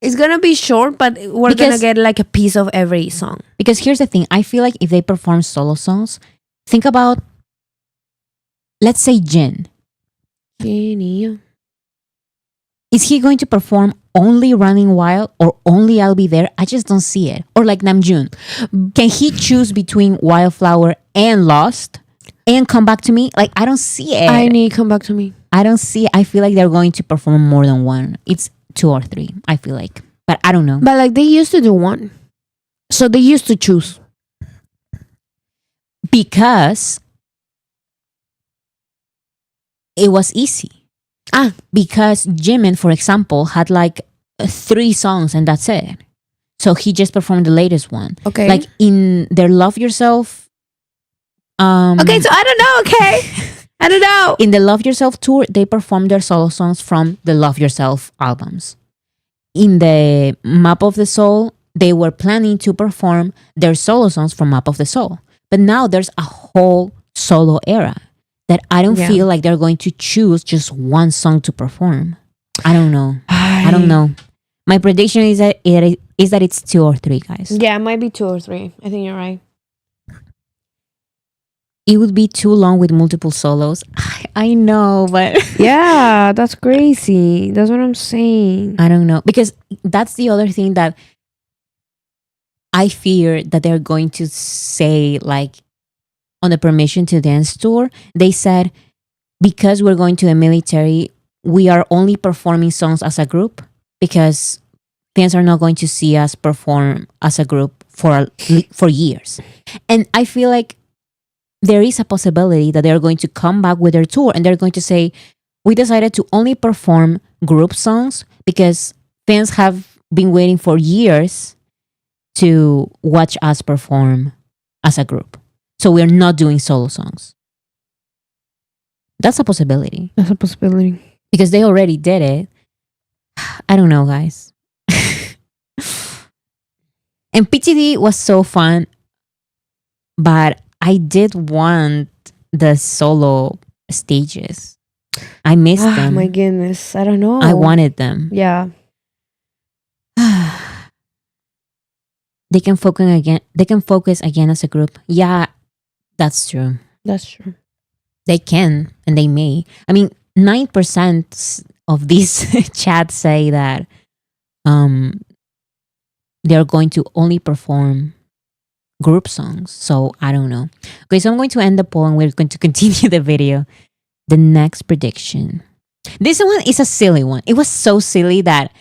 Speaker 2: It's gonna be short, but we're gonna get like a piece of every song.
Speaker 1: Because here's the thing, I feel like if they perform solo songs, think about, let's say Jin.
Speaker 2: Genie.
Speaker 1: Is he going to perform only Running Wild or only I'll Be There. I just don't see it. Or like Namjoon, can he choose between Wildflower and Lost and Come Back to Me? Like, I don't see it.
Speaker 2: I need Come Back to Me.
Speaker 1: I don't see. I feel like they're going to perform more than one. It's 2 or 3. I feel like, but I don't know.
Speaker 2: But like they used to do one, so they used to choose.
Speaker 1: Because it was easy. Because Jimin, for example, had like 3 songs and that's it. So he just performed the latest one.
Speaker 2: Okay.
Speaker 1: Like in their Love Yourself.
Speaker 2: Okay, so I don't know. Okay, I don't know.
Speaker 1: In the Love Yourself tour, they performed their solo songs from the Love Yourself albums. In the Map of the Soul, they were planning to perform their solo songs from Map of the Soul. But now there's a whole solo era that I don't feel like they're going to choose just one song to perform. I don't know. I don't know. My prediction is that it's 2 or 3, guys.
Speaker 2: Yeah, it might be 2 or 3. I think you're right.
Speaker 1: It would be too long with multiple solos. I know, but
Speaker 2: Yeah, that's crazy. That's what I'm saying.
Speaker 1: I don't know. Because that's the other thing that I fear that they're going to say, like, on the Permission to Dance tour, they said, because we're going to the military, we are only performing songs as a group because fans are not going to see us perform as a group for years. And I feel like there is a possibility that they're going to come back with their tour and they're going to say, we decided to only perform group songs because fans have been waiting for years to watch us perform as a group. So we're not doing solo songs. That's a possibility.
Speaker 2: That's a possibility.
Speaker 1: Because they already did it. I don't know, guys. And PTD was so fun, but I did want the solo stages. I missed them.
Speaker 2: My goodness. I don't know.
Speaker 1: I wanted them.
Speaker 2: Yeah.
Speaker 1: They can focus again as a group. Yeah, that's true.
Speaker 2: That's true.
Speaker 1: They can and they may. I mean, 9% of these chats say that they're going to only perform group songs. So I don't know. Okay, so I'm going to end the poll and we're going to continue the video. The next prediction. This one is a silly one. It was so silly that,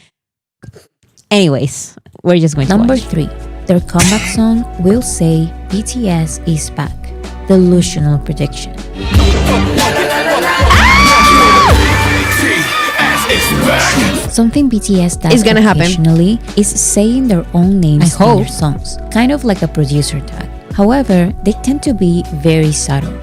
Speaker 1: anyways, we're just going to Number 3. Their comeback song will say BTS is back. Delusional prediction. Something BTS does
Speaker 2: It's gonna happen.
Speaker 1: occasionally is saying their own names in their songs, kind of like a producer tag. However, they tend to be very subtle.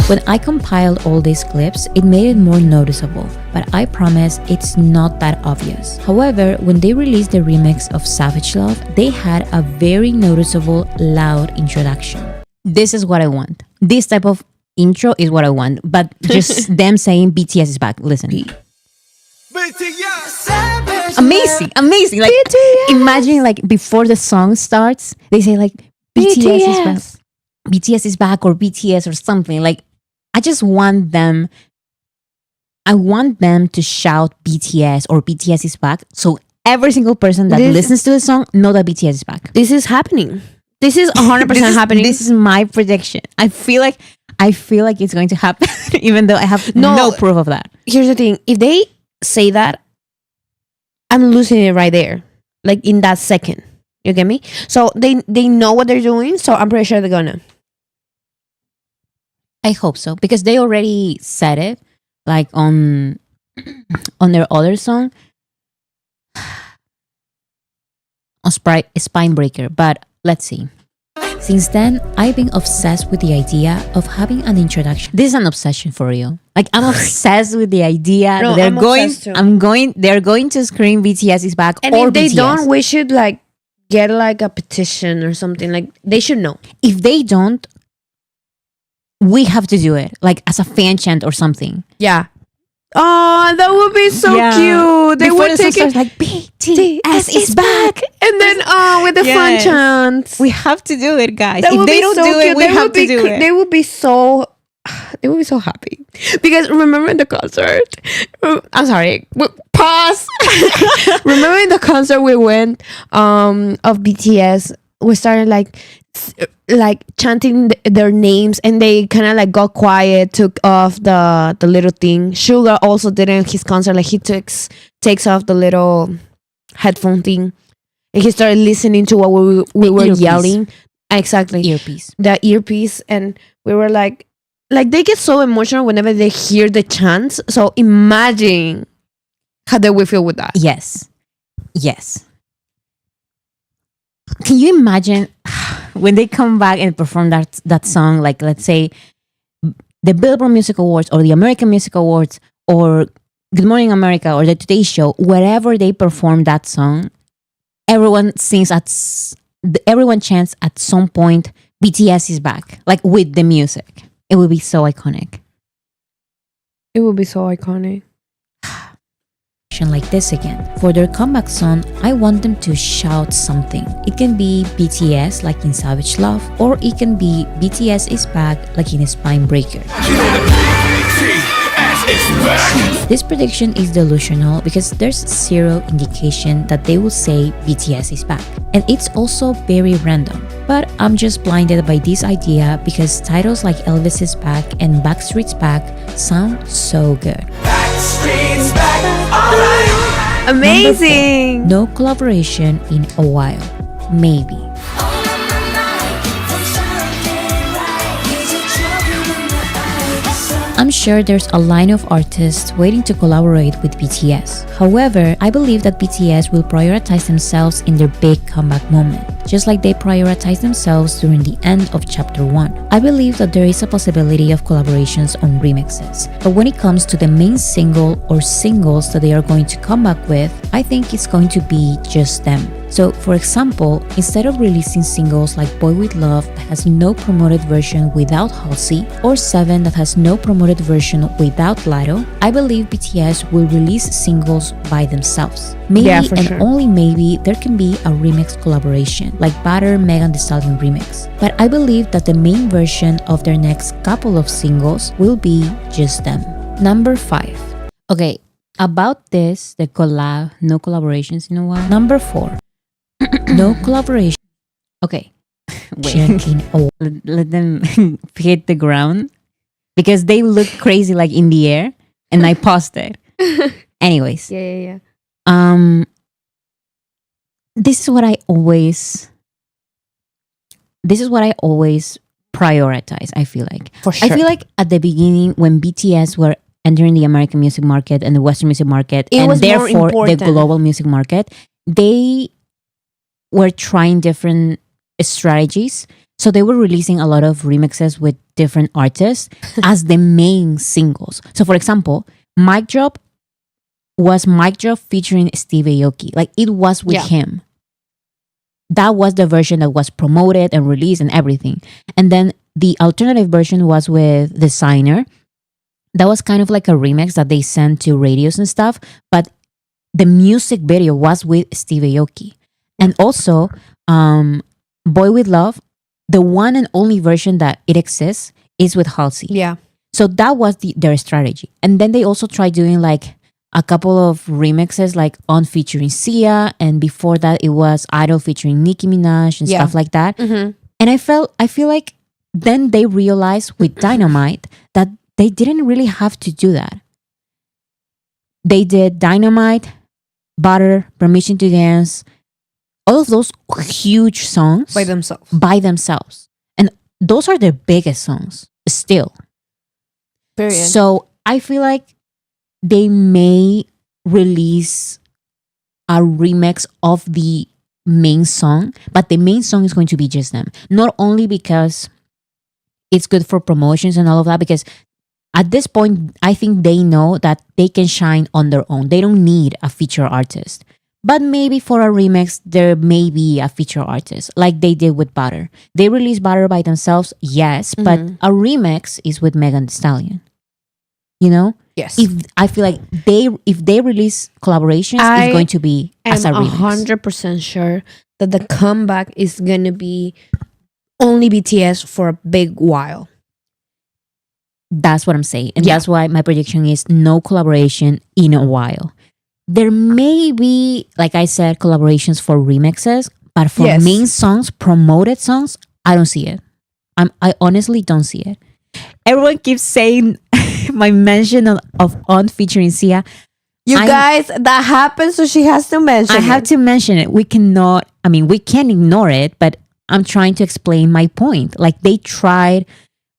Speaker 1: When I compiled all these clips, it made it more noticeable, but I promise it's not that obvious. However, when they released the remix of Savage Love, they had a very noticeable, loud introduction. This is what I want. This type of intro is what I want, but just them saying BTS is back. Listen. Amazing. Like,
Speaker 2: BTS.
Speaker 1: imagine like before the song starts, they say like BTS is back. BTS is back or BTS or something. Like, I just want them. I want them to shout BTS or BTS is back. So every single person that listens to the song know that BTS is back.
Speaker 2: This is happening. This is 100% happening.
Speaker 1: This is my prediction. I feel like it's going to happen, even though I have no proof of that.
Speaker 2: Here's the thing. If they say that, I'm losing it right there. Like in that second. You get me? So they know what they're doing. So I'm pretty sure they're gonna.
Speaker 1: I hope so, because they already said it, like on their other song, on Spinebreaker. But let's see. Since then, I've been obsessed with the idea of having an introduction. This is an obsession for real. Like, I'm obsessed with the idea that they're going to scream BTS is back,
Speaker 2: and
Speaker 1: or
Speaker 2: if they
Speaker 1: BTS.
Speaker 2: don't, we should like get like a petition or something. Like they should know.
Speaker 1: If they don't, we have to do it, like as a fan chant or something.
Speaker 2: Yeah. Oh, that would be so
Speaker 1: Yeah.
Speaker 2: cute. They
Speaker 1: Before
Speaker 2: would
Speaker 1: the
Speaker 2: take
Speaker 1: song
Speaker 2: it.
Speaker 1: starts like BTS is back.
Speaker 2: And then with the fun
Speaker 1: Yes.
Speaker 2: chants.
Speaker 1: We have to do it, guys.
Speaker 2: That
Speaker 1: If
Speaker 2: would
Speaker 1: they
Speaker 2: be
Speaker 1: don't
Speaker 2: so
Speaker 1: do it,
Speaker 2: cute.
Speaker 1: we
Speaker 2: They
Speaker 1: have
Speaker 2: would
Speaker 1: to
Speaker 2: be
Speaker 1: do it.
Speaker 2: They would be so happy because remember in the concert. I'm sorry. Pause. Remember in the concert we went of BTS. We started like chanting their names, and they kind of like got quiet, took off the little thing. Sugar also did it in his concert. Like he takes off the little headphone thing, and he started listening to what we were
Speaker 1: earpiece.
Speaker 2: yelling. Exactly,
Speaker 1: Earpiece.
Speaker 2: the earpiece, and we were like they get so emotional whenever they hear the chants. So imagine how they will feel with that.
Speaker 1: Yes. Can you imagine when they come back and perform that song? Like, let's say the Billboard Music Awards or the American Music Awards or Good Morning America or the Today Show, wherever they perform that song, everyone everyone chants at some point, BTS is back, like with the music. It would be so iconic.
Speaker 2: It would be so iconic.
Speaker 1: Like this again. For their comeback song, I want them to shout something. It can be BTS like in Savage Love, or it can be BTS is back like in Spine Breaker. This prediction is delusional because there's zero indication that they will say BTS is back. And it's also very random. But I'm just blinded by this idea because titles like Elvis is back and Backstreet's back sound so good.
Speaker 5: Backstreet's back, alright.
Speaker 2: Amazing.
Speaker 1: No collaboration in a while. Maybe. I'm sure there's a line of artists waiting to collaborate with BTS. However, I believe that BTS will prioritize themselves in their big comeback moment, just like they prioritized themselves during the end of Chapter 1. I believe that there is a possibility of collaborations on remixes, but when it comes to the main single or singles that they are going to come back with, I think it's going to be just them. So, for example, instead of releasing singles like Boy With Love that has no promoted version without Halsey, or 7 that has no promoted version without Lado, I believe BTS will release singles by themselves. Maybe
Speaker 2: Yeah, for
Speaker 1: and
Speaker 2: sure.
Speaker 1: only maybe there can be a remix collaboration, like Butter Megan Thee Stallion remix. But I believe that the main version of their next couple of singles will be just them. Number 5. Okay, about this, the collab, no collaborations in a while. Number 4. No collaboration. Okay. Wait. Let them hit the ground because they look crazy like in the air and I paused it. Anyways.
Speaker 2: Yeah.
Speaker 1: This is what I always prioritize, I feel like.
Speaker 3: For sure.
Speaker 1: I feel like at the beginning when BTS were entering the American music market and the Western music market
Speaker 2: It
Speaker 1: and
Speaker 2: was more
Speaker 1: therefore the
Speaker 2: important.
Speaker 1: global music market, they were trying different strategies. So they were releasing a lot of remixes with different artists as the main singles. So for example, Mic Drop was Mic Drop featuring Steve Aoki. Like it was with
Speaker 2: Yeah.
Speaker 1: him. That was the version that was promoted and released and everything. And then the alternative version was with Designer. That was kind of like a remix that they sent to radios and stuff. But the music video was with Steve Aoki. And also, Boy With Love, the one and only version that it exists is with Halsey.
Speaker 2: Yeah.
Speaker 1: So that was their strategy. And then they also tried doing like a couple of remixes like On featuring Sia. And before that, it was Idol featuring Nicki Minaj and
Speaker 2: Yeah.
Speaker 1: stuff like that.
Speaker 2: Mm-hmm.
Speaker 1: And I feel like then they realized with Dynamite that they didn't really have to do that. They did Dynamite, Butter, Permission to Dance, all of those huge songs
Speaker 2: By themselves.
Speaker 1: by themselves. And those are their biggest songs still.
Speaker 2: Period.
Speaker 1: So I feel like they may release a remix of the main song, but the main song is going to be just them. Not only because it's good for promotions and all of that, because at this point, I think they know that they can shine on their own. They don't need a feature artist. But maybe for a remix, there may be a feature artist, like they did with Butter. They released Butter by themselves, yes, but a remix is with Megan Thee Stallion. You know?
Speaker 2: Yes.
Speaker 1: If I feel like if they release collaborations, it's going to be as a
Speaker 2: I'm
Speaker 1: remix.
Speaker 2: 100% sure that the comeback is gonna be only BTS for a big while.
Speaker 1: That's what I'm saying. And
Speaker 2: Yeah.
Speaker 1: that's why my prediction is no collaboration in a while. There may be, like I said, collaborations for remixes, but for
Speaker 2: Yes.
Speaker 1: main songs, promoted songs, I don't see it. I honestly don't see it. Everyone keeps saying my mention of On featuring Sia.
Speaker 3: You
Speaker 1: I-
Speaker 3: guys, that happened, so she has to mention
Speaker 1: I have
Speaker 3: it.
Speaker 1: to mention it. We cannot, I mean, we can't ignore it, but I'm trying to explain my point. Like they tried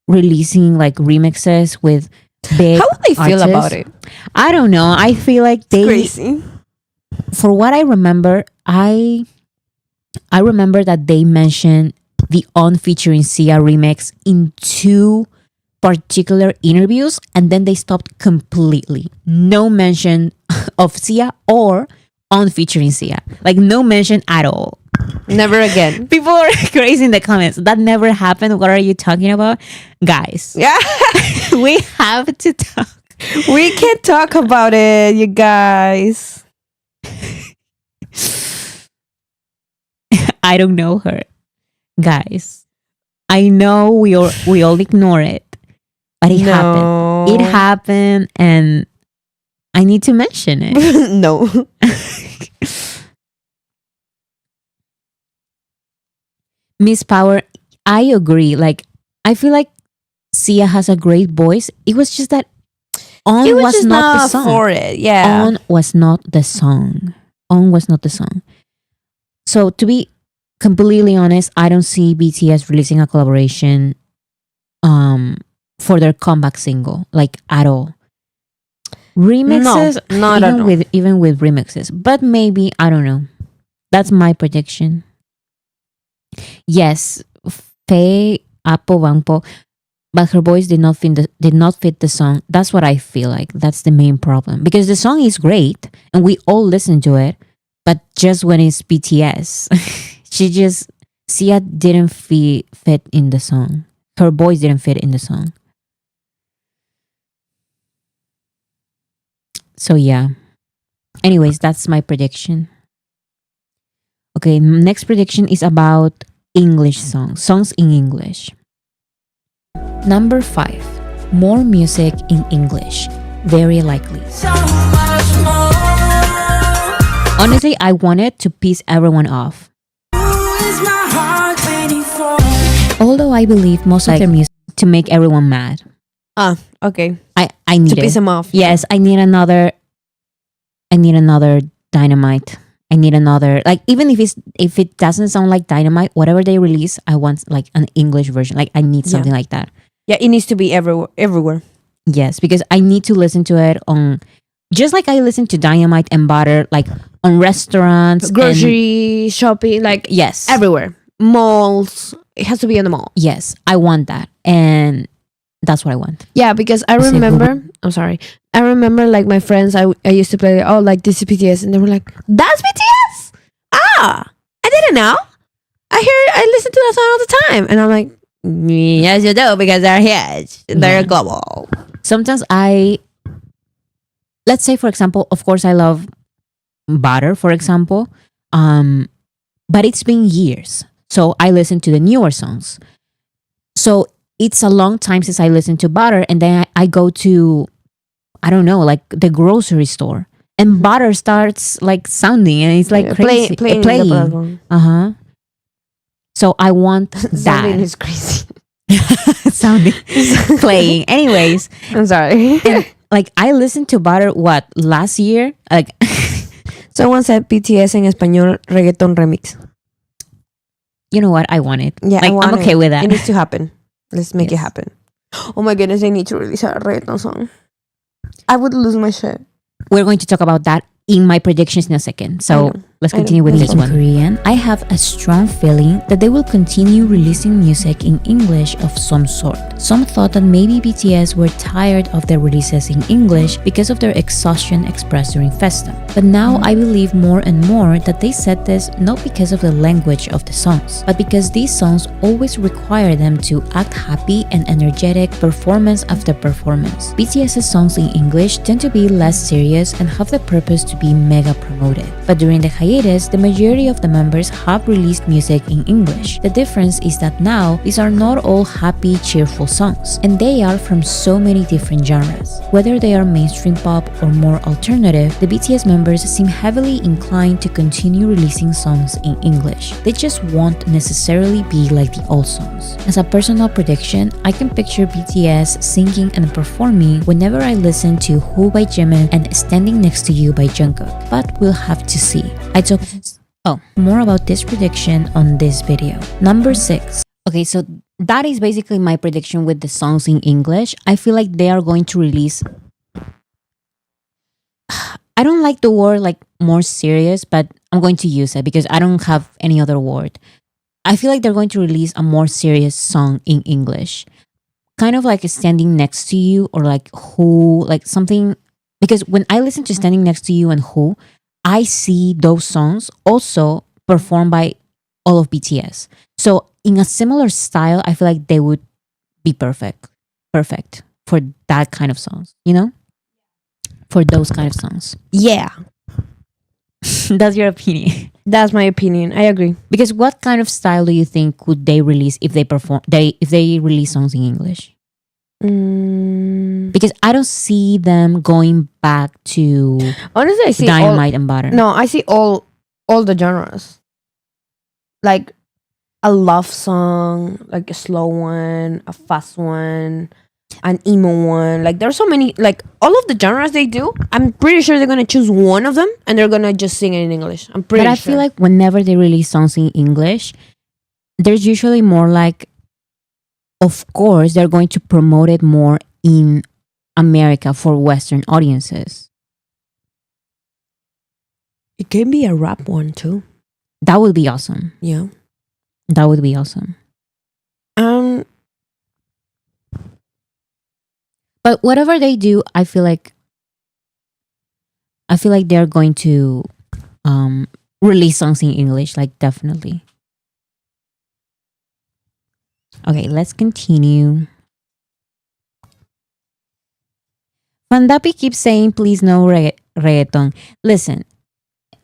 Speaker 1: releasing like remixes with big
Speaker 3: How would they feel
Speaker 1: artists.
Speaker 3: about it?
Speaker 1: I don't know. I feel like they,
Speaker 3: Crazy.
Speaker 1: for what I remember, I remember that they mentioned the On featuring Sia remix in 2 particular interviews, and then they stopped completely. No mention of Sia or On featuring Sia. Like no mention at all.
Speaker 3: Never again.
Speaker 1: People are crazy in the comments. That never happened. What are you talking about? Guys,
Speaker 3: Yeah.
Speaker 1: we have to talk.
Speaker 3: We can talk about it, you guys.
Speaker 1: I don't know her. Guys, I know we all ignore it, but it happened.
Speaker 3: No.
Speaker 1: It happened, and I need to mention it.
Speaker 3: No.
Speaker 1: Miss Power, I agree. Like, I feel like Sia has a great voice. It was just that On
Speaker 3: It
Speaker 1: was
Speaker 3: just
Speaker 1: not the
Speaker 3: not
Speaker 1: song.
Speaker 3: for it. Yeah.
Speaker 1: On was not the song. On was not the song. So to be completely honest, I don't see BTS releasing a collaboration for their comeback single, like at all. Remixes,
Speaker 3: No, not at all.
Speaker 1: even with remixes. But maybe, I don't know. That's my prediction. Yes, Faye Apo Bangpo, but her voice did not fit the song. That's what I feel like. That's the main problem, because the song is great and we all listen to it, but just when it's BTS, Sia didn't fit in the song. Her voice didn't fit in the song. So yeah. Anyways, that's my prediction. Okay, next prediction is about English songs in English. Number 5, more music in English, very likely.
Speaker 5: So much more.
Speaker 1: Honestly, I wanted to piss everyone off.
Speaker 5: Who is my heart waiting for?
Speaker 1: Although I believe most of their music to make everyone mad.
Speaker 3: Okay.
Speaker 1: I need
Speaker 3: To piss
Speaker 1: it.
Speaker 3: him off.
Speaker 1: Yes, I need another Dynamite. I need another, like, even if it doesn't sound like Dynamite, whatever they release, I want like an English version. Like I need something like that.
Speaker 3: Yeah, it needs to be everywhere.
Speaker 1: Yes, because I need to listen to it on, just like I listen to Dynamite and Butter, like on restaurants,
Speaker 3: Grocery, shopping, like
Speaker 1: yes,
Speaker 3: everywhere. Malls. It has to be in the mall.
Speaker 1: yes, I want that, and that's what I want.
Speaker 3: Yeah, because I
Speaker 1: Say
Speaker 3: remember. I'm sorry. I remember like my friends. I used to play. Oh, like this is BTS, and they were like, "That's BTS." I didn't know. I listen to that song all the time, and I'm like, yes, you do, because they're huge. They're
Speaker 1: Yeah.
Speaker 3: global.
Speaker 1: Sometimes let's say for example, of course I love Butter, for example, but it's been years, so I listen to the newer songs. So it's a long time since I listened to Butter, and then I go to, I don't know, like the grocery store, and Butter starts like sounding, and it's like
Speaker 3: Yeah,
Speaker 1: crazy
Speaker 3: playing.
Speaker 1: playing. So I want
Speaker 3: Something
Speaker 1: that
Speaker 3: is crazy.
Speaker 1: sounding playing. Anyways,
Speaker 3: I'm sorry.
Speaker 1: like I listened to Butter last year, like
Speaker 3: Someone said BTS en español reggaeton remix.
Speaker 1: you know what, I want it.
Speaker 3: Yeah,
Speaker 1: Like, I'm okay with that.
Speaker 3: It needs to happen. Let's make it
Speaker 1: Yes.
Speaker 3: happen. Oh my goodness, they need to release a reggaeton song. I would lose my shit.
Speaker 1: We're going to talk about that in my predictions in a second.
Speaker 3: I
Speaker 1: So
Speaker 3: know.
Speaker 1: Let's
Speaker 2: I don't-
Speaker 1: continue with
Speaker 2: let's
Speaker 1: this one. Korean, I have a strong feeling that they will continue releasing music in English of some sort. Some thought that maybe BTS were tired of their releases in English because of their exhaustion expressed during Festa. But now I believe more and more that they said this not because of the language of the songs, but because these songs always require them to act happy and energetic performance after performance. BTS's songs in English tend to be less serious and have the purpose to be mega promoted. But during the hiatus, the majority of the members have released music in English. The difference is that now these are not all happy, cheerful songs, and they are from so many different genres. Whether they are mainstream pop or more alternative, the BTS members seem heavily inclined to continue releasing songs in English. They just won't necessarily be like the old songs. As a personal prediction, I can picture BTS singing and performing whenever I listen to Who by Jimin and Standing Next to You by Jungkook, but we'll have to see. I took more about this prediction on this video. Number 6. Okay, so that is basically my prediction with the songs in English. I feel like they are going to release, I don't like the word like more serious, but I'm going to use it because I don't have any other word. I feel like they're going to release a more serious song in English. Kind of like Standing Next to You or like Who, like something. Because when I listen to Standing Next to You and Who, I see those songs also performed by all of BTS. So in a similar style, I feel like they would be perfect for that kind of songs, you know? For those kind of songs.
Speaker 2: Yeah,
Speaker 1: That's your opinion.
Speaker 2: that's my opinion. I agree.
Speaker 1: Because what kind of style do you think would they release if they release songs in English? Because I don't see them going back to
Speaker 2: Honestly, I see
Speaker 1: Dynamite and Butter.
Speaker 2: No, I see all the genres. Like a love song, like a slow one, a fast one, an emo one. Like there's so many, like all of the genres they do. I'm pretty sure they're gonna choose one of them and they're gonna just sing it in English. I'm pretty
Speaker 1: But I
Speaker 2: sure.
Speaker 1: feel like whenever they release songs in English, there's usually more like, of course, they're going to promote it more in America for Western audiences.
Speaker 2: it can be a rap one too.
Speaker 1: That would be awesome.
Speaker 2: Yeah.
Speaker 1: That would be awesome. But whatever they do, I feel like they're going to release songs in English, like definitely. Okay, let's continue. Fandapi keeps saying, please no reggaeton. Listen,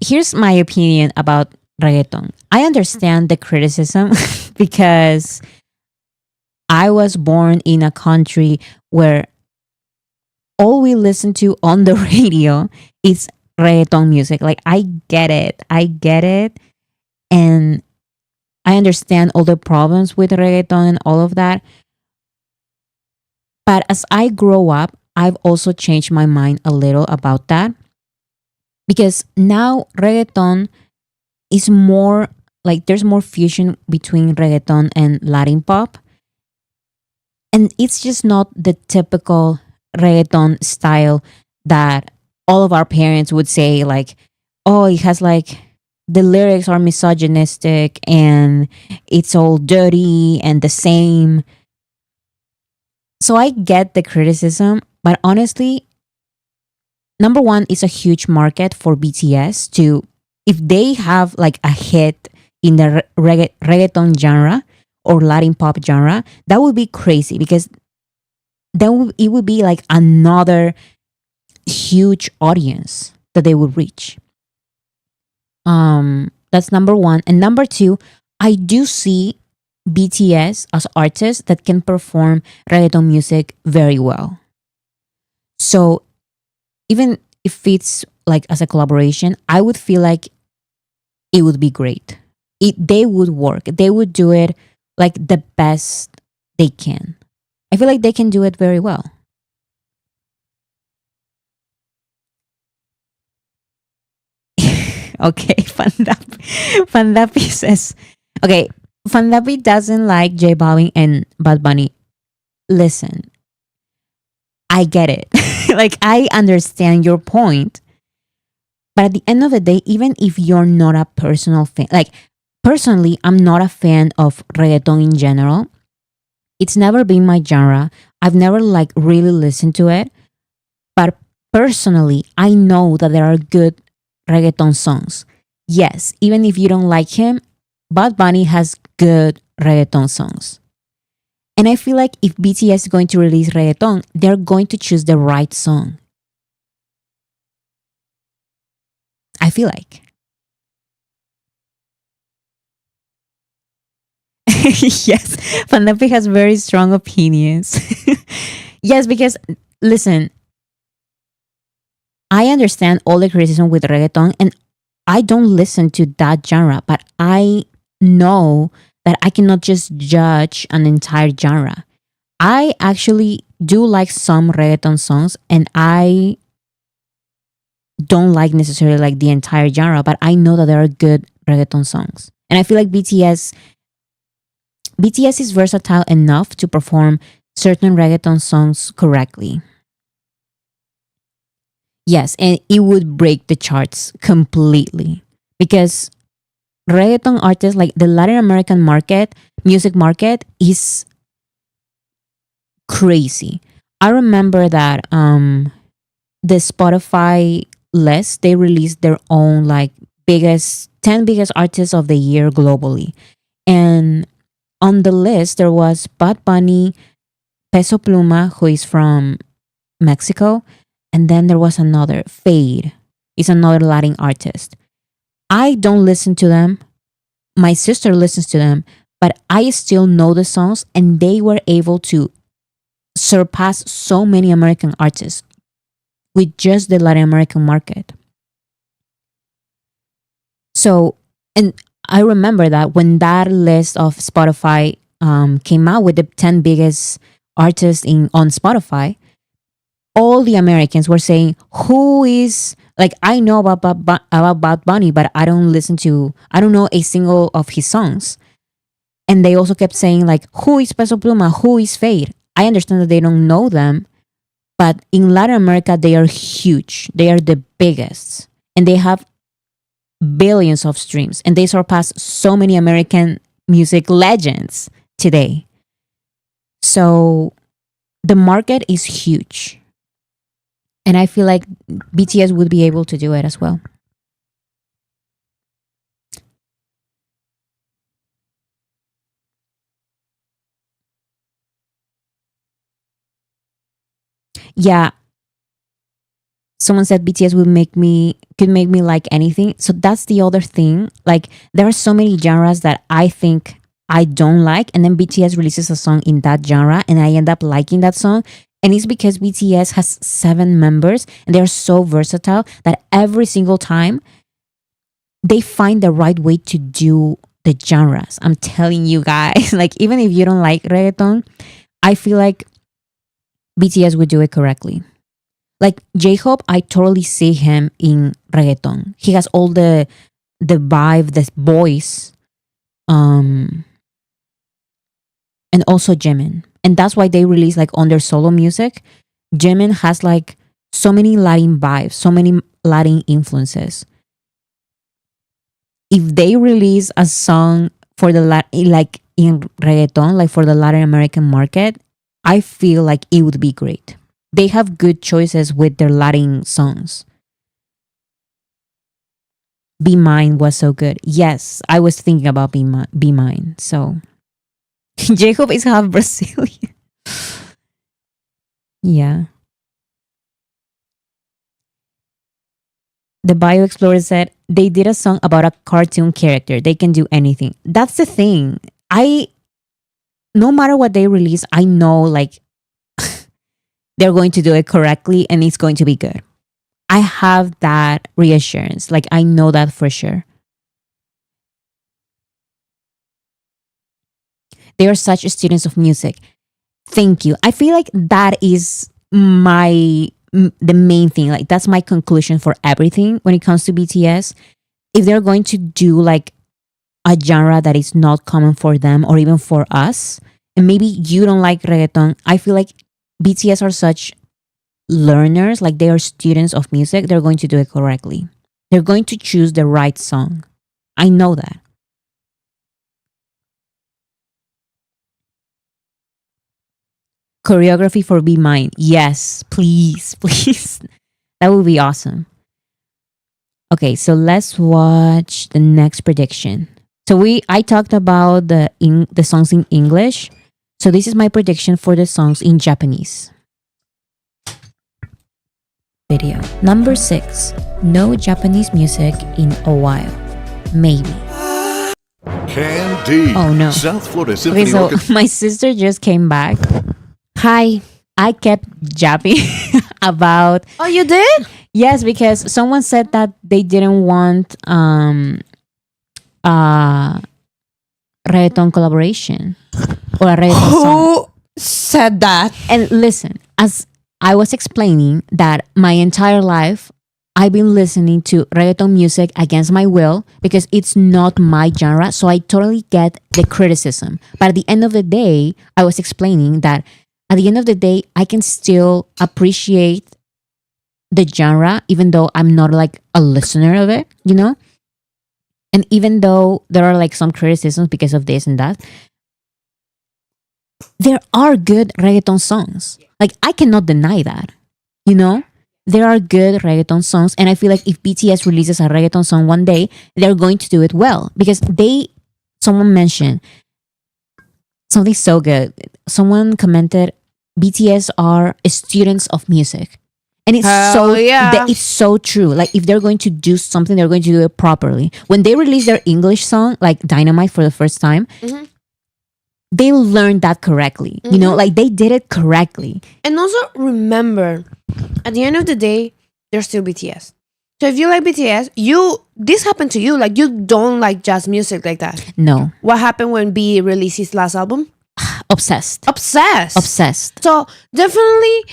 Speaker 1: here's my opinion about reggaeton. I understand the criticism because I was born in a country where all we listen to on the radio is reggaeton music. Like, I get it. And I understand all the problems with reggaeton and all of that. But as I grow up, I've also changed my mind a little about that. Because now reggaeton is more like there's more fusion between reggaeton and Latin pop. And it's just not the typical reggaeton style that all of our parents would say, like, oh, it has like the lyrics are misogynistic and it's all dirty and the same. So I get the criticism, but honestly, number one, it's a huge market for BTS to, if they have like a hit in the reggaeton genre or Latin pop genre, that would be crazy because then it would be like another huge audience that they would reach. That's number one. And number two, I do see BTS as artists that can perform reggaeton music very well. So even if it's like as a collaboration, I would feel like it would be great. They would work. They would do it like the best they can. I feel like they can do it very well. Okay, Fandapi says, okay, Fandapi doesn't like J Balvin and Bad Bunny. Listen, I get it. Like, I understand your point. But at the end of the day, even if you're not a personal fan, like personally, I'm not a fan of reggaeton in general. It's never been my genre. I've never like really listened to it. But personally, I know that there are good reggaeton songs. Yes, even if you don't like him, Bad Bunny has good reggaeton songs. And I feel like if BTS is going to release reggaeton, they're going to choose the right song. I feel like. Yes, Fanapi has very strong opinions. Yes, because listen, I understand all the criticism with reggaeton, and I don't listen to that genre, but I know that I cannot just judge an entire genre. I actually do like some reggaeton songs, and I don't like necessarily like the entire genre, but I know that there are good reggaeton songs. And I feel like BTS is versatile enough to perform certain reggaeton songs correctly. Yes, and it would break the charts completely because reggaeton artists, like the Latin American market, music market, is crazy. I remember that the Spotify list, they released their own like biggest 10 biggest artists of the year globally. And on the list there was Bad Bunny, Peso Pluma, who is from Mexico, and then there was another, Fade. Is another Latin artist. I don't listen to them. My sister listens to them, but I still know the songs, and they were able to surpass so many American artists with just the Latin American market. So, and I remember that when that list of Spotify came out with the 10 biggest artists in on Spotify, all the Americans were saying, "Who is like I know about Bad Bunny, but I don't know a single of his songs." And they also kept saying like, "Who is Peso Pluma? Who is Fade?" I understand that they don't know them, but in Latin America they are huge. They are the biggest, and they have billions of streams, and they surpass so many American music legends today. So the market is huge. And I feel like BTS would be able to do it as well. Yeah. Someone said BTS could make me like anything. So that's the other thing. Like there are so many genres that I think I don't like, and then BTS releases a song in that genre and I end up liking that song. And it's because BTS has 7 members and they're so versatile that every single time they find the right way to do the genres. I'm telling you guys, like even if you don't like reggaeton, I feel like BTS would do it correctly. Like J-Hope, I totally see him in reggaeton. He has all the vibe, the voice, and also Jimin. And that's why they release like on their solo music. Jimin has like so many Latin vibes, so many Latin influences. If they release a song for the like in reggaeton, like for the Latin American market, I feel like it would be great. They have good choices with their Latin songs. Be Mine was so good. Yes, I was thinking about Be Mine. So Jacob is half Brazilian. Yeah. The Bio Explorer said they did a song about a cartoon character. They can do anything. That's the thing. No matter what they release, I know like they're going to do it correctly and it's going to be good. I have that reassurance. Like I know that for sure. They are such students of music. Thank you. I feel like that is the main thing. Like that's my conclusion for everything when it comes to BTS. If they're going to do like a genre that is not common for them or even for us, and maybe you don't like reggaeton, I feel like BTS are such learners, like they are students of music. They're going to do it correctly. They're going to choose the right song. I know that. Choreography for Be Mine. Yes, please, please. That would be awesome. Okay, so let's watch the next prediction. So I talked about the songs in English. So this is my prediction for the songs in Japanese. Video. Number 6. No Japanese music in a while. Maybe.
Speaker 6: Candy.
Speaker 1: Oh, no.
Speaker 6: South Florida
Speaker 1: Okay,
Speaker 6: Symphony
Speaker 1: so
Speaker 6: Orchestra.
Speaker 1: my sister just came back.
Speaker 2: Hi.
Speaker 1: I kept jabbing about
Speaker 2: Oh, you did?
Speaker 1: yes, because someone said that they didn't want reggaeton collaboration or a reggaeton song.
Speaker 3: Who said that?
Speaker 1: And listen, as I was explaining that my entire life I've been listening to reggaeton music against my will because it's not my genre, so I totally get the criticism. But at the end of the day, I was explaining that at the end of the day, I can still appreciate the genre, even though I'm not like a listener of it, you know? And even though there are like some criticisms because of this and that, there are good reggaeton songs. Like, I cannot deny that, you know? There are good reggaeton songs. And I feel like if BTS releases a reggaeton song one day, they're going to do it well because someone mentioned something so good. Someone commented, BTS are students of music. And it's it's so true. Like, if they're going to do something, they're going to do it properly. When they released their English song, like Dynamite for the first time, they learned that correctly. You know, like they did it correctly.
Speaker 2: And also remember, at the end of the day, they're still BTS. So if you like BTS, this happened to you. Like, you don't like jazz music like that.
Speaker 1: No.
Speaker 2: What happened when B released his last album?
Speaker 1: Obsessed.
Speaker 2: Obsessed. So definitely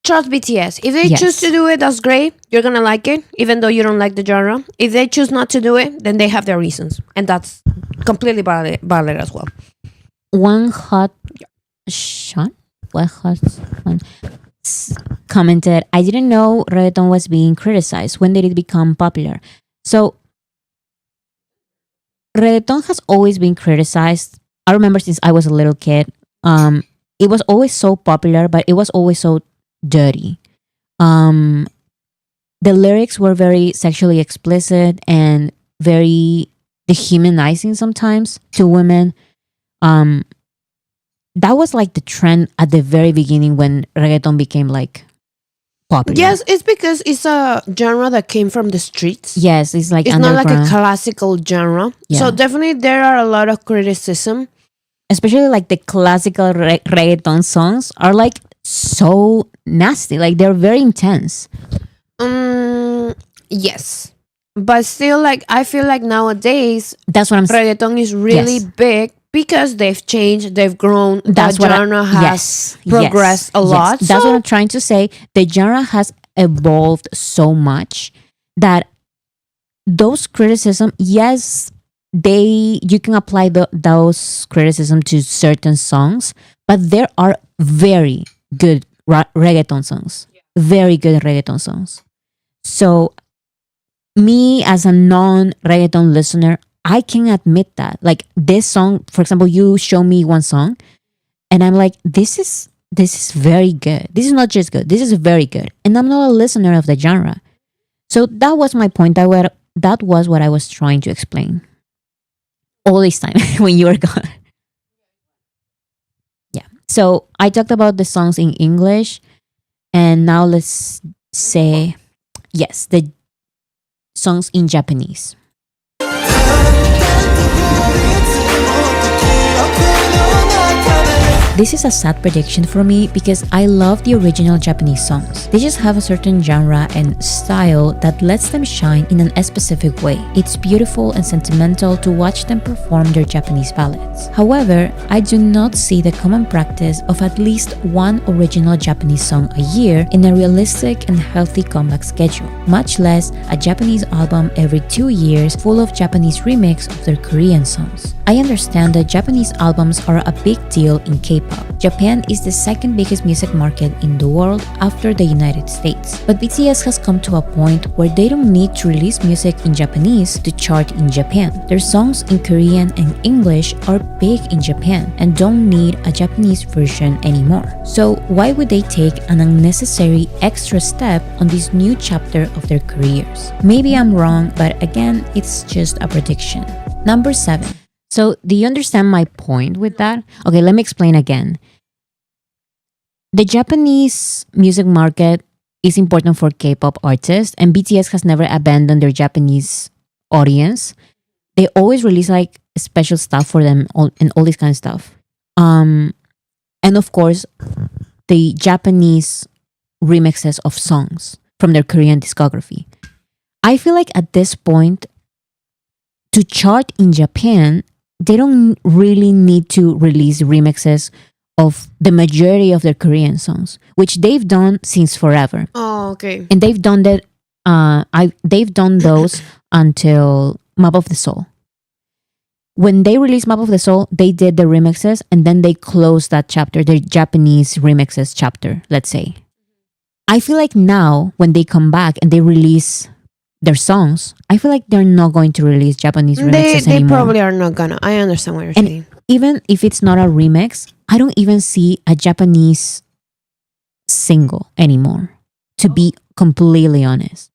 Speaker 2: trust BTS. If they choose to do it, that's great. You're gonna like it, even though you don't like the genre. If they choose not to do it, then they have their reasons, and that's completely valid as well.
Speaker 1: One hot one commented, I didn't know reggaeton was being criticized. When did it become popular? So reggaeton has always been criticized. I remember since I was a little kid. It was always so popular, but it was always so dirty. The lyrics were very sexually explicit and very dehumanizing sometimes to women. That was like the trend at the very beginning when reggaeton became like popular.
Speaker 2: Yes, it's because it's a genre that came from the streets.
Speaker 1: Yes, it's like
Speaker 2: It's not
Speaker 1: underground.
Speaker 2: like a classical genre.
Speaker 1: Yeah.
Speaker 2: So definitely there are a lot of criticism.
Speaker 1: Especially like the classical reggaeton songs are like so nasty. Like they're very intense.
Speaker 2: Yes. But still, like, I feel like nowadays
Speaker 1: That's what I'm saying.
Speaker 2: reggaeton is really big because they've changed, they've grown.
Speaker 1: That's
Speaker 2: the
Speaker 1: what
Speaker 2: genre has progressed a lot.
Speaker 1: That's
Speaker 2: So
Speaker 1: what I'm trying to say. The genre has evolved so much that those criticism, yes, you can apply those criticism to certain songs, but there are very good reggaeton songs. Very good reggaeton songs. So me as a non-reggaeton listener, I can admit that. Like this song, for example, you show me one song and I'm like, this is very good. This is not just good. This is very good. And I'm not a listener of the genre. So that was my point. That was what I was trying to explain all this time when you were gone. Yeah. So I talked about the songs in English and now let's say, yes, the songs in Japanese. This is a sad prediction for me because I love the original Japanese songs. They just have a certain genre and style that lets them shine in a specific way. It's beautiful and sentimental to watch them perform their Japanese ballads. However, I do not see the common practice of at least one original Japanese song a year in a realistic and healthy comeback schedule, much less a Japanese album every 2 years full of Japanese remakes of their Korean songs. I understand that Japanese albums are a big deal in K-pop K-pop. Japan is the second biggest music market in the world after the United States. But BTS has come to a point where they don't need to release music in Japanese to chart in Japan. Their songs in Korean and English are big in Japan and don't need a Japanese version anymore. So why would they take an unnecessary extra step on this new chapter of their careers? Maybe I'm wrong, but again, it's just a prediction. Number 7. So, do you understand my point with that? Okay, let me explain again. The Japanese music market is important for K-pop artists, and BTS has never abandoned their Japanese audience. They always release like special stuff for them and all this kind of stuff. And of course, the Japanese remixes of songs from their Korean discography. I feel like at this point, to chart in Japan, they don't really need to release remixes of the majority of their Korean songs, which they've done since forever.
Speaker 3: Oh, okay.
Speaker 1: And they've done that. They've done those until Map of the Soul. When they released Map of the Soul, they did the remixes, and then they closed that chapter, the Japanese remixes chapter. Let's say. I feel like now when they come back and they release their songs, I feel like they're not going to release Japanese remixes
Speaker 3: They
Speaker 1: anymore.
Speaker 3: probably are not gonna. I understand what you're
Speaker 1: And
Speaker 3: saying.
Speaker 1: even if it's not a remix, I don't even see a Japanese single anymore, to be completely honest.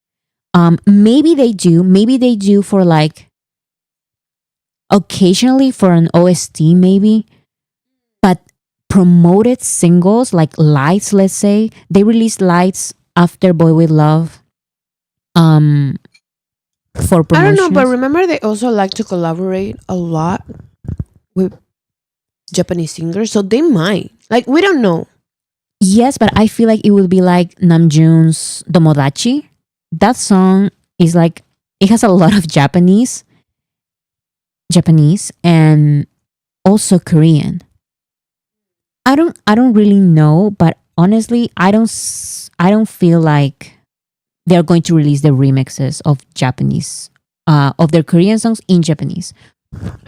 Speaker 1: Maybe they do for like occasionally for an OST maybe, but promoted singles like Lights, let's say, they released Lights after Boy With Love. For promotions.
Speaker 3: I don't know, but remember they also like to collaborate a lot with Japanese singers, so they might. Like, we don't know.
Speaker 1: Yes, but I feel like it would be like Namjoon's Domodachi. That song is like, it has a lot of Japanese and also Korean. I don't really know, but honestly, I don't feel like they're going to release the remixes of Japanese, of their Korean songs in Japanese.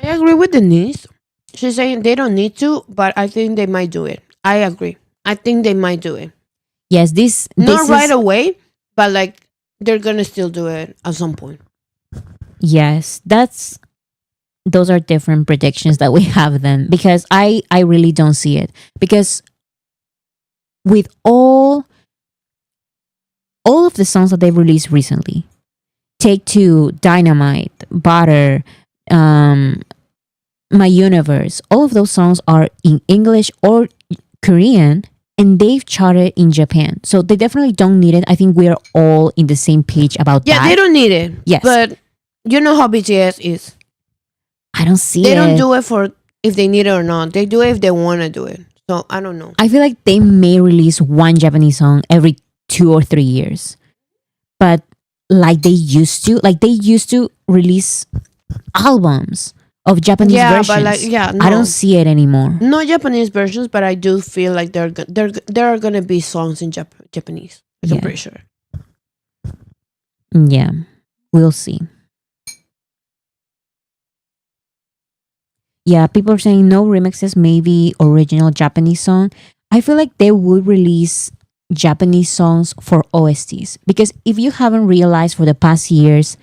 Speaker 3: I agree with Denise. She's saying they don't need to, but I think they might do it. I agree. I think they might do it.
Speaker 1: Yes, this
Speaker 3: Not
Speaker 1: is,
Speaker 3: right away, but like they're gonna still do it at some point.
Speaker 1: yes, those are different predictions that we have then, because I really don't see it, because with all of the songs that they've released recently, Take Two, Dynamite, Butter, My Universe, all of those songs are in English or Korean, and they've charted in Japan. So they definitely don't need it. I think we are all in the same page about
Speaker 3: Yeah,
Speaker 1: that.
Speaker 3: they don't need it.
Speaker 1: Yes.
Speaker 3: But you know how BTS is.
Speaker 1: I don't see
Speaker 3: They
Speaker 1: it.
Speaker 3: don't do it for if they need it or not. They do it if they want to do it. So I don't know.
Speaker 1: I feel like they may release one Japanese song every 2 or 3 years. But like they used to release albums of Japanese versions.
Speaker 3: but like no.
Speaker 1: I don't see it anymore.
Speaker 3: No Japanese versions, but I do feel like there are gonna be songs in Japanese. Like, I'm
Speaker 1: Yeah.
Speaker 3: pretty sure.
Speaker 1: Yeah, we'll see. Yeah, people are saying no remixes, maybe original Japanese song. I feel like they would release Japanese songs for OSTs, because if you haven't realized, for the past years,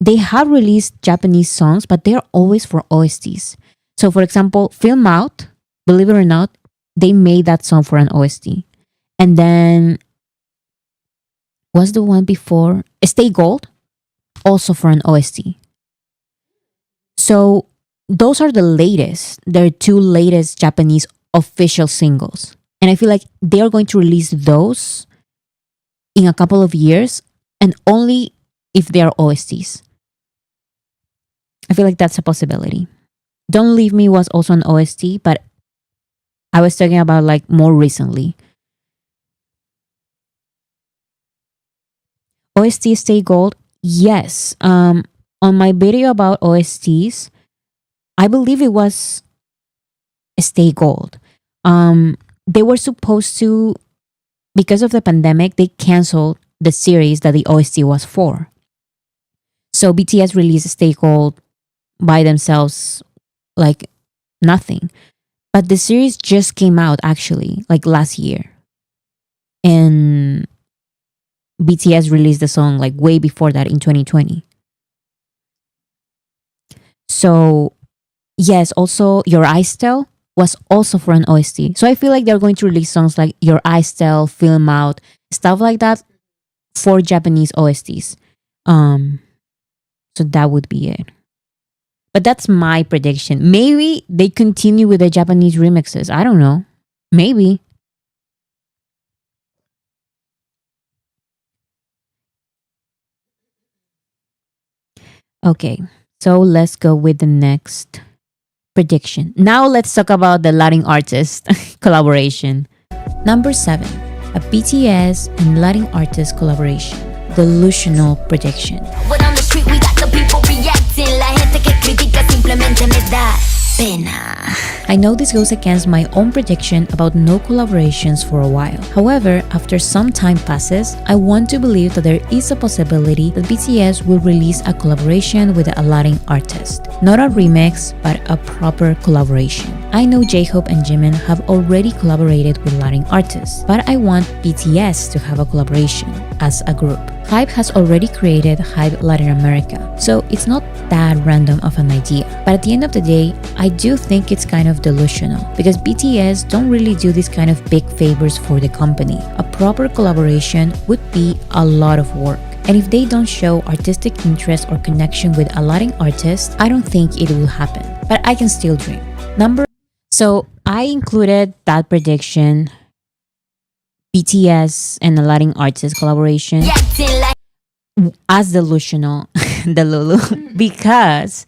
Speaker 1: they have released Japanese songs, but they're always for OSTs. So, for example, Film Out, believe it or not, they made that song for an OST. And then, what's the one before? Stay Gold, also for an OST. So, those are the latest. Their 2 latest Japanese official singles. And I feel like they are going to release those in a couple of years, and only if they are OSTs. I feel like that's a possibility. Don't Leave Me was also an OST, but I was talking about like more recently. OST Stay Gold, yes. On my video about OSTs, I believe it was Stay Gold. They were supposed to, because of the pandemic, they canceled the series that the OST was for. So BTS released Stay Gold by themselves, like nothing. But the series just came out actually, like last year. And BTS released the song like way before that in 2020. So, yes, also Your Eyes Tell was also for an OST. So I feel like they're going to release songs like Your Eyes Tell, Film Out, stuff like that for Japanese OSTs. So that would be it. But that's my prediction. Maybe they continue with the Japanese remixes. I don't know. Maybe. Okay, so let's go with the next prediction. Now let's talk about the Latin artist collaboration. Number 7, a BTS and Latin artist collaboration. Delusional prediction.
Speaker 6: When on the street we got the people reacting. La gente que critica simplemente me da pena.
Speaker 1: I know this goes against my own prediction about no collaborations for a while. However, after some time passes, I want to believe that there is a possibility that BTS will release a collaboration with a Latin artist. Not a remix, but a proper collaboration. I know J-Hope and Jimin have already collaborated with Latin artists, but I want BTS to have a collaboration as a group. HYYH has already created HYYH Latin America, so it's not that random of an idea. But at the end of the day, I do think it's kind of delusional because BTS don't really do this kind of big favors for the company. A proper collaboration would be a lot of work. And if they don't show artistic interest or connection with a Latin artist, I don't think it will happen. But I can still dream. So I included that prediction, BTS and a Latin artist collaboration,
Speaker 6: Reacting like
Speaker 1: as delusional, the Lulu, because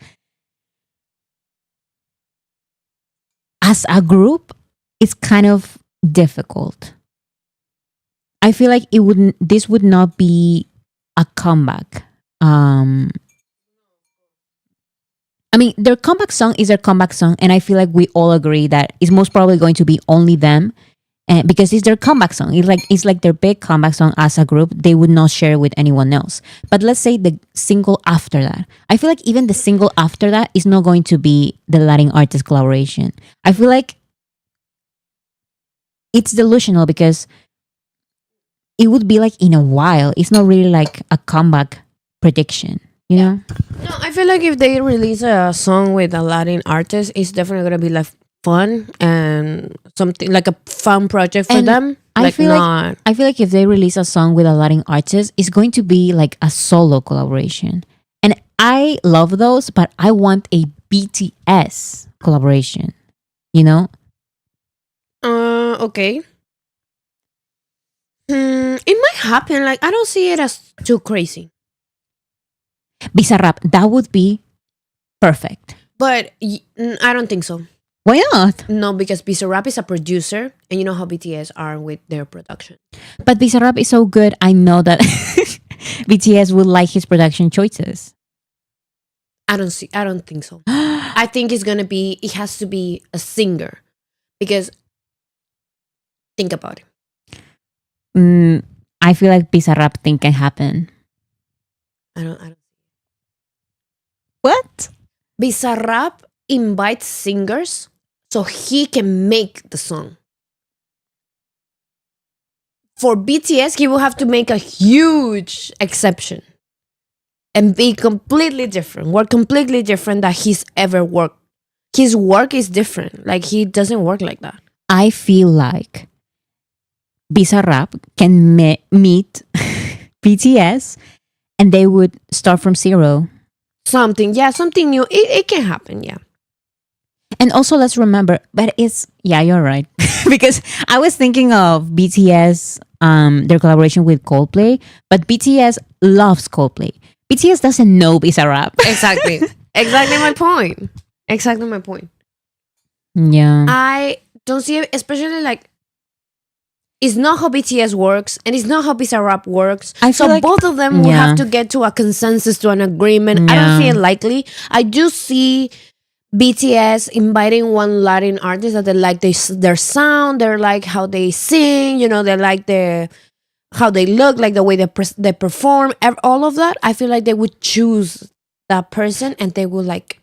Speaker 1: as a group, it's kind of difficult. I feel like this would not be a comeback. I mean, their comeback song is their comeback song, and I feel like we all agree that it's most probably going to be only them, and because it's their comeback song. It's like their big comeback song as a group. They would not share with anyone else. But let's say the single after that. I feel like even the single after that is not going to be the Latin artist collaboration. I feel like it's delusional because it would be like in a while. It's not really like a comeback prediction, you know?
Speaker 2: No, I feel like if they release a song with a Latin artist, it's definitely gonna be like fun and something like a fun project for
Speaker 1: And
Speaker 2: them.
Speaker 1: I feel like if they release a song with a Latin artist, it's going to be like a solo collaboration. And I love those, but I want a BTS collaboration, you know?
Speaker 2: Okay. It might happen. Like I don't see it as too crazy.
Speaker 1: Bizarrap, that would be perfect.
Speaker 2: But I don't think so.
Speaker 1: Why not?
Speaker 2: No, because Bizarrap is a producer, and you know how BTS are with their production.
Speaker 1: But Bizarrap is so good, I know that BTS would like his production choices.
Speaker 2: I don't think so. I think it has to be a singer. Because think about it.
Speaker 1: I feel like Bizarrap thing can happen.
Speaker 2: I don't.
Speaker 1: What?
Speaker 2: Bizarrap invites singers so he can make the song. For BTS, he will have to make a huge exception and be completely different. Work completely different that he's ever worked. His work is different. Like he doesn't work like that.
Speaker 1: I feel like Bizarrap can meet BTS and they would start from zero.
Speaker 2: Something new. It can happen, yeah.
Speaker 1: And also, let's remember, but you're right. Because I was thinking of BTS, their collaboration with Coldplay, but BTS loves Coldplay. BTS doesn't know Bizarrap.
Speaker 2: Exactly. Exactly my point.
Speaker 1: Yeah.
Speaker 2: I don't see it, especially like, it's not how BTS works and it's not how Bizarrap works.
Speaker 1: I feel
Speaker 2: so
Speaker 1: like,
Speaker 2: both of them will have to get to a consensus, to an agreement. I don't see it likely. I do see BTS inviting one Latin artist that they like their sound, they like how they sing, they like how they look, like the way they perform, all of that. I feel like they would choose that person and they would like,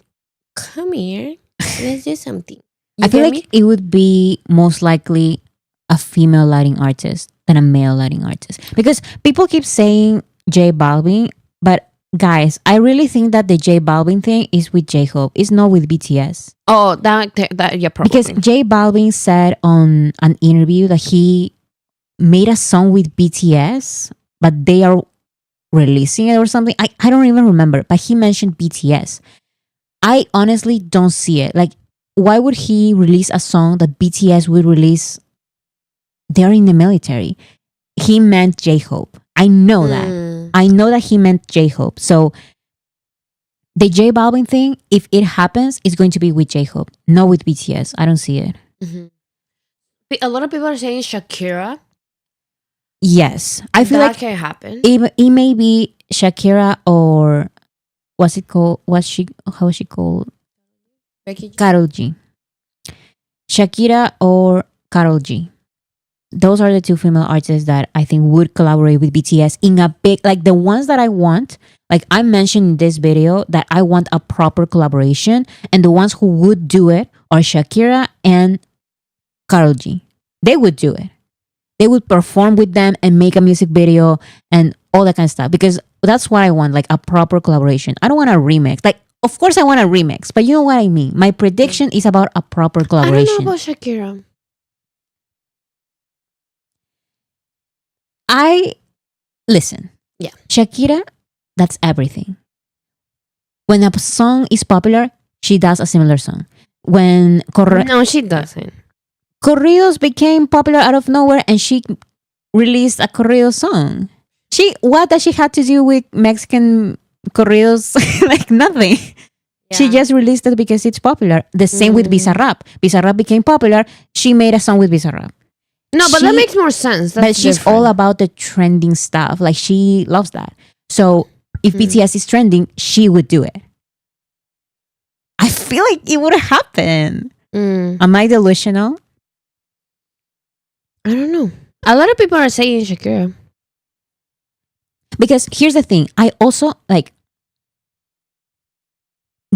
Speaker 2: come here, let's do something.
Speaker 1: I feel like it would be most likely a female lighting artist than a male lighting artist, because people keep saying J Balvin, but guys, I really think that the J Balvin thing is with J-Hope. It's not with BTS.
Speaker 2: Oh, that yeah, probably.
Speaker 1: Because J Balvin said on an interview that he made a song with BTS, but they are releasing it or something. I don't even remember, but he mentioned BTS. I honestly don't see it. Like, why would he release a song that BTS would release? They're in the military. He meant J-Hope. I know that. I know that he meant J-Hope. So the J Balvin thing, if it happens, it's going to be with J-Hope, not with BTS. I don't see it.
Speaker 2: A lot of people are saying Shakira.
Speaker 1: Yes. I feel
Speaker 2: that
Speaker 1: like
Speaker 2: can happen.
Speaker 1: it may be Shakira, or what's it called? How is she called?
Speaker 2: Becky G.
Speaker 1: Karol G. Shakira or Karol G. Those are the two female artists that I think would collaborate with BTS in a big, like the ones that I want. Like I mentioned in this video that I want a proper collaboration, and the ones who would do it are Shakira and Karol G. They would do it. They would perform with them and make a music video and all that kind of stuff, because that's what I want, like a proper collaboration. I don't want a remix. Like, of course I want a remix, but you know what I mean. My prediction is about a proper
Speaker 2: I
Speaker 1: collaboration.
Speaker 2: don't know about Shakira.
Speaker 1: Listen.
Speaker 2: Yeah.
Speaker 1: Shakira, that's everything. When a song is popular, she does a similar song. When
Speaker 2: No, she doesn't.
Speaker 1: corridos became popular out of nowhere, and she released a corrido song. What does she have to do with Mexican corridos? Like nothing. She just released it because it's popular. The same with Bizarrap. Bizarrap became popular. She made a song with Bizarrap.
Speaker 2: No, but that makes more sense.
Speaker 1: But she's all about the trending stuff. Like she loves that. So if BTS is trending, she would do it. I feel like it would happen. Am I delusional?
Speaker 2: I don't know. A lot of people are saying Shakira.
Speaker 1: Because here's the thing. I also like,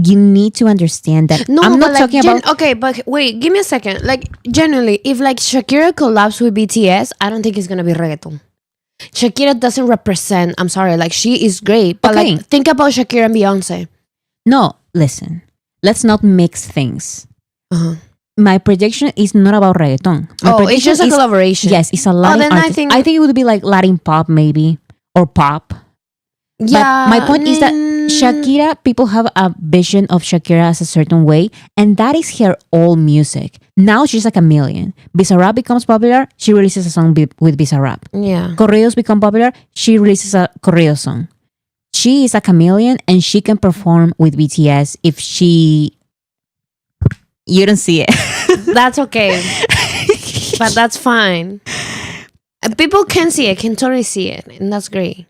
Speaker 1: you need to understand that I'm not talking about.
Speaker 2: Okay, but wait, give me a second. Like, genuinely, if like Shakira collabs with BTS, I don't think it's gonna be reggaeton. Shakira doesn't represent. I'm sorry, like she is great, but
Speaker 1: Okay.
Speaker 2: like think about Shakira and Beyonce.
Speaker 1: No, listen. Let's not mix things.
Speaker 2: Uh-huh.
Speaker 1: My prediction is not about reggaeton. My
Speaker 2: Oh, it's
Speaker 1: prediction
Speaker 2: just a
Speaker 1: is-
Speaker 2: collaboration.
Speaker 1: Yes, it's a Latin
Speaker 2: then I
Speaker 1: artist.
Speaker 2: think-
Speaker 1: I think it would be like Latin pop maybe, or pop.
Speaker 2: Yeah.
Speaker 1: But my point is that Shakira, people have a vision of Shakira as a certain way, and that is her old music. Now she's like a chameleon. Bizarrap becomes popular, she releases a song with Bizarrap.
Speaker 2: Yeah.
Speaker 1: Corridos become popular, she releases a corrido song. She is a chameleon, and she can perform with BTS if she... You don't see it.
Speaker 2: That's okay. But that's fine. People can see it, can totally see it, and that's great.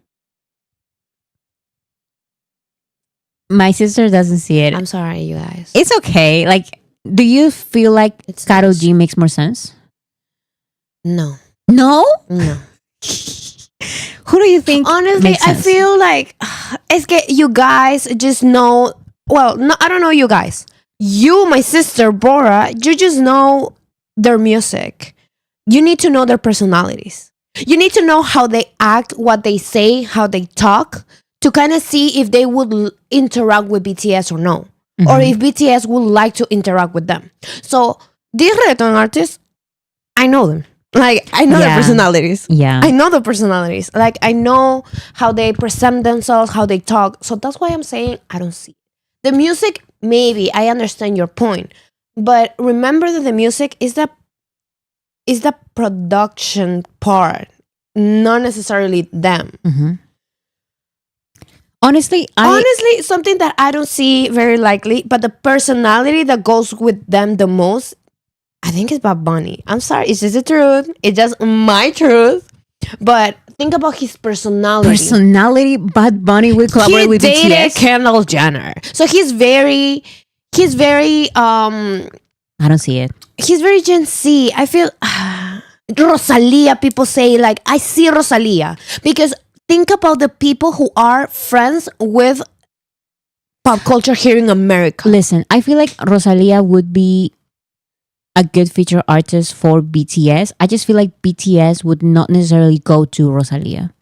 Speaker 1: My sister doesn't see it.
Speaker 2: I'm sorry, you guys.
Speaker 1: It's okay. Like, do you feel like
Speaker 2: It's
Speaker 1: Karol
Speaker 2: nice.
Speaker 1: G makes more sense?
Speaker 2: No.
Speaker 1: No?
Speaker 2: No.
Speaker 1: Who do you think
Speaker 2: Honestly,
Speaker 1: makes
Speaker 2: I
Speaker 1: sense?
Speaker 2: feel like it's you guys just know. Well, no, I don't know you guys. You, my sister Bora, you just know their music. You need to know their personalities. You need to know how they act, what they say, how they talk, to kind of see if they would interact with BTS or no, or if BTS would like to interact with them. So these reggaeton artists, I know them. Like, I know their
Speaker 1: Yeah.
Speaker 2: personalities.
Speaker 1: Yeah.
Speaker 2: I know the personalities. Like, I know how they present themselves, how they talk. So that's why I'm saying I don't see the music. Maybe I understand your point, but remember that the music is the production part, not necessarily them.
Speaker 1: Honestly,
Speaker 2: Honestly, something that I don't see very likely, but the personality that goes with them the most, I think, is Bad Bunny. I'm sorry, it's just the truth. It's just my truth. But think about his personality.
Speaker 1: Bad Bunny will collaborate
Speaker 2: He
Speaker 1: with
Speaker 2: dated
Speaker 1: BTS.
Speaker 2: Kendall Jenner, so he's very
Speaker 1: I don't see it.
Speaker 2: he's very Gen Z. I feel Rosalia. People say like I see Rosalia because think about the people who are friends with pop culture here in America.
Speaker 1: Listen, I feel like Rosalia would be a good feature artist for BTS. I just feel like BTS would not necessarily go to Rosalia.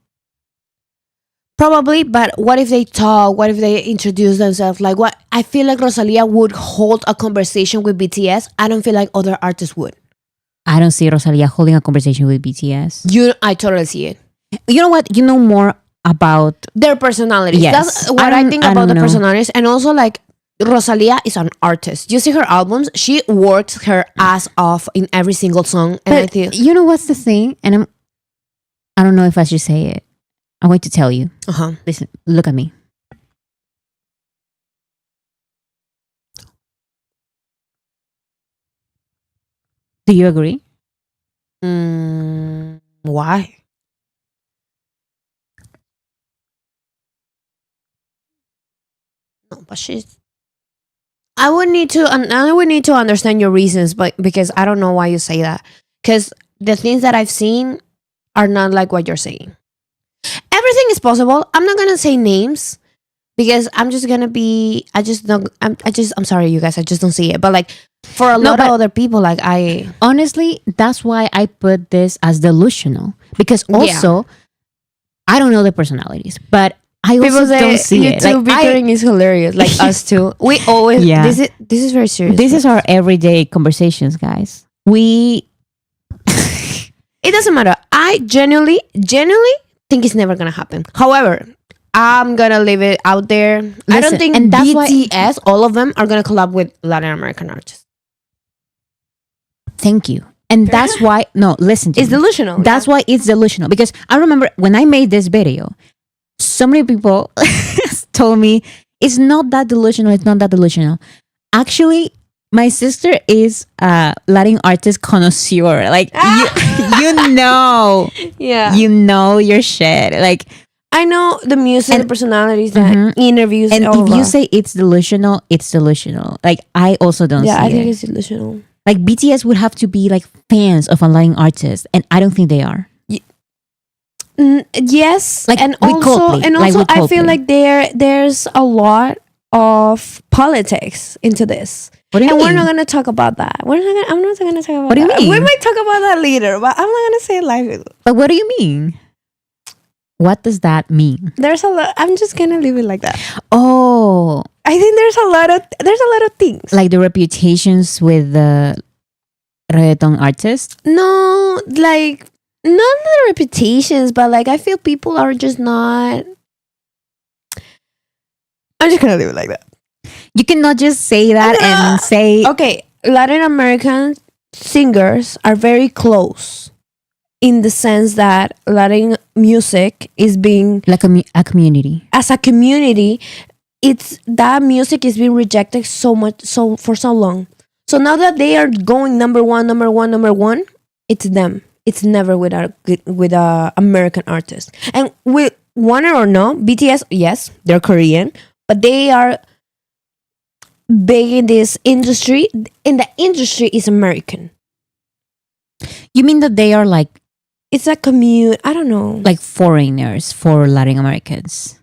Speaker 3: Probably, but what if they talk? What if they introduce themselves? Like what? I feel like Rosalia would hold a conversation with BTS. I don't feel like other artists would.
Speaker 1: I don't see Rosalia holding a conversation with BTS.
Speaker 3: I totally see it.
Speaker 1: You know what? You know more about
Speaker 3: Their personalities.
Speaker 1: Yes.
Speaker 3: That's what I think
Speaker 1: I
Speaker 3: about
Speaker 1: don't
Speaker 3: the
Speaker 1: know.
Speaker 3: personalities. And also like Rosalia is an artist. You see her albums, she works her ass off in every single song. And I
Speaker 1: But
Speaker 3: think
Speaker 1: you know what's the thing? And I don't know if I should say it. I'm going to tell you.
Speaker 3: uh-huh.
Speaker 1: Listen, look at me. Do you agree?
Speaker 3: Why? No, but she's I would need to understand your reasons, but because I don't know why you say that. Because the things that I've seen are not like what you're saying. Everything is possible. I'm not gonna say names because I'm just gonna be. I just don't. I'm sorry, you guys. I just don't see it. But like for a lot of
Speaker 1: but-
Speaker 3: other people, like I.
Speaker 1: Honestly, that's why I put this as delusional. Because
Speaker 3: Yeah.
Speaker 1: also, I don't know the personalities, but I also don't see it. Like,
Speaker 3: is hilarious. Like us too. We always.
Speaker 1: Yeah.
Speaker 3: This is very serious.
Speaker 1: this is our everyday conversations, guys.
Speaker 3: It doesn't matter. I genuinely think it's never gonna happen. However, I'm gonna leave it out there. I don't
Speaker 1: Listen,
Speaker 3: think
Speaker 1: and that's why-
Speaker 3: BTS, all of them, are gonna collab with Latin American artists.
Speaker 1: Thank you. And that's why, no, listen to
Speaker 3: It's
Speaker 1: me.
Speaker 3: delusional.
Speaker 1: That's why it's delusional. Because I remember when I made this video, so many people told me it's not that delusional. It's not that delusional. Actually, my sister is a Latin artist connoisseur. Like you know,
Speaker 3: yeah.
Speaker 1: you know your shit. Like,
Speaker 3: I know the music,
Speaker 1: And-
Speaker 3: the personalities, the interviews,
Speaker 1: and
Speaker 3: all
Speaker 1: if
Speaker 3: of
Speaker 1: you
Speaker 3: that.
Speaker 1: say it's delusional, it's delusional. Like, I also don't
Speaker 3: yeah,
Speaker 1: see
Speaker 3: I think
Speaker 1: it.
Speaker 3: it's delusional.
Speaker 1: Like, BTS would have to be like fans of a Latin artist, and I don't think they are.
Speaker 3: Yes,
Speaker 1: Like
Speaker 3: and
Speaker 1: with
Speaker 3: also,
Speaker 1: Coldplay,
Speaker 3: and
Speaker 1: like
Speaker 3: also,
Speaker 1: with
Speaker 3: I feel
Speaker 1: Coldplay.
Speaker 3: like there's a lot of politics into this.
Speaker 1: What do you
Speaker 3: And
Speaker 1: mean?
Speaker 3: we're not gonna talk about that. I'm not gonna talk about
Speaker 1: What do you
Speaker 3: that.
Speaker 1: mean?
Speaker 3: We might talk about that later, but I'm not gonna say it live.
Speaker 1: But what do you mean? What does that mean?
Speaker 3: There's a lot. I'm just gonna leave it like that.
Speaker 1: Oh,
Speaker 3: I think there's a lot of things.
Speaker 1: like the reputations with the reggaeton artists.
Speaker 3: No, like not the reputations, but like I feel people are just not. I'm just gonna leave it like that.
Speaker 1: You cannot just say that and say
Speaker 3: Okay, Latin American singers are very close in the sense that Latin music is being,
Speaker 1: like a community.
Speaker 3: as a community, it's that music is being rejected so much for so long. So now that they are going number one, it's them. It's never with a American artist. And with one or no, BTS, yes, they're Korean, but they are big in this industry, and the industry is American.
Speaker 1: You mean that they are like
Speaker 3: It's a I don't know.
Speaker 1: foreigners for Latin Americans?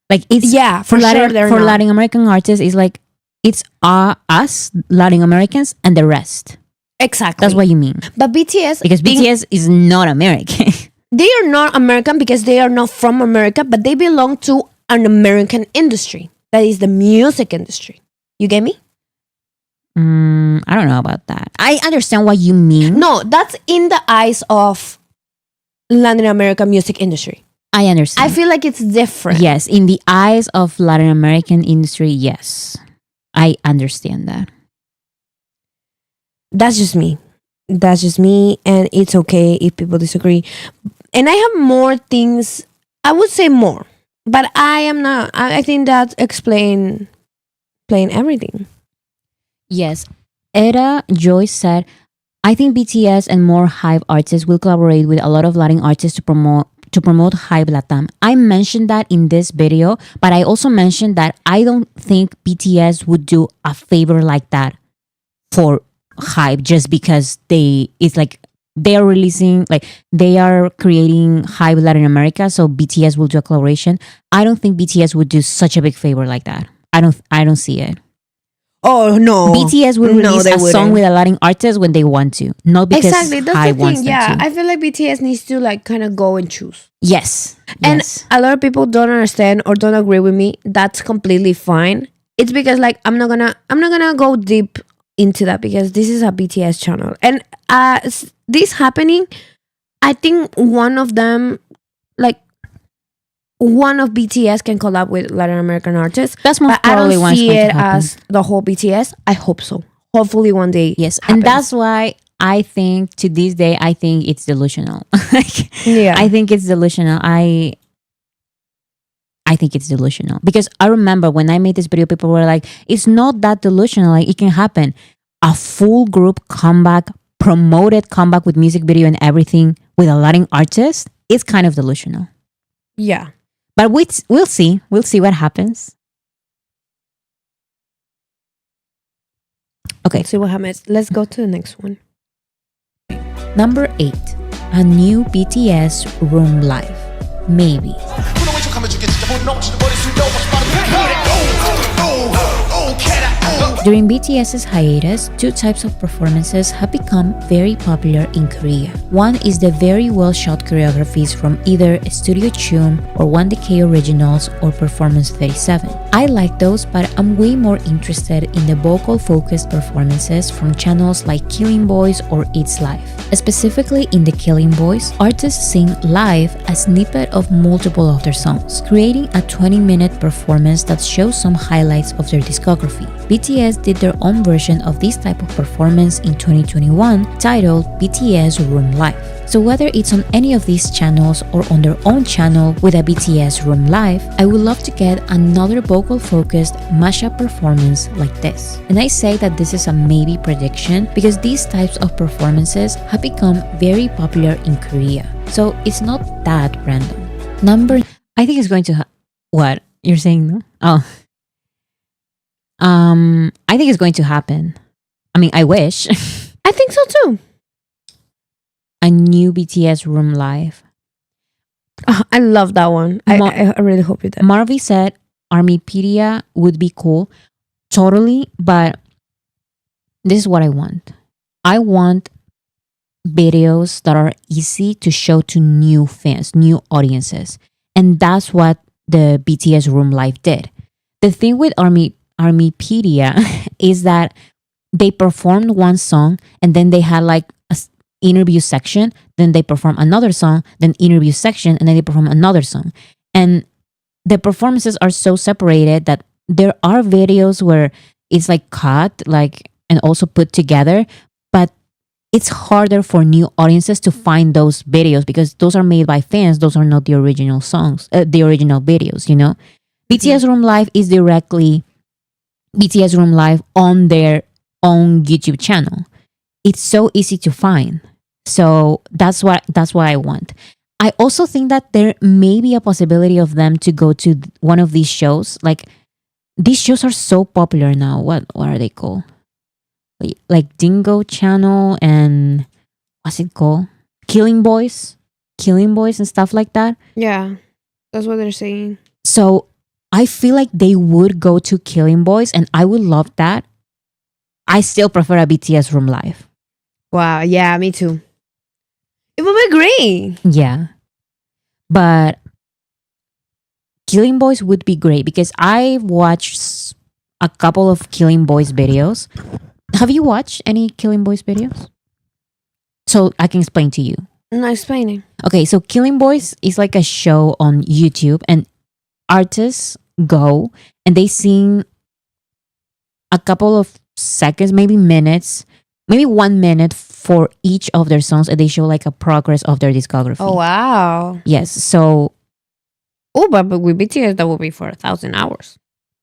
Speaker 1: Like it's
Speaker 3: Yeah, for sure they're
Speaker 1: for
Speaker 3: not.
Speaker 1: Latin American artists is like it's us Latin Americans and the rest.
Speaker 3: Exactly.
Speaker 1: That's what you mean.
Speaker 3: But BTS,
Speaker 1: Because BTS is not American.
Speaker 3: they are not American because they are not from America, but they belong to an American industry. That is the music industry. You get me?
Speaker 1: I don't know about that. I understand what you mean.
Speaker 3: No, that's in the eyes of Latin American music industry.
Speaker 1: I understand.
Speaker 3: I feel like it's different.
Speaker 1: Yes, in the eyes of Latin American industry, yes. I understand that.
Speaker 3: That's just me. That's just me, and it's okay if people disagree. And I have more things. I would say more, but I am not. I think that explain everything.
Speaker 1: Yes. Era Joy said, I think BTS and more HYBE artists will collaborate with a lot of Latin artists to promote HYBE Latam. I mentioned that in this video, but I also mentioned that I don't think BTS would do a favor like that for HYBE just because they are releasing, like they are creating HYBE Latin America, so BTS will do a collaboration. I don't think BTS would do such a big favor like that. I don't see it.
Speaker 2: Oh no,
Speaker 1: BTS will
Speaker 2: No,
Speaker 1: release
Speaker 2: they
Speaker 1: a song
Speaker 2: wouldn't.
Speaker 1: with a Latin artist when they want to, not because
Speaker 2: Exactly, that's
Speaker 1: HYYH
Speaker 2: the
Speaker 1: wants
Speaker 2: thing.
Speaker 1: them
Speaker 2: Yeah,
Speaker 1: to.
Speaker 2: I feel like BTS needs to like kind of go and choose.
Speaker 1: Yes,
Speaker 2: And
Speaker 1: yes.
Speaker 2: a lot of people don't understand or don't agree with me. That's completely fine. It's because like I'm not gonna go deep into that because this is a BTS channel. And this happening, I think one of them, like one of BTS can collab with Latin American artists.
Speaker 1: That's most
Speaker 2: But I
Speaker 1: probably
Speaker 2: don't
Speaker 1: what's
Speaker 2: see
Speaker 1: going to
Speaker 2: it
Speaker 1: happen.
Speaker 2: as the whole BTS. I hope so. Hopefully one day.
Speaker 1: Yes,
Speaker 2: happens.
Speaker 1: and that's why I think to this day I think it's delusional. Like,
Speaker 2: Yeah.
Speaker 1: I think it's delusional. I think it's delusional because I remember when I made this video, people were like, "It's not that delusional. Like it can happen." A full group comeback, promoted comeback with music video and everything with a Latin artist. It's kind of delusional.
Speaker 2: Yeah.
Speaker 1: But we'll see. We'll see what happens. Okay,
Speaker 2: Let's see what happens. Let's go to the next one.
Speaker 1: number 8. A new BTS room live. Maybe. During BTS's hiatus, two types of performances have become very popular in Korea. One is the very well shot choreographies from either Studio Chum or 1DK Originals or Performance 37. I like those, but I'm way more interested in the vocal focused performances from channels like Killing Boys or It's Live. Specifically in the Killing Boys, artists sing live a snippet of multiple of their songs, creating a 20-minute performance that shows some highlights of their discography. BTS did their own version of this type of performance in 2021 titled BTS Room Live. So whether it's on any of these channels or on their own channel with a BTS Room Live, I would love to get another vocal-focused mashup performance like this. And I say that this is a maybe prediction because these types of performances have become very popular in Korea. So it's not that random. I think it's going to what? You're saying no? Oh. I think it's going to happen. I mean, I wish.
Speaker 2: I think so too.
Speaker 1: A new BTS Room Live.
Speaker 2: I love that one. I really hope you do.
Speaker 1: Marvy said Armypedia would be cool. Totally, but this is what I want. I want videos that are easy to show to new fans, new audiences. And that's what the BTS Room Live did. The thing with Armypedia is that they performed one song and then they had like a interview section, then they perform another song, then interview section, and then they perform another song. And the performances are so separated that there are videos where it's like cut, like, and also put together, but it's harder for new audiences to find those videos because those are made by fans. Those are not the original songs, the original videos, you know? BTS Room Live is directly BTS Room Live on their own YouTube channel. It's so easy to find. So that's what I want. I also think that there may be a possibility of them to go to one of these shows. Like these shows are so popular now. What are they called? Like Dingo Channel and what's it called? Killing Boys and stuff like that.
Speaker 2: Yeah, that's what they're saying.
Speaker 1: So I feel like they would go to Killing Boys and I would love that. I still prefer a BTS Room Live.
Speaker 2: Wow. Yeah, me too. It would be great.
Speaker 1: Yeah. But Killing Boys would be great because I watched a couple of Killing Boys videos. Have you watched any Killing Boys videos? So I can explain to you.
Speaker 2: No, explaining.
Speaker 1: Okay, so Killing Boys is like a show on YouTube and artists go and they sing a couple of seconds, maybe minutes, maybe 1 minute for each of their songs and they show like a progress of their discography.
Speaker 2: Oh wow.
Speaker 1: Yes, so
Speaker 2: Oh, but with BTS that would be for 1,000 hours.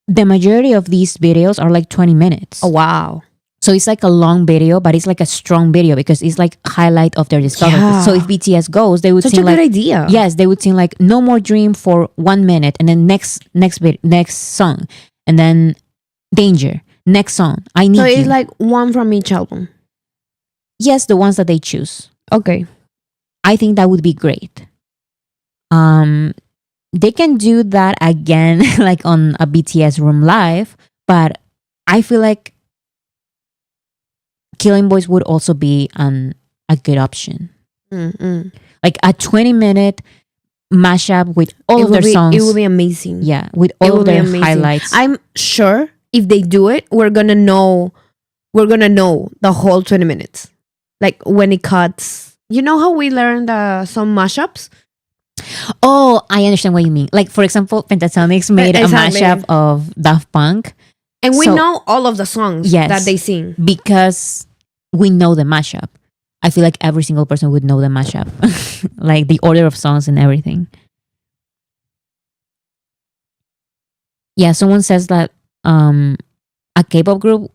Speaker 1: the majority of these videos are like 20 minutes.
Speaker 2: Oh wow.
Speaker 1: So it's like a long video, but it's like a strong video because it's like highlight of their discography.
Speaker 2: Yeah.
Speaker 1: So if BTS goes, they would
Speaker 2: Such
Speaker 1: sing
Speaker 2: a good
Speaker 1: like
Speaker 2: idea.
Speaker 1: yes, they would sing like No More Dream for 1 minute, and then next song, and then Danger, next song, I Need
Speaker 2: So
Speaker 1: You.
Speaker 2: it's like one from each album.
Speaker 1: Yes, the ones that they choose.
Speaker 2: Okay.
Speaker 1: I think that would be great. They can do that again, like on a BTS Room Live, but I feel like Killing Boys would also be a good option.
Speaker 2: Mm-mm.
Speaker 1: Like a 20-minute mashup with all
Speaker 2: It
Speaker 1: of
Speaker 2: would
Speaker 1: their
Speaker 2: be-
Speaker 1: songs.
Speaker 2: It will be amazing.
Speaker 1: Yeah, with
Speaker 2: It
Speaker 1: all
Speaker 2: will
Speaker 1: of
Speaker 2: be
Speaker 1: their
Speaker 2: amazing.
Speaker 1: highlights.
Speaker 2: I'm sure if they do it, we're gonna know the whole 20 minutes. Like when it cuts. You know how we learned some mashups?
Speaker 1: Oh, I understand what you mean. Like, for example, Pentatonix made
Speaker 2: Exactly.
Speaker 1: a mashup of Daft Punk
Speaker 2: And we
Speaker 1: So-
Speaker 2: know all of the songs
Speaker 1: Yes.
Speaker 2: that they sing.
Speaker 1: because we know the mashup. I feel like every single person would know the mashup, like the order of songs and everything. Yeah, someone says that a K-pop group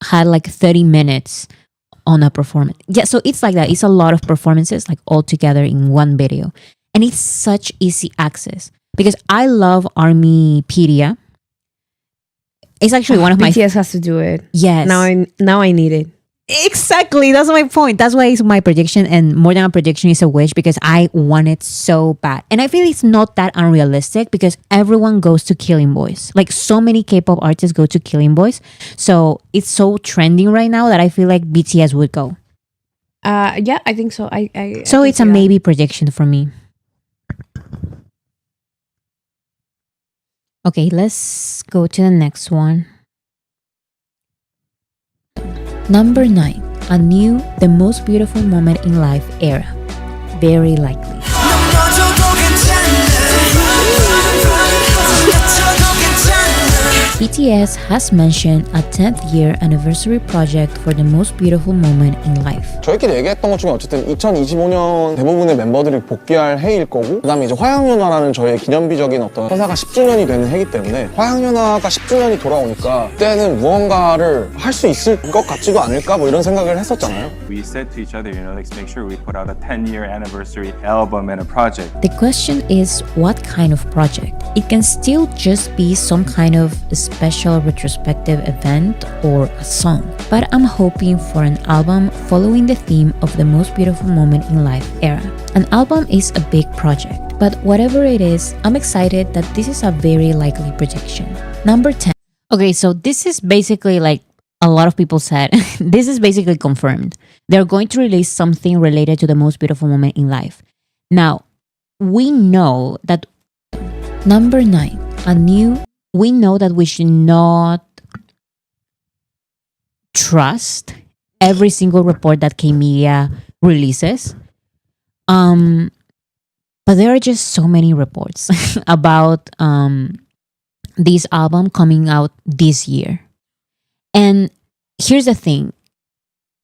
Speaker 1: had like 30 minutes on a performance. Yeah, so it's like that. It's a lot of performances like all together in one video. And it's such easy access because I love Armypedia. It's actually one of my
Speaker 2: BTS has to do it.
Speaker 1: yes.
Speaker 2: Now I need it.
Speaker 1: Exactly. That's my point. That's why it's my prediction, and more than a prediction, is a wish because I want it so bad. And I feel it's not that unrealistic because everyone goes to Killing Boys. Like so many K-pop artists go to Killing Boys, so it's so trending right now that I feel like BTS would go.
Speaker 2: Yeah, I think so.
Speaker 1: So
Speaker 2: I
Speaker 1: it's a
Speaker 2: can see that.
Speaker 1: maybe prediction for me. Okay, let's go to the next one. Number 9, a new, the most beautiful moment in life era. Very likely. BTS has mentioned a 10th year anniversary project for the most beautiful moment in life.
Speaker 7: 저희끼리 얘기했던 것 중에 어쨌든 2025년 대부분의 멤버들이 복귀할 해일 거고 그다음에 이제 화양연화라는 저희의 기념비적인 어떤 회사가 10주년이 되는 해이기 때문에 화양연화가 10주년이 돌아오니까 그때는 무언가를 할 수 있을 것 같지도 않을까 뭐 이런 생각을 했었잖아요.
Speaker 8: We said to each other, let's make sure we put out a 10-year anniversary album and a project.
Speaker 1: The question is, what kind of project? It can still just be some kind of special retrospective event or a song, but I'm hoping for an album following the theme of the most beautiful moment in life era. An album is a big project, but whatever it is, I'm excited that this is a very likely prediction. Number 10. Okay, so this is basically like a lot of people said, this is basically confirmed. They're going to release something related to the most beautiful moment in life. Now, we know that number 9, we know that we should not trust every single report that K-Media releases. But there are just so many reports about this album coming out this year. And here's the thing.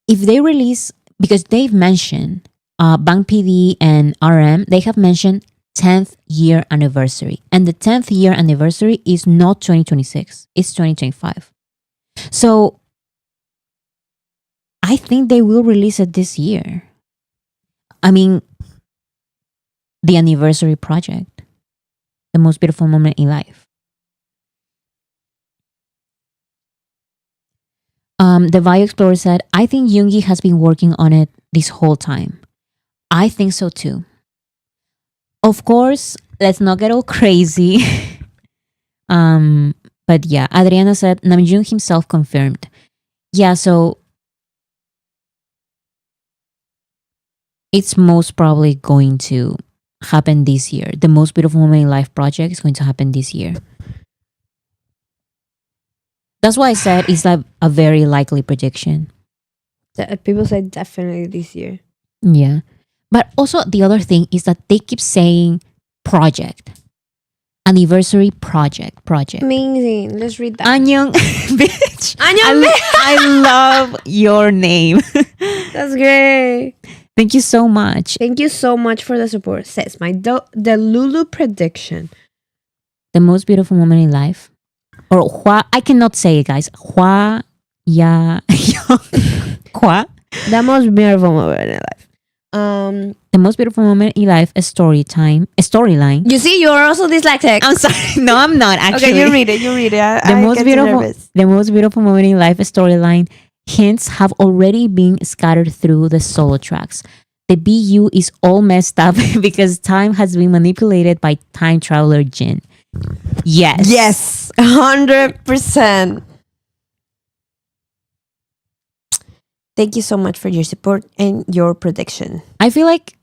Speaker 1: If they release, because they've mentioned, Bang PD and RM, they have mentioned 10th year anniversary. And the 10th year anniversary is not 2026, it's 2025. So I think they will release it this year. I mean, the anniversary project, the most beautiful moment in life. The Bio Explorer said, I think Yoongi has been working on it this whole time. I think so too. Of course, let's not get all crazy. But yeah, Adriana said, Namjoon himself confirmed. Yeah, so it's most probably going to happen this year. The most beautiful moment in life project is going to happen this year. That's why I said it's like a very likely prediction.
Speaker 2: People say definitely this year.
Speaker 1: Yeah. But also the other thing is that they keep saying project. Anniversary project.
Speaker 2: Amazing. Let's read that.
Speaker 1: Annyeong, bitch.
Speaker 2: Annyeong,
Speaker 1: I love your name.
Speaker 2: That's great.
Speaker 1: Thank you so much.
Speaker 2: Thank you so much for the support. Says the Lulu prediction.
Speaker 1: The most beautiful moment in life. Or Hua, I cannot say it, guys. Hua Ya Hua.
Speaker 2: The most beautiful moment in life.
Speaker 1: The most beautiful moment in life, a storyline.
Speaker 2: You see, you're also dyslexic.
Speaker 1: I'm sorry. No, I'm not actually.
Speaker 2: Okay, you read it.
Speaker 1: The most beautiful moment in life, a storyline. Hints have already been scattered through the solo tracks. The BU is all messed up because time has been manipulated by time traveler Jin. Yes.
Speaker 3: 100%. Thank you so much for your support and your prediction.
Speaker 1: I feel like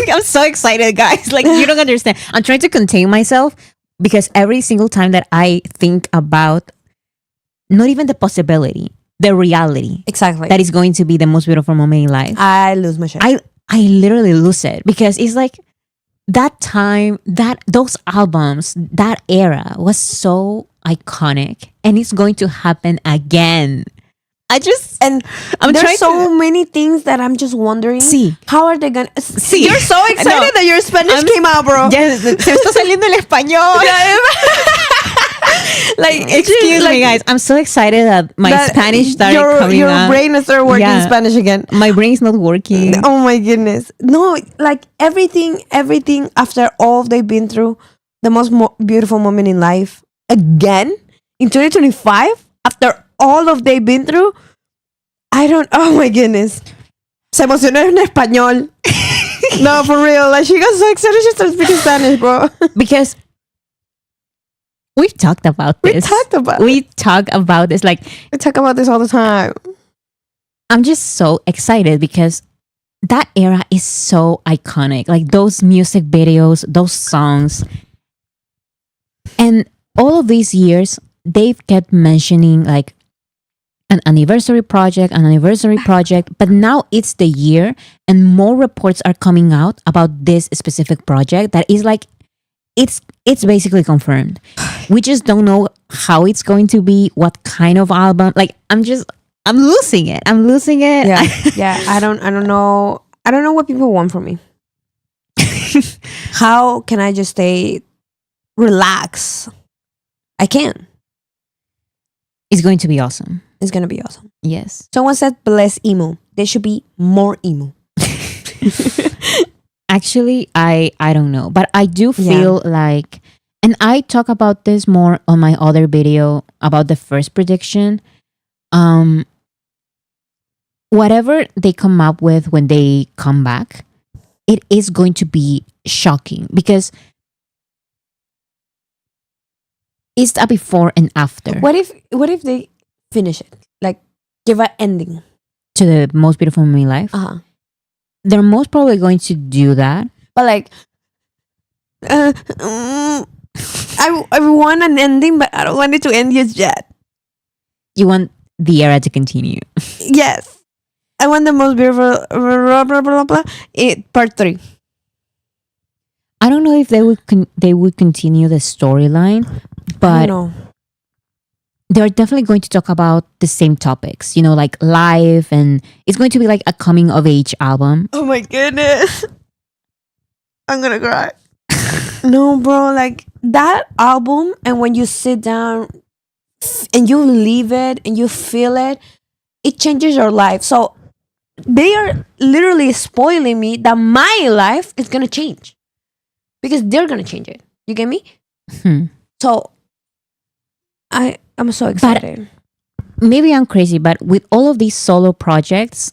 Speaker 1: I'm so excited, guys. Like, you don't understand. I'm trying to contain myself because every single time that I think about not even the possibility, the reality
Speaker 3: Exactly.
Speaker 1: that is going to be the most beautiful moment in life,
Speaker 3: I lose my shit.
Speaker 1: I literally lose it because it's like that time, that those albums, that era was so iconic, and it's going to happen again. I'm
Speaker 3: there's
Speaker 1: trying
Speaker 3: so many things that I'm just wondering.
Speaker 1: Sí.
Speaker 3: How are they gonna
Speaker 1: Sí.
Speaker 3: You're so excited
Speaker 1: No.
Speaker 3: that your Spanish came out, bro.
Speaker 1: Ya se me está saliendo el español.
Speaker 3: Like,
Speaker 1: Excuse me, guys. I'm so excited that my Spanish started coming
Speaker 3: your
Speaker 1: out.
Speaker 3: brain started working
Speaker 1: Yeah.
Speaker 3: Spanish again.
Speaker 1: My brain's not working.
Speaker 3: Oh my goodness. No, like everything after all they've been through, the most beautiful moment in life, again, in 2025, after all of they've been through, oh my goodness. Se emocionó en español. No, for real. Like, she got so excited she started speaking Spanish, bro.
Speaker 1: Because we've talked about this. We talk about this. Like,
Speaker 3: We talk about this all the time.
Speaker 1: I'm just so excited because that era is so iconic. Like, those music videos, those songs. And all of these years, they've kept mentioning like an anniversary project, but now it's the year and more reports are coming out about this specific project that is like, it's basically confirmed. We just don't know how it's going to be, what kind of album. Like, I'm losing it.
Speaker 3: Yeah. Yeah. I don't know. I don't know what people want from me. How can I just stay relax? I can.
Speaker 1: It's going to be awesome.
Speaker 3: It's gonna be awesome.
Speaker 1: Yes.
Speaker 3: Someone said bless emo. There should be more emo.
Speaker 1: Actually, I don't know, but I do feel like, and I talk about this more on my other video about the first prediction. Whatever they come up with when they come back, it is going to be shocking because it's a before and after
Speaker 3: What if they finish it? Like, give an ending.
Speaker 1: to the most beautiful moment in life.
Speaker 3: Uh-huh.
Speaker 1: They're most probably going to do that.
Speaker 3: But like, I want an ending, but I don't want it to end just yet.
Speaker 1: You want the era to continue.
Speaker 3: Yes. I want the most beautiful blah, blah, blah, blah, part 3.
Speaker 1: I don't know if they would continue the storyline,
Speaker 3: I
Speaker 1: but
Speaker 3: don't know.
Speaker 1: they're definitely going to talk about the same topics, like life, and it's going to be like a coming of age album.
Speaker 3: Oh my goodness. I'm gonna cry. No, bro, like that album, and when you sit down and you leave it and you feel it, it changes your life. So they are literally spoiling me that my life is gonna change because they're gonna change it. You get me? So I'm so excited.
Speaker 1: Maybe I'm crazy, but with all of these solo projects,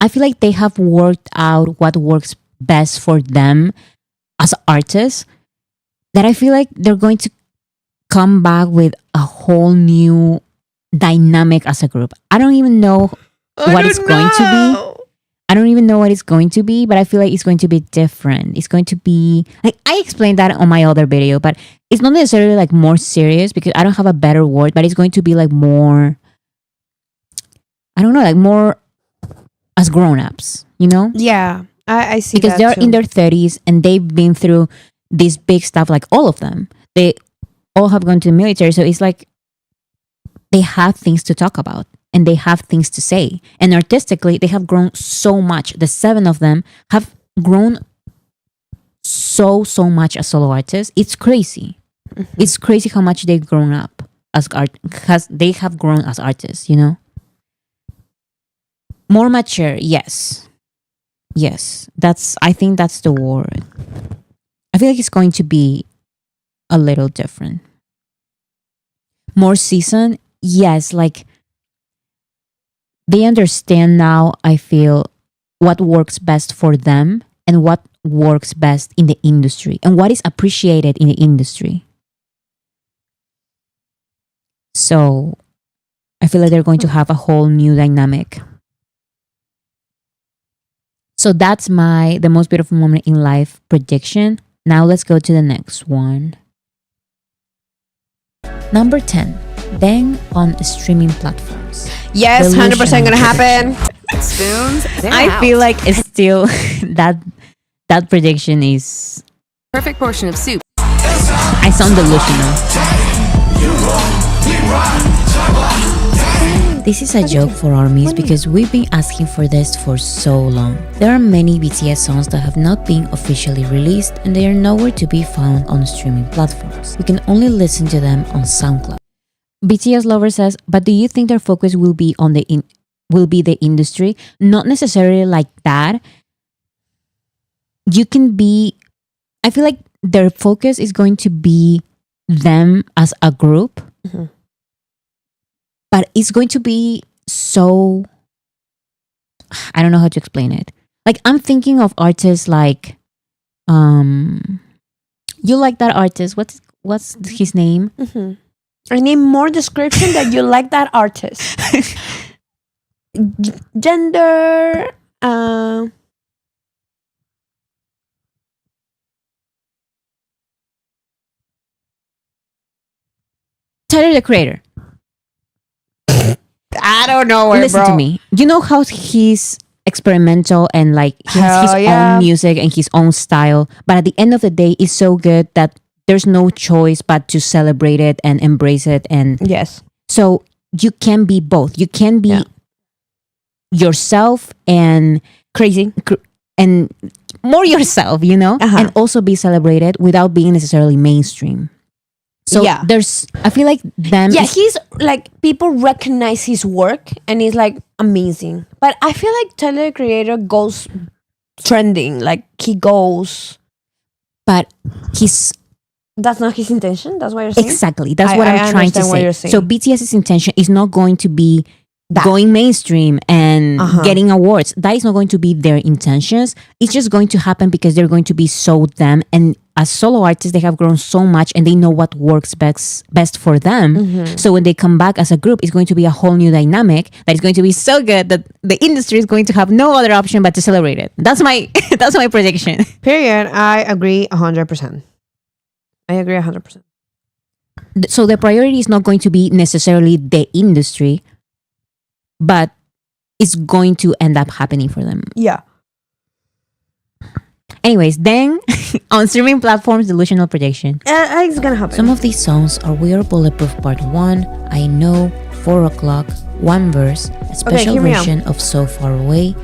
Speaker 1: I feel like they have worked out what works best for them as artists, that I feel like they're going to come back with a whole new dynamic as a group. I don't even know what it's going to be. I don't even know what it's going to be, but I feel like it's going to be different. It's going to be like, I explained that on my other video, but it's not necessarily like more serious because I don't have a better word, but it's going to be like more, I don't know, like more as grown-ups,
Speaker 3: Yeah, I see
Speaker 1: because
Speaker 3: that
Speaker 1: they're
Speaker 3: too.
Speaker 1: in their 30s and they've been through this big stuff, like all of them. They all have gone to the military, so it's like they have things to talk about and they have things to say. And artistically, they have grown so much. The 7 of them have grown so much as solo artists. It's crazy. It's crazy how much they've grown up as they have grown as artists, More mature, yes. Yes, I think that's the word. I feel like it's going to be a little different. More seasoned, yes, like they understand now, I feel, what works best for them and what works best in the industry and what is appreciated in the industry. So I feel like they're going to have a whole new dynamic. So that's the most beautiful moment in life prediction. Now let's go to the next one. Number 10. Deng on streaming platforms.
Speaker 3: Yes, 100% gonna happen.
Speaker 9: Spoons.
Speaker 1: I feel like it's still that prediction is.
Speaker 9: Perfect portion of soup.
Speaker 1: I sound delusional. This is a joke for armies because we've been asking for this for so long. There are many BTS songs that have not been officially released and they are nowhere to be found on streaming platforms. We can only listen to them on Soundcloud. BTS Lover says, but do you think their focus will be on the industry? Not necessarily like that. I feel like their focus is going to be them as a group.
Speaker 3: Mhm.
Speaker 1: But it's going to be so, I don't know how to explain it. Like I'm thinking of artists like you like that artist. What's his name?
Speaker 3: I need more description that you like that artist. Gender.
Speaker 1: Tyler the Creator.
Speaker 3: I don't know.
Speaker 1: Listen to me. You know how he's experimental and like he has his own music and his own style, but at the end of the day, it's so good that there's no choice but to celebrate it and embrace it. And
Speaker 3: Yes.
Speaker 1: so you can be both. You can be yourself and
Speaker 3: Crazy.
Speaker 1: and more yourself, you know, and also be celebrated without being necessarily mainstream. So I feel like them.
Speaker 3: Yeah, he's like, people recognize his work and he's like amazing. But I feel like Tyler the Creator goes trending. Like he goes.
Speaker 1: But
Speaker 3: that's not his intention. That's what you're saying.
Speaker 1: Exactly. That's what I'm trying to say. So BTS's intention is not going to be going mainstream and getting awards. That is not going to be their intentions. It's just going to happen because they're going to be so them. And as solo artists, they have grown so much and they know what works best for them. So when they come back as a group, it's going to be a whole new dynamic that is going to be so good that the industry is going to have no other option but to celebrate it. That's my prediction.
Speaker 3: Period. I agree 100%. I agree 100%.
Speaker 1: So the priority is not going to be necessarily the industry, but it's going to end up happening for them.
Speaker 3: Yeah.
Speaker 1: Anyways, then on streaming platforms, delusional prediction.
Speaker 3: It's gonna happen.
Speaker 1: Some of these songs are We Are Bulletproof Part 1, I Know, 4 O'Clock, One Verse, a special version of So Far Away.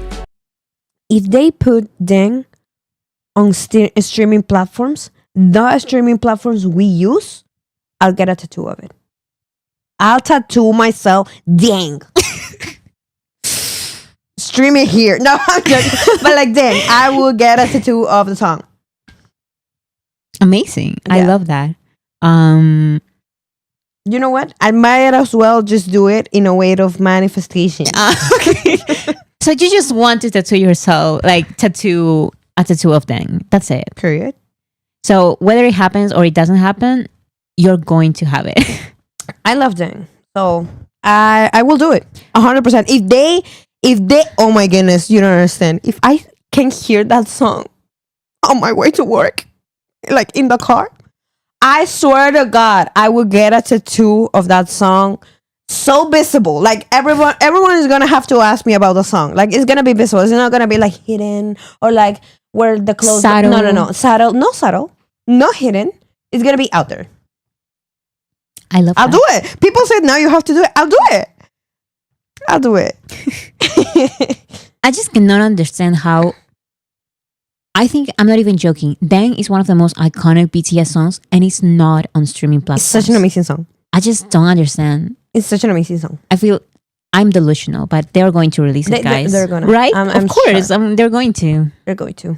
Speaker 3: If they put Deng on streaming platforms, the streaming platforms we use, I'll get a tattoo of it. I'll tattoo myself Deng. Stream it here. No, I'm joking. But like Deng, I will get a tattoo of the song.
Speaker 1: Amazing. I love that.
Speaker 3: You know what? I might as well just do it in a way of manifestation.
Speaker 1: Okay. So you just want to tattoo yourself, like tattoo a tattoo of Deng. That's it.
Speaker 3: Period.
Speaker 1: So whether it happens or it doesn't happen, you're going to have it.
Speaker 3: I love Deng. So I will do it 100%. If they, oh my goodness, you don't understand. If I can hear that song on my way to work, like in the car, I swear to God, I will get a tattoo of that song so visible. Like everyone is gonna have to ask me about the song. Like it's gonna be visible. It's not gonna be like hidden or like where the clothes.
Speaker 1: Subtle.
Speaker 3: No. Subtle. No subtle. Not hidden. It's gonna be out there.
Speaker 1: I love
Speaker 3: I'll
Speaker 1: that.
Speaker 3: do it. People said now you have to do it. I'll do it. I'll do it.
Speaker 1: I just cannot understand how. I think I'm not even joking. Deng is one of the most iconic BTS songs, and it's not on streaming
Speaker 3: It's
Speaker 1: platforms.
Speaker 3: such an amazing song.
Speaker 1: I just don't understand.
Speaker 3: It's such an amazing song.
Speaker 1: I feel I'm delusional, but they're going to release it, guys.
Speaker 3: They're gonna.
Speaker 1: Right?
Speaker 3: I'm
Speaker 1: of course,
Speaker 3: sure.
Speaker 1: they're going to.
Speaker 3: They're going to.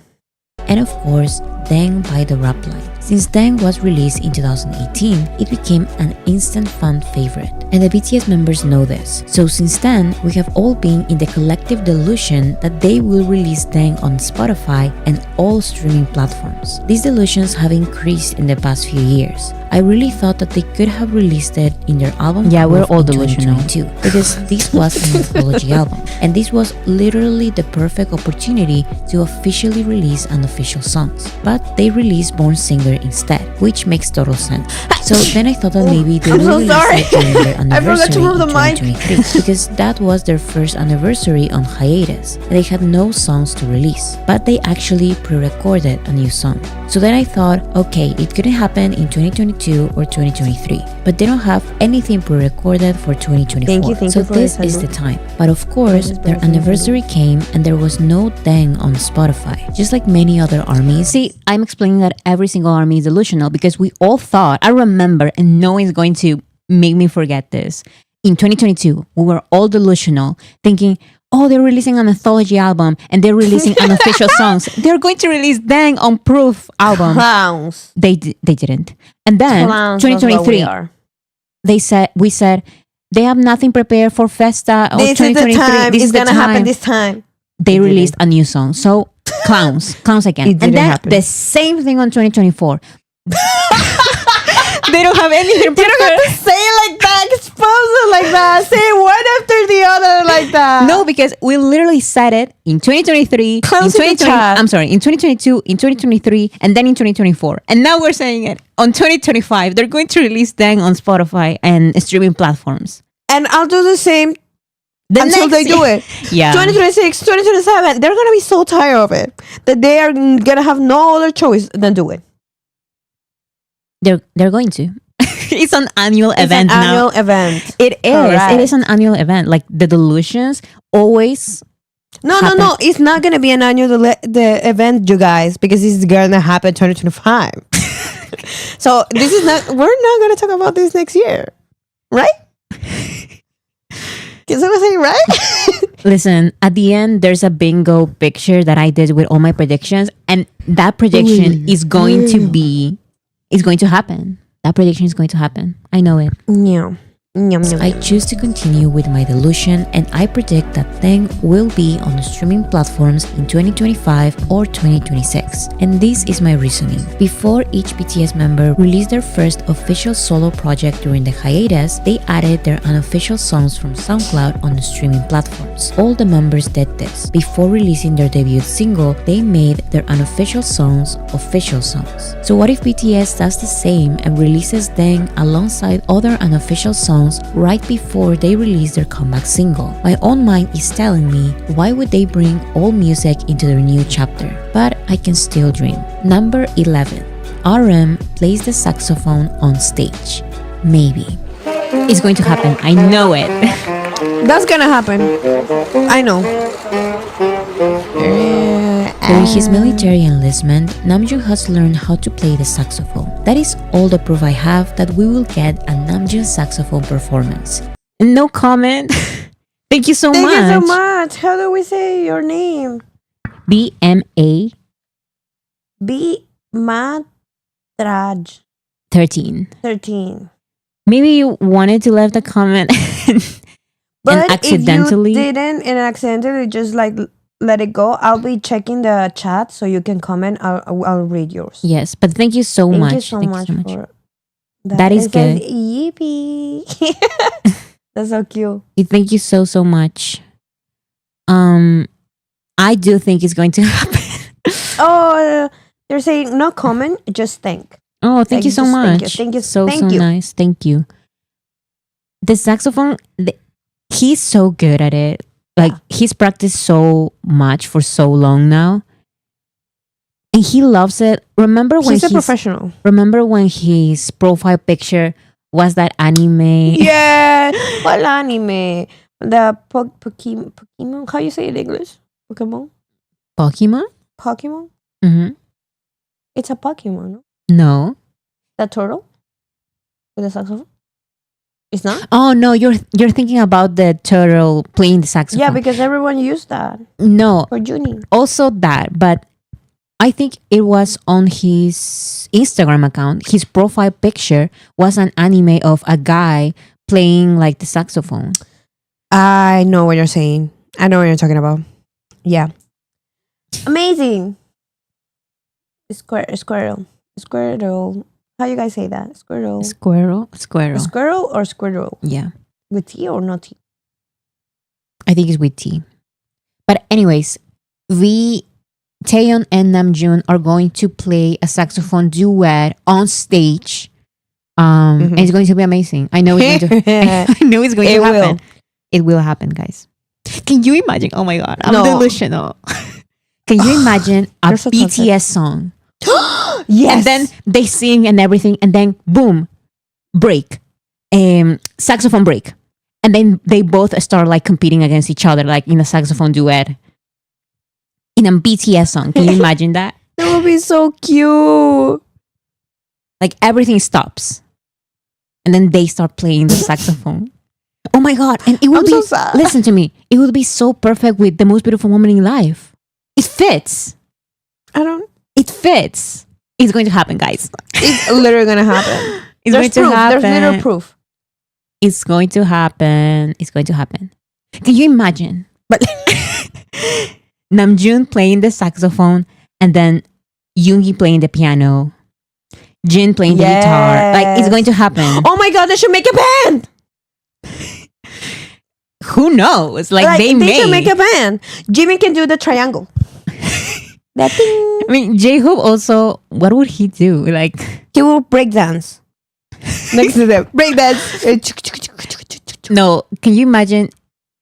Speaker 1: And of course, Deng by the Rap Line. Since Deng was released in 2018, it became an instant fan favorite. And the BTS members know this. So since then, we have all been in the collective delusion that they will release Deng on Spotify and all streaming platforms. These delusions have increased in the past few years. I really thought that they could have released it in their album.
Speaker 3: Yeah, we're
Speaker 1: Proof
Speaker 3: all
Speaker 1: in
Speaker 3: delusional.
Speaker 1: 2022, because this was an anthology album, and this was literally the perfect opportunity to officially release unofficial songs. But they released Born Singer instead, which makes total sense. So then I thought that maybe they
Speaker 3: I'm
Speaker 1: would
Speaker 3: so
Speaker 1: release
Speaker 3: sorry.
Speaker 1: it during their
Speaker 3: I forgot to
Speaker 1: anniversary
Speaker 3: move the
Speaker 1: in
Speaker 3: mic.
Speaker 1: 2023, because that was their first anniversary on hiatus, and they had no songs to release. But they actually pre-recorded a new song. So then I thought, okay, it couldn't happen in 2022 or 2023, but they don't have anything pre-recorded for 2024.
Speaker 3: Thank
Speaker 1: so
Speaker 3: you for
Speaker 1: this
Speaker 3: the
Speaker 1: is the
Speaker 3: salute.
Speaker 1: time. But of course, their anniversary came and there was no dang on Spotify, just like many other armies.
Speaker 3: See,
Speaker 1: I'm explaining that every single army is delusional because we all thought, I remember, and no one's going to make me forget this. In 2022, we were all delusional, thinking, oh, they're releasing an anthology album and they're releasing unofficial songs. They're going to release Dang on Proof album.
Speaker 3: Clowns.
Speaker 1: They didn't. And then
Speaker 3: Clowns, that's what we
Speaker 1: 2023,
Speaker 3: are.
Speaker 1: we said they have nothing prepared for Festa or
Speaker 3: This is
Speaker 1: 2023.
Speaker 3: the time.
Speaker 1: This
Speaker 3: It's
Speaker 1: is the
Speaker 3: gonna happen
Speaker 1: time.
Speaker 3: this time.
Speaker 1: They released a new song. So clowns again.
Speaker 3: It
Speaker 1: And
Speaker 3: didn't
Speaker 1: then
Speaker 3: happen.
Speaker 1: the same thing on 2024. They don't have anything prepared.
Speaker 3: You don't have to say it like that, expose it like that, say it one after the other like that.
Speaker 1: No, because we literally said it in 2023,
Speaker 3: Clowns
Speaker 1: in
Speaker 3: in the
Speaker 1: 2020,
Speaker 3: chat.
Speaker 1: I'm sorry, in 2022, in 2023, and then in 2024. And now we're saying it on 2025. They're going to release Dang on Spotify and streaming platforms.
Speaker 3: And I'll do the same until
Speaker 1: next
Speaker 3: they do
Speaker 1: year-
Speaker 3: it.
Speaker 1: Yeah.
Speaker 3: 2026, 2027, they're going to be so tired of it that they are going to have no other choice than do it.
Speaker 1: They're going to. It's an annual
Speaker 3: It's
Speaker 1: event
Speaker 3: an
Speaker 1: now.
Speaker 3: annual event.
Speaker 1: It is.
Speaker 3: Correct.
Speaker 1: It is an annual event. Like the Delusions always.
Speaker 3: No,
Speaker 1: happen.
Speaker 3: no. It's not going to be an annual the event, you guys, because this is going to happen 2025. So this is not. We're not going to talk about this next year, right? Can someone say right?
Speaker 1: Listen, at the end, there's a bingo picture that I did with all my predictions, and that prediction is going to be. It's going to happen. That prediction is going to happen. I know it.
Speaker 3: Yeah.
Speaker 1: I choose to continue with my delusion, and I predict that Thing will be on the streaming platforms in 2025 or 2026. And this is my reasoning. Before each BTS member released their first official solo project during the hiatus, they added their unofficial songs from Soundcloud on the streaming platforms. All the members did this. Before releasing their debut single, they made their unofficial songs official songs. So what if BTS does the same and releases Thing alongside other unofficial songs right before they release their comeback single? My own mind is telling me, why would they bring all music into their new chapter? But I can still dream. Number 11. RM plays the saxophone on stage. Maybe. It's going to happen. I know it.
Speaker 3: That's gonna happen. I know.
Speaker 1: During his military enlistment, Namjoon has learned how to play the saxophone. That is all the proof I have that we will get a Namjoon saxophone performance. No comment. Thank you so
Speaker 3: Thank
Speaker 1: much.
Speaker 3: you so much. How do we say your name?
Speaker 1: BMA
Speaker 3: B Matraj
Speaker 1: 13.
Speaker 3: 13.
Speaker 1: Maybe you wanted to leave the comment
Speaker 3: But
Speaker 1: and accidentally.
Speaker 3: if you didn't and accidentally just like let it go, I'll be checking the chat so you can comment. I'll read yours.
Speaker 1: Yes, but thank you so
Speaker 3: Thank
Speaker 1: much.
Speaker 3: you so
Speaker 1: Thank
Speaker 3: much
Speaker 1: you so much.
Speaker 3: for
Speaker 1: That is
Speaker 3: It says,
Speaker 1: good.
Speaker 3: Yippee! That's so cute.
Speaker 1: Thank you so much. I do think it's going to happen.
Speaker 3: Oh, they're saying no comment, just think.
Speaker 1: Oh, thank
Speaker 3: Like,
Speaker 1: you so
Speaker 3: just
Speaker 1: much.
Speaker 3: thank you,
Speaker 1: So
Speaker 3: thank you.
Speaker 1: nice. Thank you. The saxophone, he's so good at it. Like he's practiced so much for so long now, and he loves it. Remember when
Speaker 3: He's a professional.
Speaker 1: Remember when his profile picture was that anime?
Speaker 3: Yeah, what anime? The Pokemon. How you say it in English? Pokemon.
Speaker 1: Pokemon?
Speaker 3: Pokemon.
Speaker 1: Mm-hmm.
Speaker 3: It's a Pokemon. No?
Speaker 1: No.
Speaker 3: The turtle with the saxophone. It's not.
Speaker 1: Oh no, you're thinking about the turtle playing the saxophone.
Speaker 3: Yeah, because everyone used that
Speaker 1: No,
Speaker 3: for Junie.
Speaker 1: also that, but I think it was on his Instagram account. His profile picture was an anime of a guy playing like the saxophone.
Speaker 3: I know what you're saying. I know what you're talking about. Yeah. Amazing. Squirtle. How you guys say that? Squirrel.
Speaker 1: Squirrel.
Speaker 3: Squirrel or squirrel?
Speaker 1: Yeah.
Speaker 3: With T or no T?
Speaker 1: I think it's with T. But anyways, Taeyeon and Namjoon are going to play a saxophone duet on stage. And it's going to be amazing. I know it's going to I know it's going to happen. It will happen, guys. Can you imagine? Oh my god, I'm delusional. Can you imagine a
Speaker 3: You're so
Speaker 1: BTS song?
Speaker 3: Yes.
Speaker 1: And then they sing and everything, and then boom, break. Saxophone break. And then they both start like competing against each other, like in a saxophone duet. In a BTS song. Can you imagine that?
Speaker 3: That would be so cute.
Speaker 1: Like everything stops. And then they start playing the saxophone. Oh my god. And it would
Speaker 3: I'm
Speaker 1: be
Speaker 3: so sad.
Speaker 1: listen to me. It would be so perfect with The Most Beautiful Woman in Life. It fits. It fits. It's going to happen, guys.
Speaker 3: It's literally gonna happen.
Speaker 1: There's
Speaker 3: There's literal proof.
Speaker 1: It's going to happen. It's going to happen. Can you imagine? But Namjoon playing the saxophone and then Yoongi playing the piano, Jin playing the guitar. Like it's going to happen.
Speaker 3: Oh my god, they should make a band.
Speaker 1: Who knows? Like they
Speaker 3: should make a band. Jimmy can do the triangle. That thing.
Speaker 1: I mean, J-Hope also, what would he do? Like
Speaker 3: He will break dance next to them. Break dance.
Speaker 1: no, can you imagine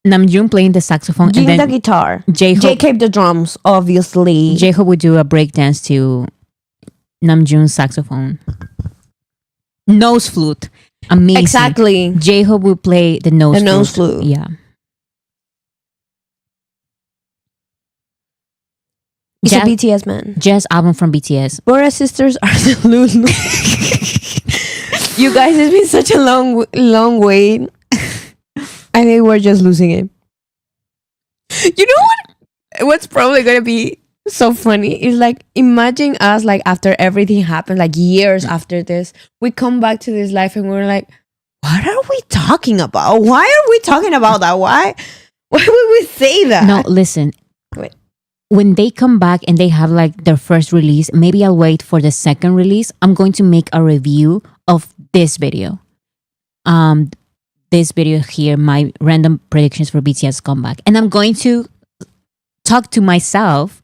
Speaker 1: Namjoon playing the saxophone
Speaker 3: Jin
Speaker 1: and
Speaker 3: the
Speaker 1: then
Speaker 3: guitar.
Speaker 1: J-Hope
Speaker 3: J the drums, obviously.
Speaker 1: J-Hope would do a breakdance to Namjoon's saxophone. Nose flute. Amazing.
Speaker 3: Exactly.
Speaker 1: J-Hope would play the nose
Speaker 3: flute.
Speaker 1: Yeah.
Speaker 3: He's a BTS man.
Speaker 1: Jazz album from BTS.
Speaker 3: Bora sisters are the Lulu. You guys, it's been such a long wait. I think we're just losing it. You know what? What's probably gonna be so funny is like imagine us like after everything happened, like years after this, we come back to this life and we're like, what are we talking about? Why are we talking about that? Why would we say that?
Speaker 1: No, listen.
Speaker 3: Wait.
Speaker 1: When they come back and they have like their first release, maybe I'll wait for the second release. I'm going to make a review of this video. This video here, my random predictions for BTS comeback. And I'm going to talk to myself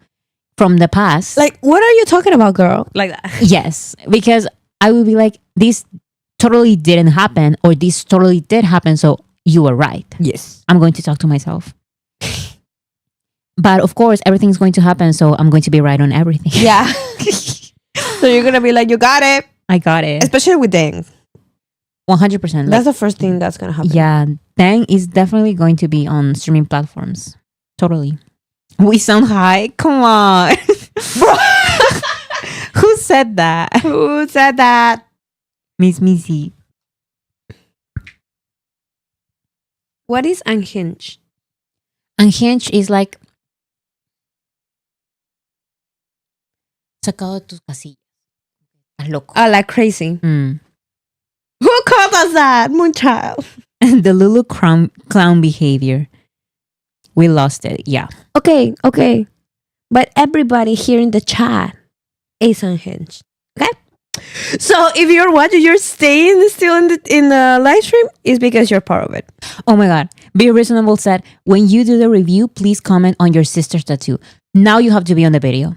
Speaker 1: from the past.
Speaker 3: Like, what are you talking about, girl? Like that.
Speaker 1: Yes, because I will be like, this totally didn't happen, or this totally did happen, so you were right.
Speaker 3: Yes.
Speaker 1: I'm going to talk to myself. But of course, everything's going to happen, so I'm going to be right on everything.
Speaker 3: Yeah. So you're going to be like, you got it.
Speaker 1: I got it.
Speaker 3: Especially with Dang.
Speaker 1: 100%.
Speaker 3: That's the first thing that's going to happen.
Speaker 1: Yeah, Dang is definitely going to be on streaming platforms. Totally. We sound high? Come on. Bro. Who said that?
Speaker 3: Who said that?
Speaker 1: Miss Missy.
Speaker 3: What is unhinged?
Speaker 1: Unhinged is like sacado de tus casillas. Estás loco.
Speaker 3: Like crazy.
Speaker 1: Mm.
Speaker 3: Who called us that? Moonchild.
Speaker 1: The Lulu clown behavior. We lost it. Yeah.
Speaker 3: Okay. But everybody here in the chat is unhinged. Okay? So if you're watching, you're staying still in the live stream, is because you're part of it.
Speaker 1: Oh my God. Be Reasonable said, when you do the review, please comment on your sister's tattoo. Now you have to be on the video.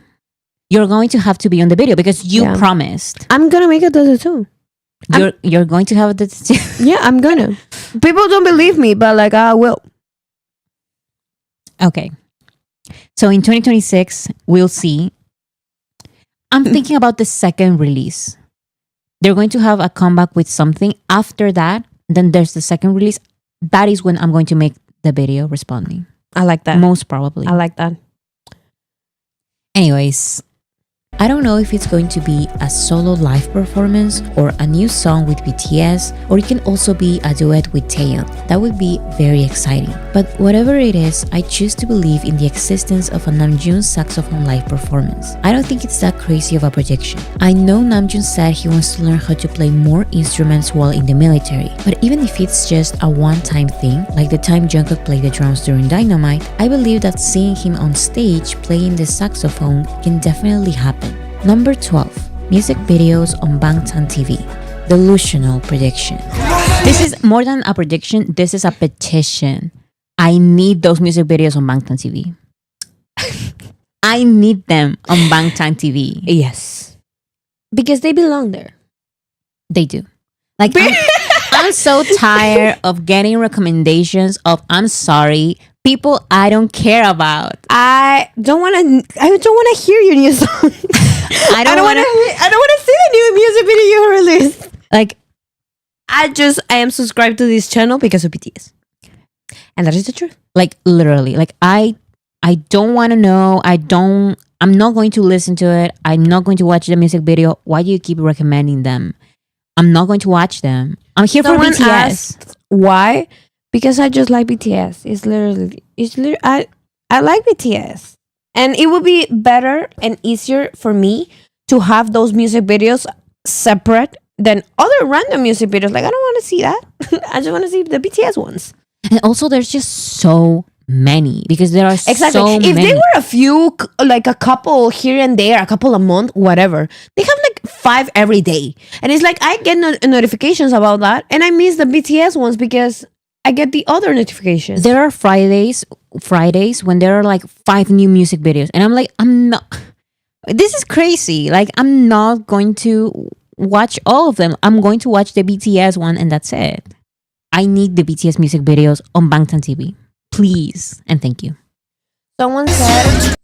Speaker 1: You're going to have to be on the video because you promised.
Speaker 3: I'm going to make a tattoo.
Speaker 1: You're going to have the tattoo.
Speaker 3: Yeah, I'm going to. People don't believe me, but like I will.
Speaker 1: Okay. So in 2026, we'll see. I'm thinking about the second release. They're going to have a comeback with something. After that, then there's the second release. That is when I'm going to make the video responding.
Speaker 3: I like that.
Speaker 1: Most probably.
Speaker 3: I like that.
Speaker 1: Anyways, I don't know if it's going to be a solo live performance or a new song with BTS, or it can also be a duet with Taeyeon. That would be very exciting. But whatever it is, I choose to believe in the existence of a Namjoon saxophone live performance. I don't think it's that crazy of a prediction. I know Namjoon said he wants to learn how to play more instruments while in the military, but even if it's just a one-time thing, like the time Jungkook played the drums during Dynamite, I believe that seeing him on stage playing the saxophone can definitely happen. Number 12. music videos on Bangtan TV. Delusional prediction. This is more than a prediction. This is a petition. I need those music videos on Bangtan TV. I need them on Bangtan TV.
Speaker 2: Yes. Because they belong there.
Speaker 1: They do. Like, I'm so tired of getting recommendations of, I'm sorry, people I don't care about.
Speaker 2: I don't want to hear your new song.
Speaker 1: I don't want to.
Speaker 2: I don't want to see the new music video you released.
Speaker 1: Like,
Speaker 2: I am subscribed to this channel because of BTS. And that is the truth.
Speaker 1: like literally, like I don't want to know. I'm not going to listen to it. I'm not going to watch the music video. Why do you keep recommending them? I'm not going to watch them. I'm here for BTS.
Speaker 2: Asked why? Because I just like BTS. It's literally I like BTS. And it would be better and easier for me to have those music videos separate than other random music videos. Like, I don't want to see that. I just want to see the BTS ones.
Speaker 1: And also, there's just so many because there are
Speaker 2: Exactly.
Speaker 1: so
Speaker 2: If
Speaker 1: many.
Speaker 2: they were a few, like a couple here and there, a couple a month, whatever, they have like 5 every day. And it's like, I get notifications about that. And I miss the BTS ones because I get the other notifications.
Speaker 1: There are Fridays when there are like 5 new music videos, and I'm like, this is crazy. Like, I'm not going to watch all of them. I'm going to watch the BTS one, and that's it. I need the BTS music videos on Bangtan TV, please, and thank you.
Speaker 2: Someone said,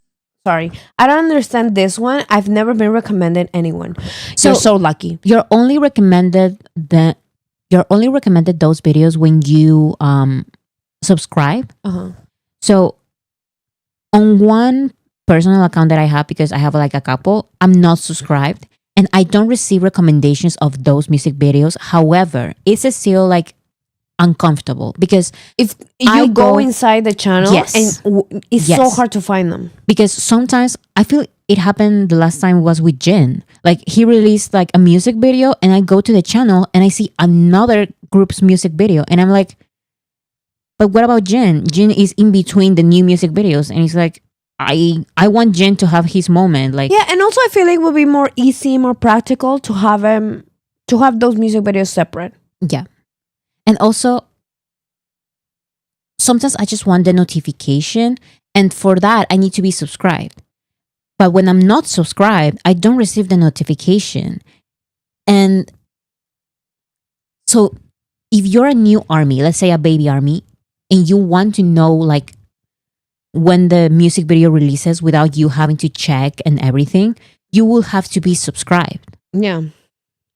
Speaker 2: sorry, I don't understand this one. I've never been recommended anyone.
Speaker 1: So-
Speaker 2: You're so lucky.
Speaker 1: You're only recommended those videos when you subscribe.
Speaker 2: Uh-huh.
Speaker 1: So on one personal account that I have, because I have like a couple, I'm not subscribed and I don't receive recommendations of those music videos. However, it's still like uncomfortable because
Speaker 2: If you
Speaker 1: I
Speaker 2: go
Speaker 1: go-
Speaker 2: inside the channel,
Speaker 1: Yes.
Speaker 2: and it's so
Speaker 1: Yes.
Speaker 2: hard to find them.
Speaker 1: because sometimes I feel it happened the last time was with Jin. Like, he released like a music video and I go to the channel and I see another group's music video and I'm like, but what about Jin? Jin is in between the new music videos and he's like, I want Jin to have his moment. Like,
Speaker 2: Yeah, and also I feel like it would be more easy, more practical to have those music videos separate.
Speaker 1: yeah. And also, sometimes I just want the notification, and for that I need to be subscribed. But when I'm not subscribed, I don't receive the notification. And so if you're a new army, let's say a baby army, and you want to know like when the music video releases without you having to check and everything, you will have to be subscribed.
Speaker 2: Yeah.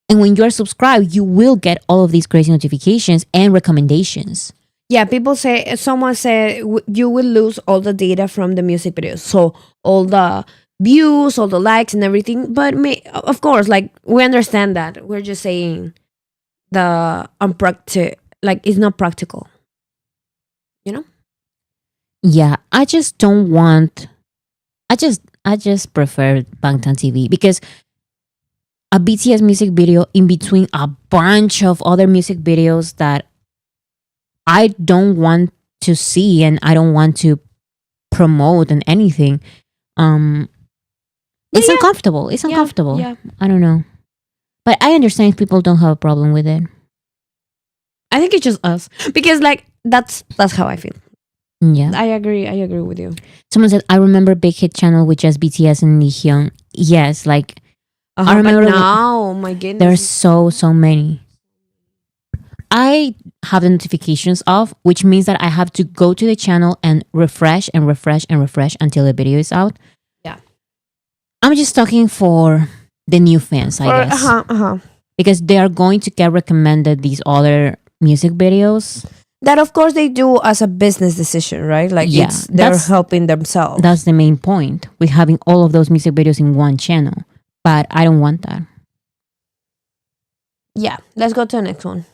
Speaker 1: And when you're subscribed, you will get all of these crazy notifications and recommendations.
Speaker 2: Yeah, someone said you will lose all the data from the music videos. So all the views, all the likes and everything. But of course, like, we understand that. We're just saying the it's not practical. You know?
Speaker 1: Yeah, I just don't want. I just prefer Bangtan TV because a BTS music video in between a bunch of other music videos that I don't want to see and I don't want to promote and anything. It's
Speaker 2: Yeah.
Speaker 1: uncomfortable. It's uncomfortable.
Speaker 2: Yeah.
Speaker 1: I don't know, but I understand if people don't have a problem with it.
Speaker 2: I think it's just us. Because like that's how I feel.
Speaker 1: Yeah.
Speaker 2: I agree with you.
Speaker 1: Someone said, I remember Big Hit Channel with just BTS and Leehyun. Yes, like I remember
Speaker 2: But now, my goodness.
Speaker 1: there's so many. I have the notifications off, which means that I have to go to the channel and refresh and refresh and refresh until the video is out.
Speaker 2: Yeah.
Speaker 1: I'm just talking for the new fans, I guess. Because they are going to get recommended these other music videos.
Speaker 2: That of course they do as a business decision, right? Like,
Speaker 1: Yeah,
Speaker 2: they're
Speaker 1: that's-
Speaker 2: helping themselves.
Speaker 1: That's the main point with having all of those music videos in one channel. But I don't want that.
Speaker 2: Yeah. Let's go to the next one.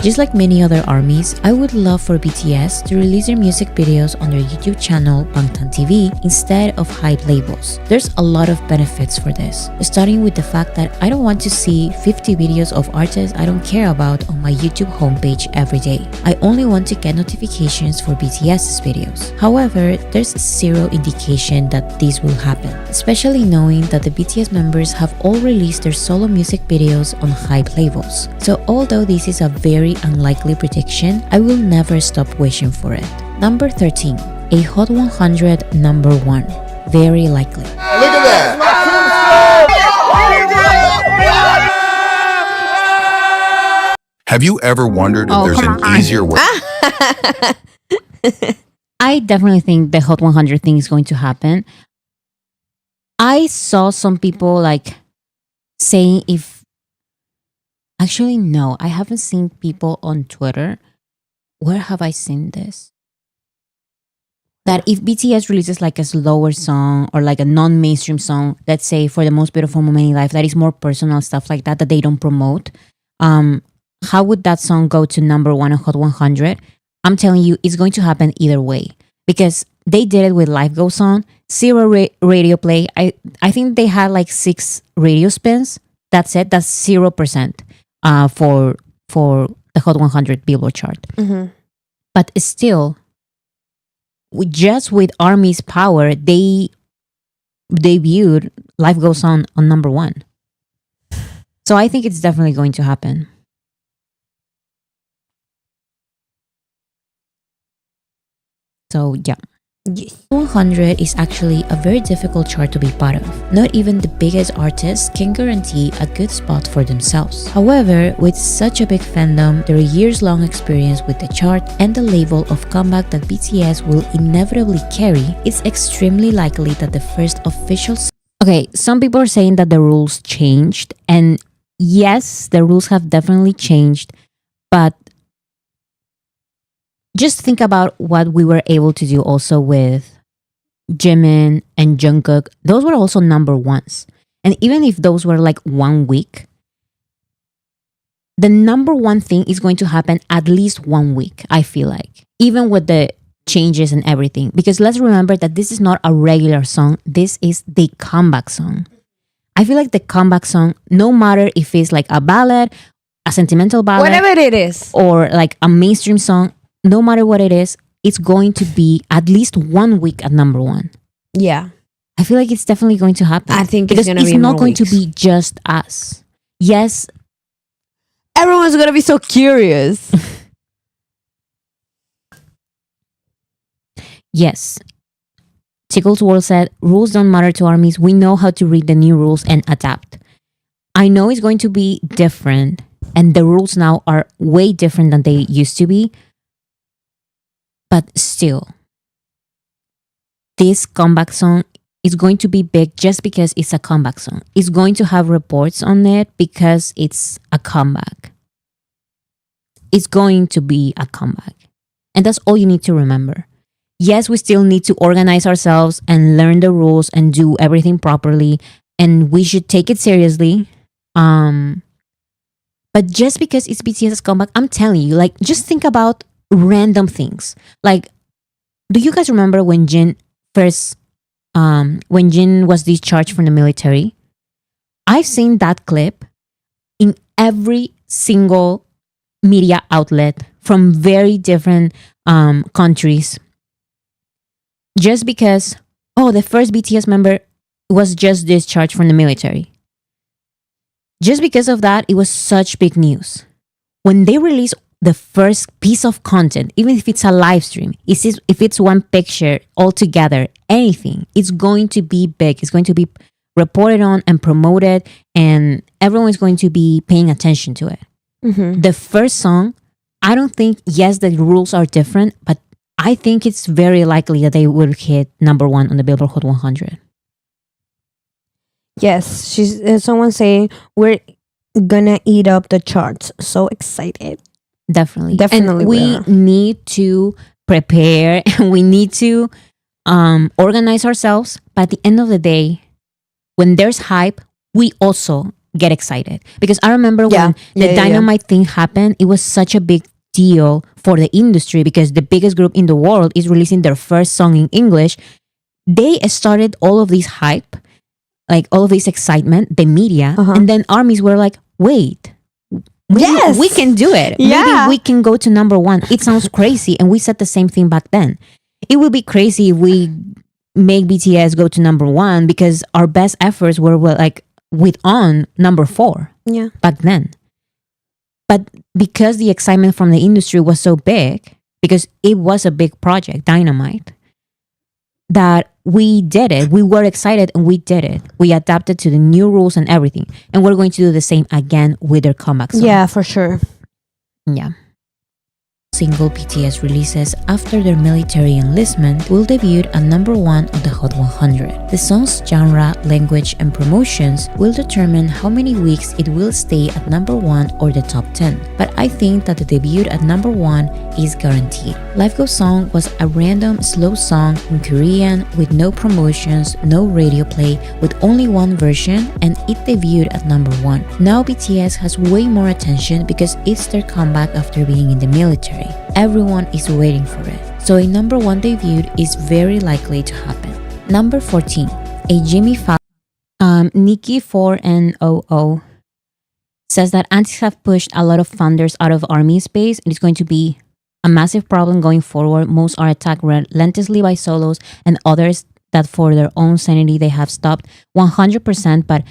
Speaker 1: Just like many other armies, I would love for BTS to release their music videos on their YouTube channel Bangtan TV instead of hype labels. There's a lot of benefits for this, starting with the fact that I don't want to see 50 videos of artists I don't care about on my YouTube homepage every day. I only want to get notifications for BTS's videos. However, there's zero indication that this will happen, especially knowing that the BTS members have all released their solo music videos on hype labels. So although this is a very unlikely prediction, I will never stop wishing for it. Number 13. A Hot 100 number 1. Very likely.
Speaker 10: Look at that!
Speaker 11: Have you ever wondered if there's an easier way?
Speaker 1: I definitely think the Hot 100 thing is going to happen. I saw some people like saying if... Actually, no. I haven't seen people on Twitter. Where have I seen this? That if BTS releases like a slower song or like a non-mainstream song, let's say For the Most Beautiful Moment in Life, that is more personal stuff like that they don't promote, how would that song go to number 1 on Hot 100? I'm telling you, it's going to happen either way. Because they did it with Life Goes On, zero radio play. I think they had like 6 radio spins. That's it. That's 0% for the Hot 100 Billboard chart.
Speaker 2: Mm-hmm.
Speaker 1: But still, just with ARMY's power, they debuted Life Goes On number 1. So I think it's definitely going to happen. So yeah.
Speaker 2: Yes.
Speaker 1: 100 is actually a very difficult chart to be part of. Not even the biggest artists can guarantee a good spot for themselves. However, with such a big fandom, their years-long experience with the chart, and the level of comeback that BTS will inevitably carry, it's extremely likely that the first official... Okay, some people are saying that the rules changed, and yes, the rules have definitely changed, but just think about what we were able to do also with Jimin and Jungkook. Those were also number 1s. And even if those were like 1 week, the number 1 thing is going to happen at least 1 week, I feel like. Even with the changes and everything. Because let's remember that this is not a regular song. This is the comeback song. I feel like the comeback song, no matter if it's like a ballad, a sentimental ballad,
Speaker 2: Whatever it is,
Speaker 1: or like a mainstream song, no matter what it is, it's going to be at least 1 week at number 1.
Speaker 2: yeah.
Speaker 1: I feel like it's definitely going to happen.
Speaker 2: I think
Speaker 1: because
Speaker 2: it's gonna be
Speaker 1: not
Speaker 2: more
Speaker 1: going
Speaker 2: weeks.
Speaker 1: to be just us. Yes,
Speaker 2: Everyone's gonna be so curious.
Speaker 1: yes. Tickle's World said, rules don't matter to armies. We know how to read the new rules and adapt. I know it's going to be different, and the rules now are way different than they used to be. But still, this comeback song is going to be big just because it's a comeback song. It's going to have reports on it because it's a comeback. It's going to be a comeback. And that's all you need to remember. Yes, we still need to organize ourselves and learn the rules and do everything properly. And we should take it seriously. But just because it's BTS's comeback, I'm telling you, like, just think about random things. Like, do you guys remember when Jin was discharged from the military? I've seen that clip in every single media outlet from very different countries. Just because, the first BTS member was just discharged from the military. Just because of that, it was such big news. When they release the first piece of content, even if it's a live stream, if it's one picture altogether, anything, it's going to be big. It's going to be reported on and promoted, and everyone is going to be paying attention to it.
Speaker 2: Mm-hmm.
Speaker 1: The first song, I don't think, yes, the rules are different, but I think it's very likely that they will hit number 1 on the Billboard Hot 100.
Speaker 2: Yes, someone saying we're gonna eat up the charts. So excited.
Speaker 1: Definitely.
Speaker 2: Definitely
Speaker 1: And we need to prepare and we need to organize ourselves. But at the end of the day, when there's hype, we also get excited. Because I remember when the
Speaker 3: Yeah.
Speaker 1: Dynamite thing happened, it was such a big deal for the industry because the biggest group in the world is releasing their first song in English. They started all of this hype, like all of this excitement, the media, and then armies were like, wait, we can do it.
Speaker 3: Yeah.
Speaker 1: Maybe we can go to number one. It sounds crazy. And we said the same thing back then. It would be crazy if we make BTS go to number one because our best efforts were like with on number 4 back then. But because the excitement from the industry was so big, because it was a big project, Dynamite, that we did it. We were excited and we did it. We adapted to the new rules and everything. And we're going to do the same again with their comeback song.
Speaker 3: Yeah, for sure.
Speaker 1: Yeah. Single BTS releases after their military enlistment will debut at number 1 on the Hot 100. The song's genre, language, and promotions will determine how many weeks it will stay at number 1 or the top 10. But I think that the debut at number 1 is guaranteed. Life Goes On was a random slow song in Korean with no promotions, no radio play, with only one version, and it debuted at number 1. Now BTS has way more attention because it's their comeback after being in the military. Everyone is waiting for it. So a number 1 debut is very likely to happen. Number 14, a Jimmy Fallon. Nikki 4NOO says that antis have pushed a lot of founders out of army space and it's going to be a massive problem going forward. Most are attacked relentlessly by solos and others that for their own sanity they have stopped 100%. But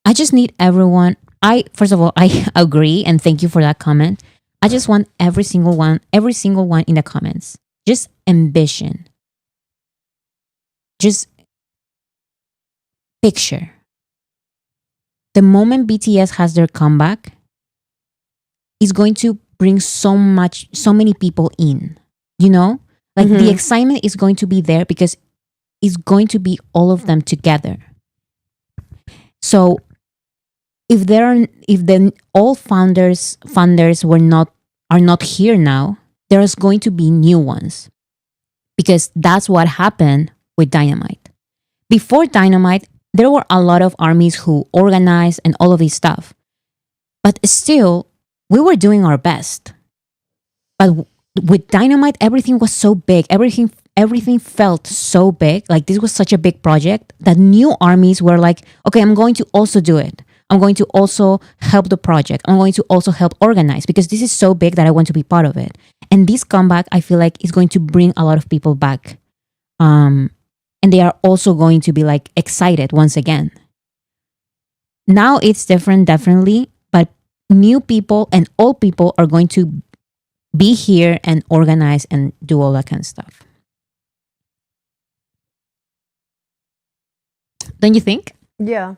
Speaker 1: I just need everyone. First of all, I agree and thank you for that comment. I just want every single one in the comments. Just ambition. Just picture. The moment BTS has their comeback, is going to bring so many people in. You know? Like the excitement is going to be there because it's going to be all of them together. So if then all founders are not here now, there's going to be new ones. Because that's what happened with Dynamite. Before Dynamite, there were a lot of armies who organized and all of this stuff. But still, we were doing our best. But with Dynamite, everything was so big. Everything felt so big. Like this was such a big project that new armies were like, okay, I'm going to also do it. I'm going to also help the project. I'm going to also help organize because this is so big that I want to be part of it. And this comeback, I feel like, is going to bring a lot of people back. And they are also going to be like excited once again. Now it's different, definitely. But new people and old people are going to be here and organize and do all that kind of stuff. Don't you think?
Speaker 3: Yeah.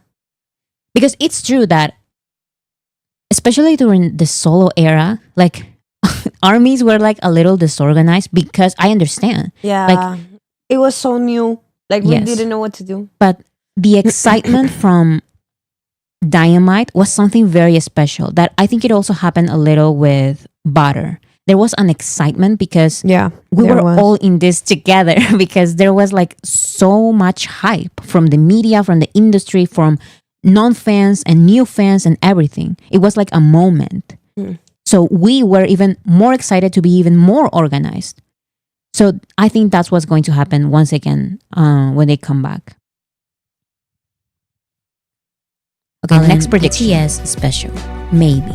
Speaker 1: Because it's true that, especially during the solo era, like armies were like a little disorganized because I understand.
Speaker 3: Yeah.
Speaker 1: Like,
Speaker 3: it was so new. Like we
Speaker 1: Yes.
Speaker 3: didn't know what to do.
Speaker 1: But the excitement from Dynamite was something very special that I think it also happened a little with Butter. There was an excitement because we were all in this together because there was like so much hype from the media, from the industry, from non-fans and new fans and everything. It was like a moment. So we were even more excited to be even more organized. So I think that's what's going to happen once again when they come back. Okay, next prediction. BTS special. Maybe.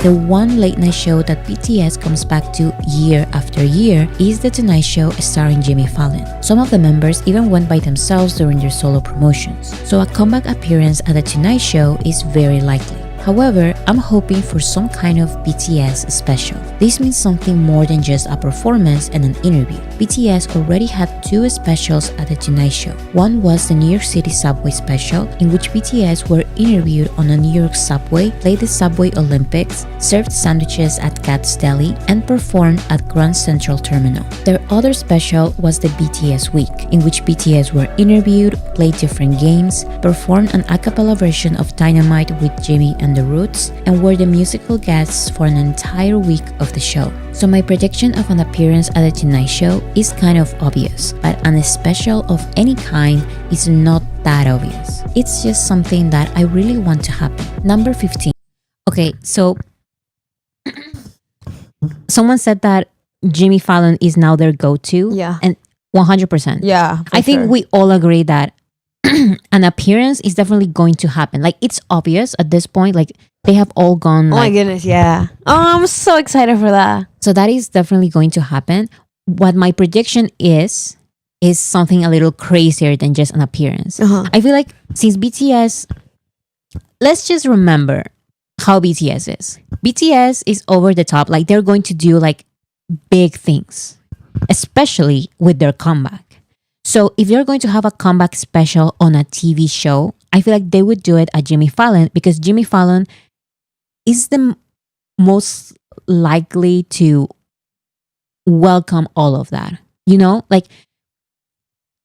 Speaker 1: The one late night show that BTS comes back to year after year is The Tonight Show starring Jimmy Fallon. Some of the members even went by themselves during their solo promotions, so a comeback appearance at The Tonight Show is very likely. However, I'm hoping for some kind of BTS special. This means something more than just a performance and an interview. BTS already had 2 specials at The Tonight Show. One was the New York City subway special, in which BTS were interviewed on a New York subway, played the Subway Olympics, served sandwiches at Kat's Deli, and performed at Grand Central Terminal. Their other special was the BTS Week, in which BTS were interviewed, played different games, performed an a cappella version of Dynamite with Jimmy and the Roots, and were the musical guests for an entire week of the show. So my prediction of an appearance at the Tonight Show is kind of obvious, but an special of any kind is not that obvious. It's just something that I really want to happen. Number 15. Okay, so someone said that Jimmy Fallon is now their go-to.
Speaker 3: Yeah.
Speaker 1: And 100%.
Speaker 3: Yeah.
Speaker 1: I think we all agree that an appearance is definitely going to happen. Like, it's obvious at this point. Like, they have all gone.
Speaker 3: Oh my goodness, yeah. Oh, I'm so excited for that.
Speaker 1: So that is definitely going to happen. What my prediction is something a little crazier than just an appearance. I feel like since BTS, let's just remember how BTS is. BTS is over the top. Like, they're going to do like big things, especially with their comeback. So if they're going to have a comeback special on a TV show, I feel like they would do it at Jimmy Fallon, because Jimmy Fallon is the most likely to welcome all of that. You know, like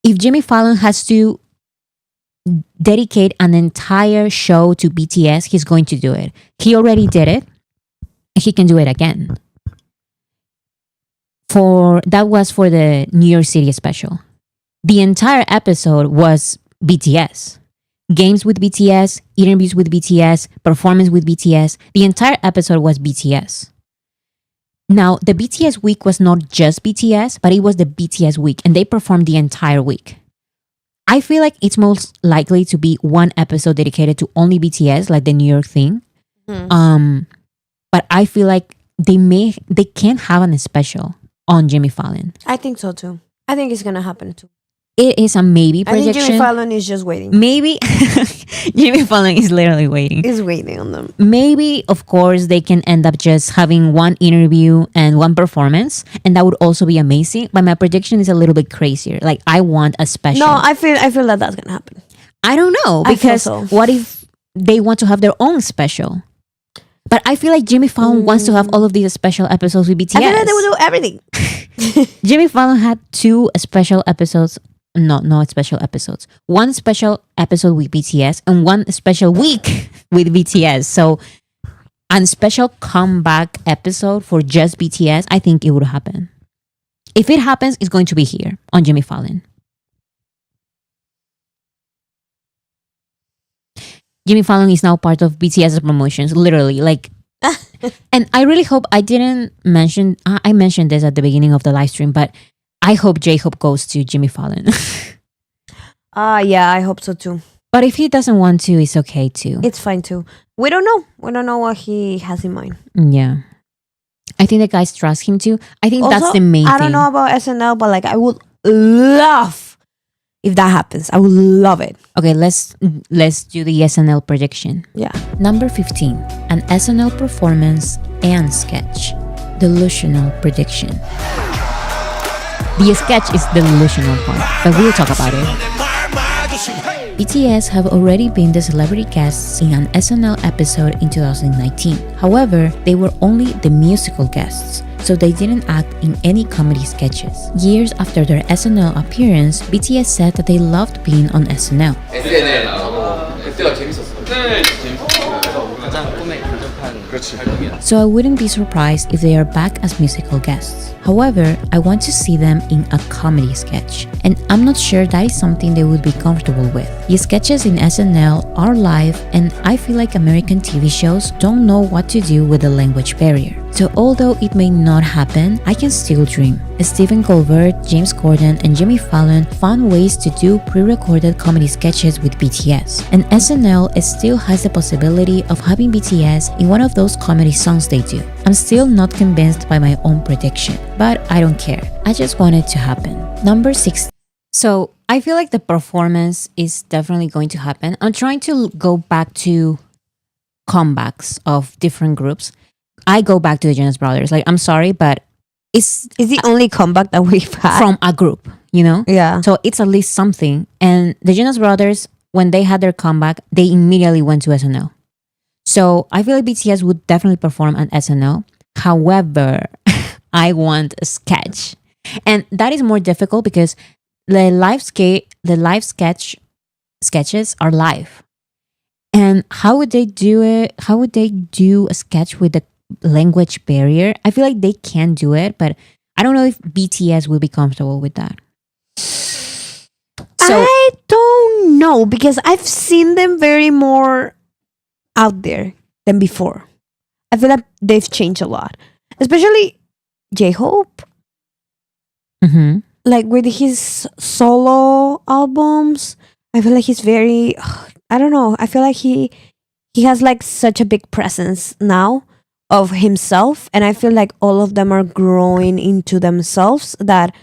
Speaker 1: if Jimmy Fallon has to dedicate an entire show to BTS, he's going to do it. He already did it, and he can do it again. That was for the New York City special. The entire episode was BTS. Games with BTS, interviews with BTS, performance with BTS. The entire episode was BTS. Now, the BTS week was not just BTS, but it was the BTS week, and they performed the entire week. I feel like it's most likely to be one episode dedicated to only BTS, like the New York thing. But I feel like they can't have an special on Jimmy Fallon.
Speaker 3: I think so too. I think it's gonna happen too.
Speaker 1: It is a maybe prediction.
Speaker 3: I think Jimmy Fallon is just waiting.
Speaker 1: Maybe Jimmy Fallon is literally waiting.
Speaker 3: He's waiting on them.
Speaker 1: Maybe, of course, they can end up just having one interview and one performance, and that would also be amazing. But my prediction is a little bit crazier. Like, I want a special.
Speaker 3: No, I feel that that's gonna happen.
Speaker 1: I don't know, because what if they want to have their own special? But I feel like Jimmy Fallon wants to have all of these special episodes with BTS.
Speaker 3: I feel like they will do everything.
Speaker 1: Jimmy Fallon had two special episodes. No special episodes. One special episode with BTS and one special week with BTS. So, a special comeback episode for just BTS, I think it would happen. If it happens, it's going to be here on Jimmy Fallon. Jimmy Fallon is now part of BTS promotions, literally. Like, and I really hope I didn't mention. I mentioned this at the beginning of the live stream, but I hope J-Hope goes to Jimmy Fallon.
Speaker 3: Yeah, I hope so too.
Speaker 1: But if he doesn't want to, it's okay too.
Speaker 3: It's fine too. We don't know. We don't know what he has in mind.
Speaker 1: Yeah. I think the guys trust him too. I think
Speaker 3: Also,
Speaker 1: that's the main thing.
Speaker 3: I don't know about SNL, but like I would love if that happens. I would love it.
Speaker 1: Okay, let's do the SNL prediction.
Speaker 3: Yeah.
Speaker 1: Number 15, an SNL performance and sketch. Delusional prediction. The sketch is the delusional part, but we'll talk about it. BTS have already been the celebrity guests in an SNL episode in 2019. However, they were only the musical guests, so they didn't act in any comedy sketches. Years after their SNL appearance, BTS said that they loved being on SNL. So I wouldn't be surprised if they are back as musical guests. However, I want to see them in a comedy sketch, and I'm not sure that is something they would be comfortable with. The sketches in SNL are live, and I feel like American TV shows don't know what to do with the language barrier. So although it may not happen, I can still dream. Stephen Colbert, James Corden, and Jimmy Fallon found ways to do pre-recorded comedy sketches with BTS, and SNL still has the possibility of having BTS in one of those comedy songs they do. I'm still not convinced by my own prediction, but I don't care. I just want it to happen. Number 6. So I feel like the performance is definitely going to happen. I'm trying to go back to comebacks of different groups. I go back to the Jonas Brothers. Like, I'm sorry, but it's
Speaker 3: the only comeback that we've had
Speaker 1: from a group, you know?
Speaker 3: Yeah.
Speaker 1: So it's at least something. And the Jonas Brothers, when they had their comeback, they immediately went to SNL. So I feel like BTS would definitely perform at SNL. However, I want a sketch. And that is more difficult because the live sketches are live. And how would they do it? How would they do a sketch with the language barrier? I feel like they can do it, but I don't know if BTS will be comfortable with that. So
Speaker 3: I don't know because I've seen them very more out there than before. I feel like they've changed a lot, especially J-Hope.
Speaker 1: mhm.
Speaker 3: Like with his solo albums, I feel like he's very. I don't know. I feel like he has like such a big presence now of himself, and I feel like all of them are growing into themselves. That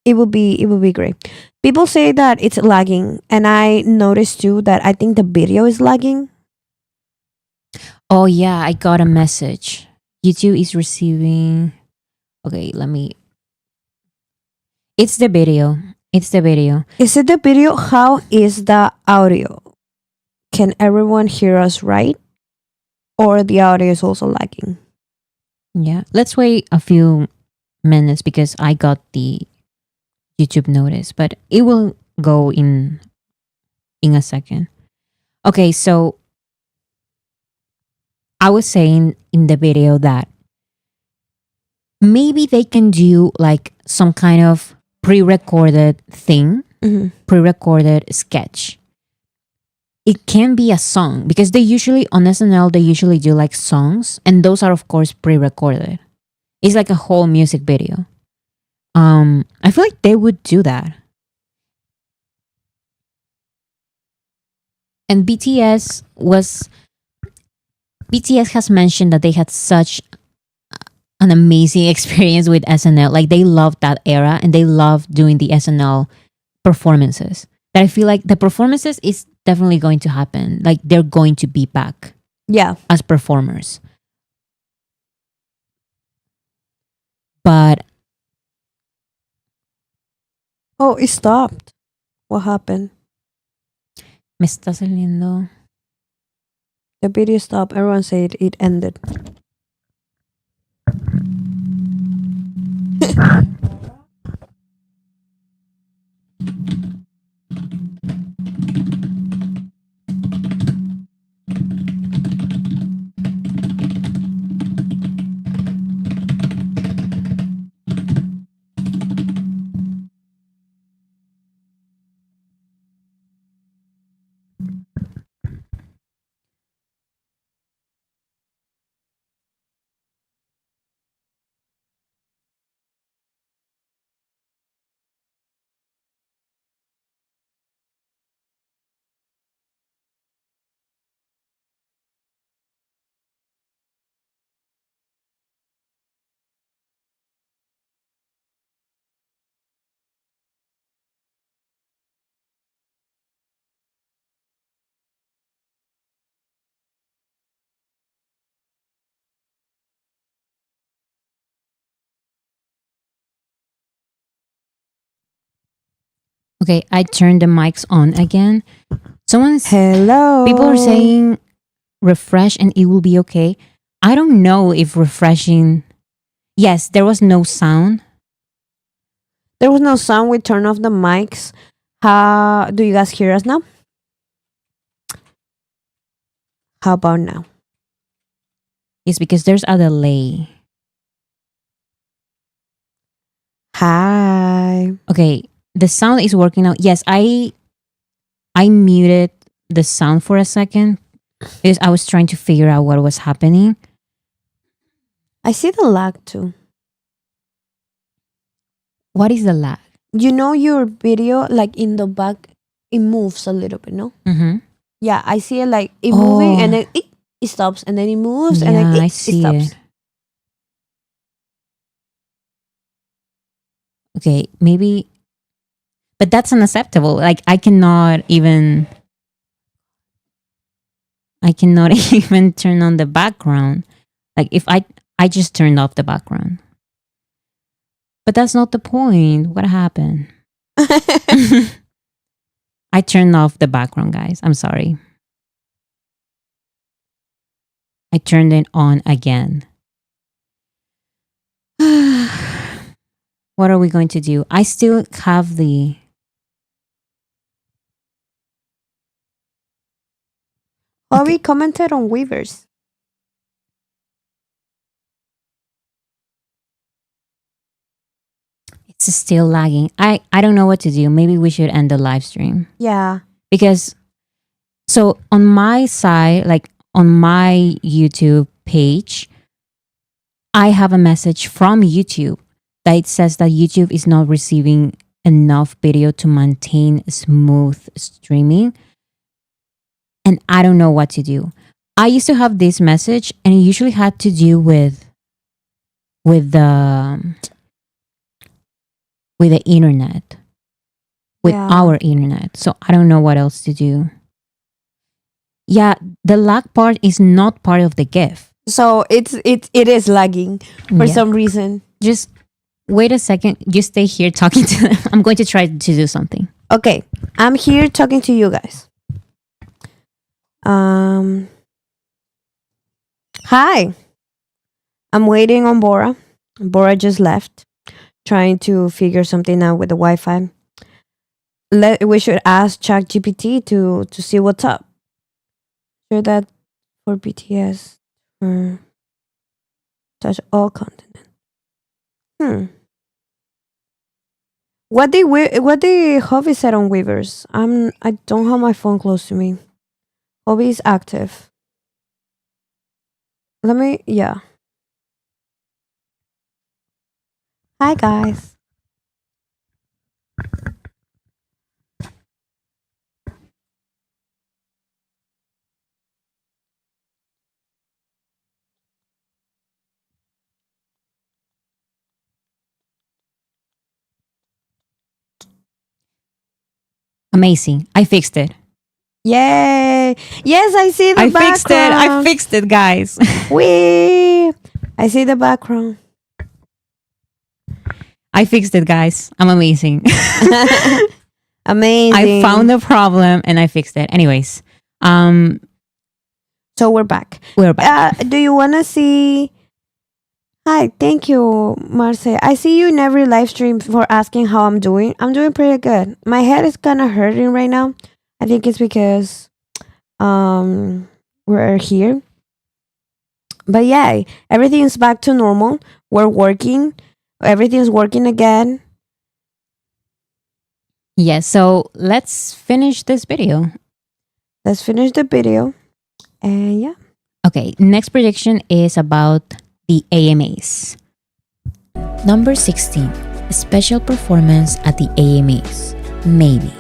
Speaker 3: it would be great. People say that it's lagging, and I noticed too that I think the video is lagging.
Speaker 1: Oh yeah, I got a message. YouTube is receiving. Okay, let me. It's the video. It's the video.
Speaker 3: Is it the video? How is the audio? Can everyone hear us right? Or the audio is also lagging?
Speaker 1: Yeah. Let's wait a few minutes because I got the YouTube notice, but it will go in a second. Okay, so I was saying in the video that maybe they can do like some kind of pre-recorded thing, pre-recorded sketch. It can be a song because they usually on SNL they usually do like songs, and those are of course pre-recorded. It's like a whole music video. I feel like they would do that. And BTS has mentioned that they had such an amazing experience with SNL. Like they loved that era and they loved doing the SNL performances. That I feel like the performances is definitely going to happen. Like they're going to be back.
Speaker 3: Yeah.
Speaker 1: As performers. But
Speaker 3: oh, it stopped. What happened?
Speaker 1: Me está saliendo.
Speaker 3: The video stopped. Everyone said it ended.
Speaker 1: Okay, I turned the mics on again.
Speaker 3: Hello.
Speaker 1: People are saying refresh and it will be okay. I don't know if refreshing. Yes, there was no sound.
Speaker 3: There was no sound. We turned off the mics. How do you guys hear us now? How about now?
Speaker 1: It's because there's a delay.
Speaker 3: Hi.
Speaker 1: Okay, the sound is working out. Yes, I muted the sound for a second because I was trying to figure out what was happening.
Speaker 3: I see the lag too.
Speaker 1: What is the lag?
Speaker 3: You know your video, like in the back, it moves a little bit, no?
Speaker 1: Mm-hmm.
Speaker 3: Yeah, I see it like it moving and then it stops and then it moves and then
Speaker 1: I
Speaker 3: it
Speaker 1: see
Speaker 3: stops.
Speaker 1: it. Okay, maybe, but that's unacceptable. Like I cannot even even turn on the background. Like if I just turned off the background. But that's not the point. What happened? I turned off the background, guys. I'm sorry. I turned it on again. What are we going to do? I still have the
Speaker 3: Hobby commented on Weavers.
Speaker 1: It's still lagging. I don't know what to do. Maybe we should end the live stream.
Speaker 3: Yeah.
Speaker 1: Because so on my side, like on my YouTube page, I have a message from YouTube that it says that YouTube is not receiving enough video to maintain smooth streaming. And I don't know what to do. I used to have this message and it usually had to do with the internet. With
Speaker 3: Yeah.
Speaker 1: our internet. So I don't know what else to do. Yeah, the lag part is not part of the GIF.
Speaker 3: So it is lagging for
Speaker 1: Yeah.
Speaker 3: some reason.
Speaker 1: Just wait a second. You stay here talking to them. I'm going to try to do something.
Speaker 3: Okay, I'm here talking to you guys. Hi. I'm waiting on Bora. Bora just left, trying to figure something out with the Wi-Fi. We should ask ChatGPT to see what's up. Sure that for BTS, touch all continent. What the Hobby said on Weavers? I don't have my phone close to me. Hobby is active. Yeah. Hi guys.
Speaker 1: Amazing. I fixed it.
Speaker 3: Yay! Yes, I see the background.
Speaker 1: I fixed it, guys.
Speaker 3: Wee! I see the background.
Speaker 1: I fixed it, guys. I'm amazing.
Speaker 3: Amazing.
Speaker 1: I found the problem and I fixed it. Anyways,
Speaker 3: so we're back.
Speaker 1: we're back.
Speaker 3: Do you want to see? Hi, thank you, Marce. I see you in every live stream for asking how I'm doing. I'm doing pretty good. My head is kind of hurting right now. I think it's because we're here. But yeah, everything's back to normal. We're working. Everything's working again.
Speaker 1: Yeah, so let's finish this video.
Speaker 3: Let's finish the video. And yeah.
Speaker 1: Okay, next prediction is about the AMAs. Number 16, a special performance at the AMAs. Maybe.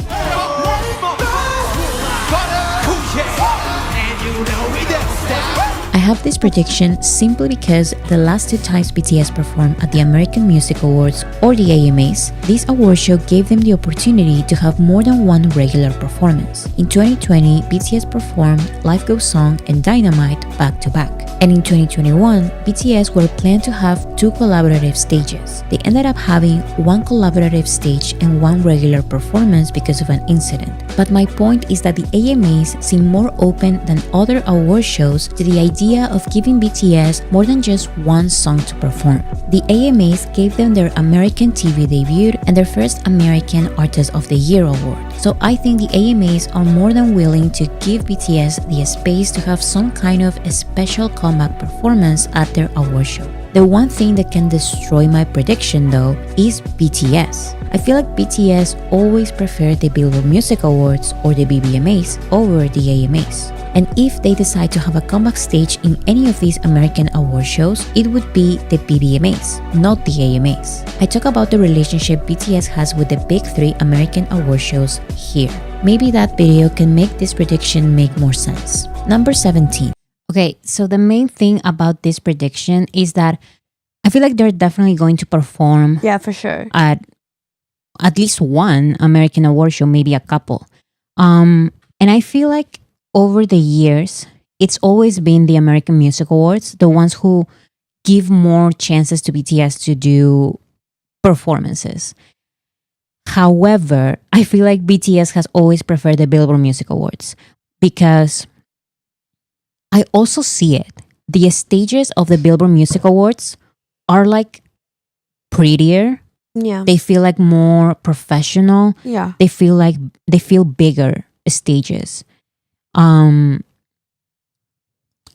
Speaker 1: I have this prediction simply because the last two times BTS performed at the American Music Awards or the AMAs, this award show gave them the opportunity to have more than one regular performance. In 2020, BTS performed Life Goes On and Dynamite back to back. And in 2021, BTS were planned to have two collaborative stages. They ended up having one collaborative stage and one regular performance because of an incident. But my point is that the AMAs seem more open than other award shows to the idea of giving BTS more than just one song to perform. The AMAs gave them their American TV debut and their first American Artist of the Year award. So I think the AMAs are more than willing to give BTS the space to have some kind of a special comeback performance at their award show. The one thing that can destroy my prediction though is BTS. I feel like BTS always prefer the Billboard Music Awards or the BBMAs over the AMAs. And if they decide to have a comeback stage in any of these American award shows, it would be the BBMAs, not the AMAs. I talk about the relationship BTS has with the big three American award shows here. Maybe that video can make this prediction make more sense. Number 17. Okay, so the main thing about this prediction is that I feel like they're definitely going to perform
Speaker 3: Yeah, for sure.
Speaker 1: at least one American award show, maybe a couple. And I feel like over the years, it's always been the American Music Awards, the ones who give more chances to BTS to do performances. However, I feel like BTS has always preferred the Billboard Music Awards because I also see it. The stages of the Billboard Music Awards are like prettier.
Speaker 3: Yeah.
Speaker 1: They feel like more professional.
Speaker 3: Yeah.
Speaker 1: They feel bigger stages.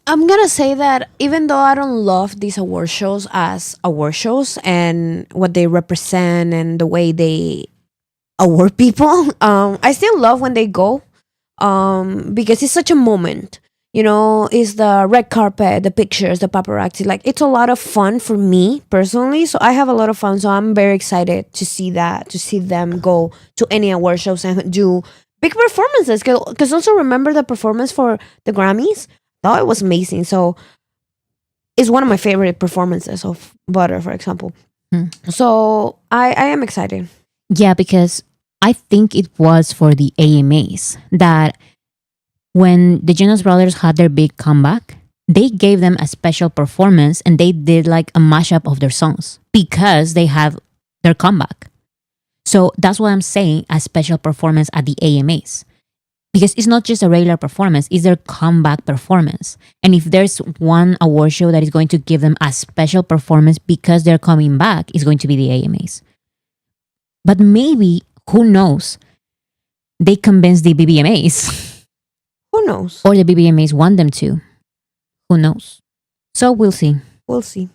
Speaker 2: I'm gonna say that even though I don't love these award shows as award shows and what they represent and the way they award people, I still love when they go, because it's such a moment. You know, it's the red carpet, the pictures, the paparazzi. Like, it's a lot of fun for me personally. So I have a lot of fun. So I'm very excited to see that, to see them go to any award shows and do big performances. Because also remember the performance for the Grammys? Thought it was amazing. So it's one of my favorite performances of Butter, for example. So I am excited.
Speaker 1: Yeah, because I think it was for the AMAs that when the Jonas Brothers had their big comeback, they gave them a special performance and they did like a mashup of their songs because they have their comeback. So that's what I'm saying, a special performance at the AMAs. Because it's not just a regular performance, it's their comeback performance. And if there's one award show that is going to give them a special performance because they're coming back, it's going to be the AMAs. But maybe, who knows, they convince the BBMAs.
Speaker 2: Who knows?
Speaker 1: Or the BBMAs want them to. Who knows? So we'll see.
Speaker 2: We'll see.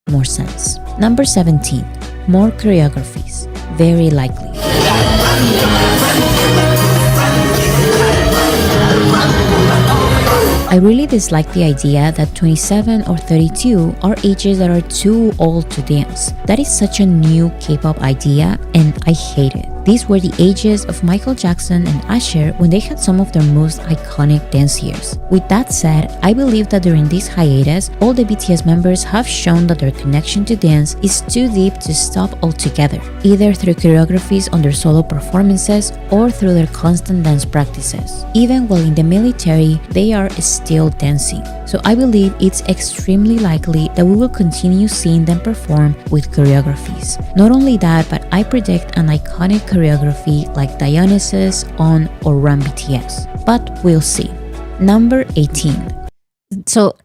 Speaker 1: More sense. Number 17. More choreographies. Very likely. I really dislike the idea that 27 or 32 are ages that are too old to dance. That is such a new K-pop idea and I hate it. These were the ages of Michael Jackson and Usher when they had some of their most iconic dance years. With that said, I believe that during this hiatus, all the BTS members have shown that their connection to dance is too deep to stop altogether, either through choreographies on their solo performances or through their constant dance practices. Even while in the military, they are still dancing. So I believe it's extremely likely that we will continue seeing them perform with choreographies. Not only that, but I predict an iconic choreography like Dionysus on or Run BTS. But we'll see. Number 18. So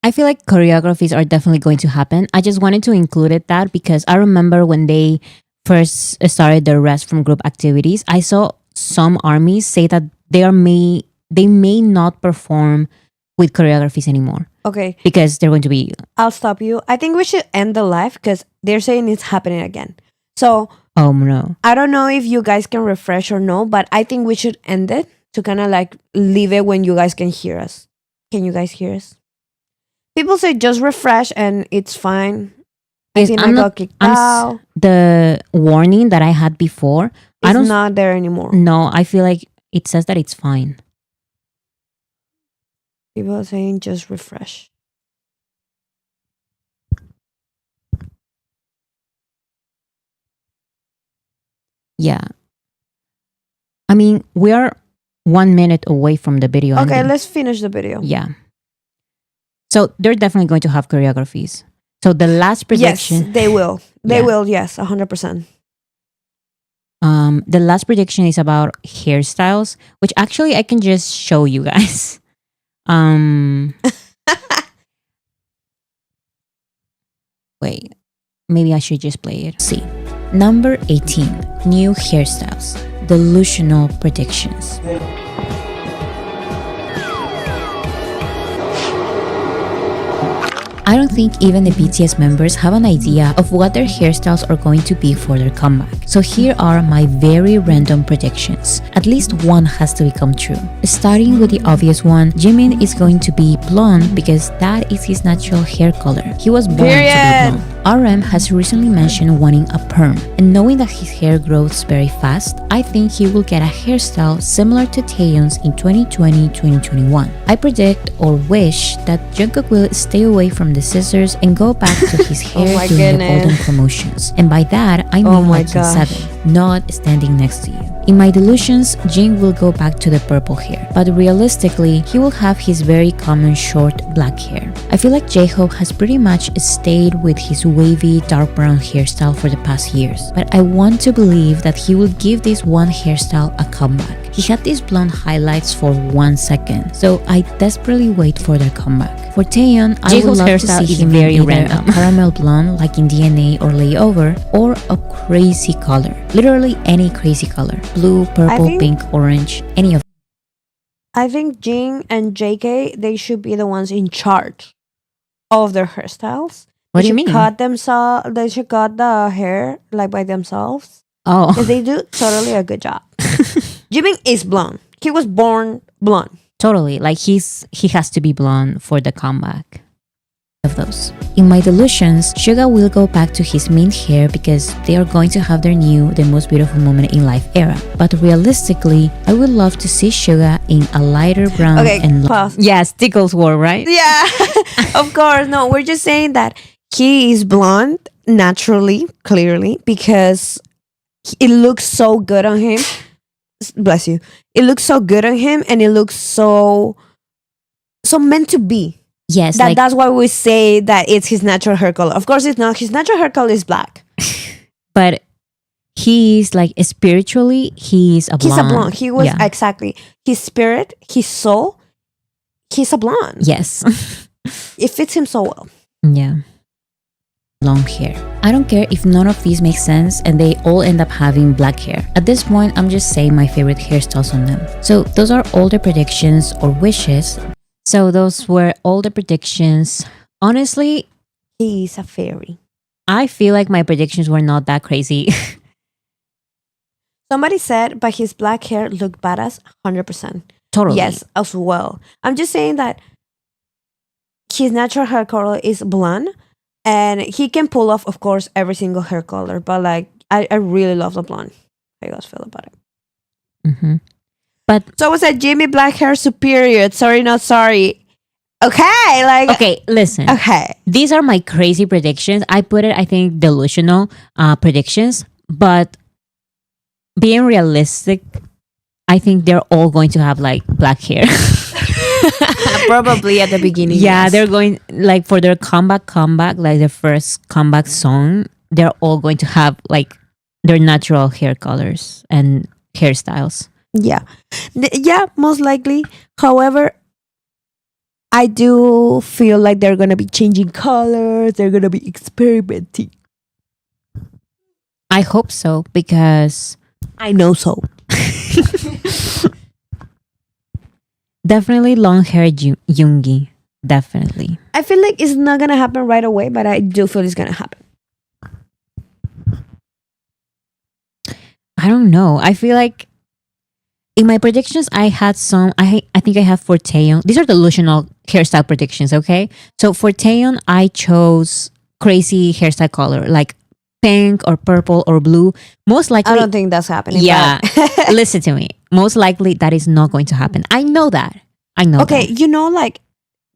Speaker 1: I feel like choreographies are definitely going to happen. I just wanted to include that because I remember when they first started their rest from group activities, I saw some armies say that they may not perform with choreographies anymore.
Speaker 2: Okay.
Speaker 1: Because they're going to be...
Speaker 2: I'll stop you. I think we should end the live because they're saying it's happening again. So...
Speaker 1: Oh, no.
Speaker 2: I don't know if you guys can refresh or no, but I think we should end it to kind of like leave it when you guys can hear us. Can you guys hear us? People say just refresh and it's fine. I think I got kicked out.
Speaker 1: The warning that I had before...
Speaker 2: It's not there anymore.
Speaker 1: No, I feel like it says that it's fine.
Speaker 2: People are saying just refresh.
Speaker 1: Yeah. I mean, we are 1 minute away from the video.
Speaker 2: Okay,
Speaker 1: ending.
Speaker 2: let's finish the video.
Speaker 1: Yeah. So they're definitely going to have choreographies. So the last prediction...
Speaker 2: Yes, they will. They will, yes, 100%.
Speaker 1: The last prediction is about hairstyles, which actually I can just show you guys. Wait, maybe I should just play it. See. Number 18. New hairstyles. Delusional predictions. I don't think even the BTS members have an idea of what their hairstyles are going to be for their comeback. So here are my very random predictions. At least one has to become true. Starting with the obvious one, Jimin is going to be blonde because that is his natural hair color. He was born to be blonde. RM has recently mentioned wanting a perm, and knowing that his hair grows very fast, I think he will get a hairstyle similar to Taeyeon's in 2020-2021. I predict or wish that Jungkook will stay away from the scissors and go back to his hair during the golden promotions. And by that, I mean like in 7, not standing next to you. In my delusions, Jin will go back to the purple hair, but realistically, he will have his very common short black hair. I feel like J-Hope has pretty much stayed with his wavy dark brown hairstyle for the past years, but I want to believe that he will give this one hairstyle a comeback. He had these blonde highlights for 1 second, so I desperately wait for their comeback. For Taeyeon, I would love to see him in either a caramel blonde like in DNA or Layover, or a crazy color. Literally any crazy color. Blue, purple, pink, orange, any of
Speaker 2: I think Jin and JK, they should be the ones in charge of their hairstyles.
Speaker 1: What
Speaker 2: They
Speaker 1: do you
Speaker 2: should
Speaker 1: mean?
Speaker 2: cut themselves. They should cut the hair like by themselves.
Speaker 1: Oh,
Speaker 2: Because they do totally a good job. Jimin is blonde. He was born blonde.
Speaker 1: totally. Like he has to be blonde for the comeback of those. In my delusions, Suga will go back to his mint hair because they are going to have their new, the most beautiful moment in life era. But realistically, I would love to see Suga in a lighter brown
Speaker 2: Okay,
Speaker 1: and
Speaker 2: pause.
Speaker 1: yeah, Stickles wore, right?
Speaker 2: Yeah, of course. No, we're just saying that he is blonde naturally, clearly, because it looks so good on him. Bless you. It looks so good on him, and it looks so meant to be.
Speaker 1: Yes,
Speaker 2: That's why we say that it's his natural hair color. Of course, it's not. His natural hair color is black.
Speaker 1: but he's like spiritually, he's a blonde.
Speaker 2: He's a blonde. He was
Speaker 1: Yeah.
Speaker 2: exactly his spirit, his soul. He's a blonde.
Speaker 1: Yes.
Speaker 2: It fits him so well.
Speaker 1: Yeah. Long hair. I don't care if none of these make sense and they all end up having black hair. At this point, I'm just saying my favorite hairstyles on them. So those are all the predictions or wishes. So those were all the predictions. Honestly,
Speaker 2: He's a fairy.
Speaker 1: I feel like my predictions were not that crazy.
Speaker 2: Somebody said, but his black hair looked badass 100%.
Speaker 1: Totally.
Speaker 2: Yes, as well. I'm just saying that his natural hair color is blonde, and he can pull off, of course, every single hair color. But like, I really love the blonde. How you guys feel about it?
Speaker 1: Mm-hmm. But
Speaker 2: So was that Jimmy black hair superior? Sorry, not sorry. Okay, like
Speaker 1: okay, listen.
Speaker 2: okay.
Speaker 1: These are my crazy predictions. I put it, I think, delusional predictions, but being realistic, I think they're all going to have like black hair.
Speaker 2: Probably at the beginning.
Speaker 1: Yeah,
Speaker 2: yes.
Speaker 1: they're going like for their comeback, like their first comeback song. They're all going to have like their natural hair colors and hairstyles.
Speaker 2: Yeah. Yeah, most likely. However, I do feel like they're going to be changing colors. They're going to be experimenting.
Speaker 1: I hope so because
Speaker 2: I know so.
Speaker 1: definitely long hair Yoongi. Definitely.
Speaker 2: I feel like it's not going to happen right away, but I do feel it's going to happen.
Speaker 1: I don't know. I feel like in my predictions, I had some. I think I have for Taeyeon. These are delusional hairstyle predictions. Okay, so for Taeyeon, I chose crazy hairstyle color like pink or purple or blue. Most likely,
Speaker 2: I don't think that's happening.
Speaker 1: yeah.
Speaker 2: but-
Speaker 1: Listen to me. Most likely, that is not going to happen. I know that. I know.
Speaker 2: okay,
Speaker 1: that.
Speaker 2: you know, like,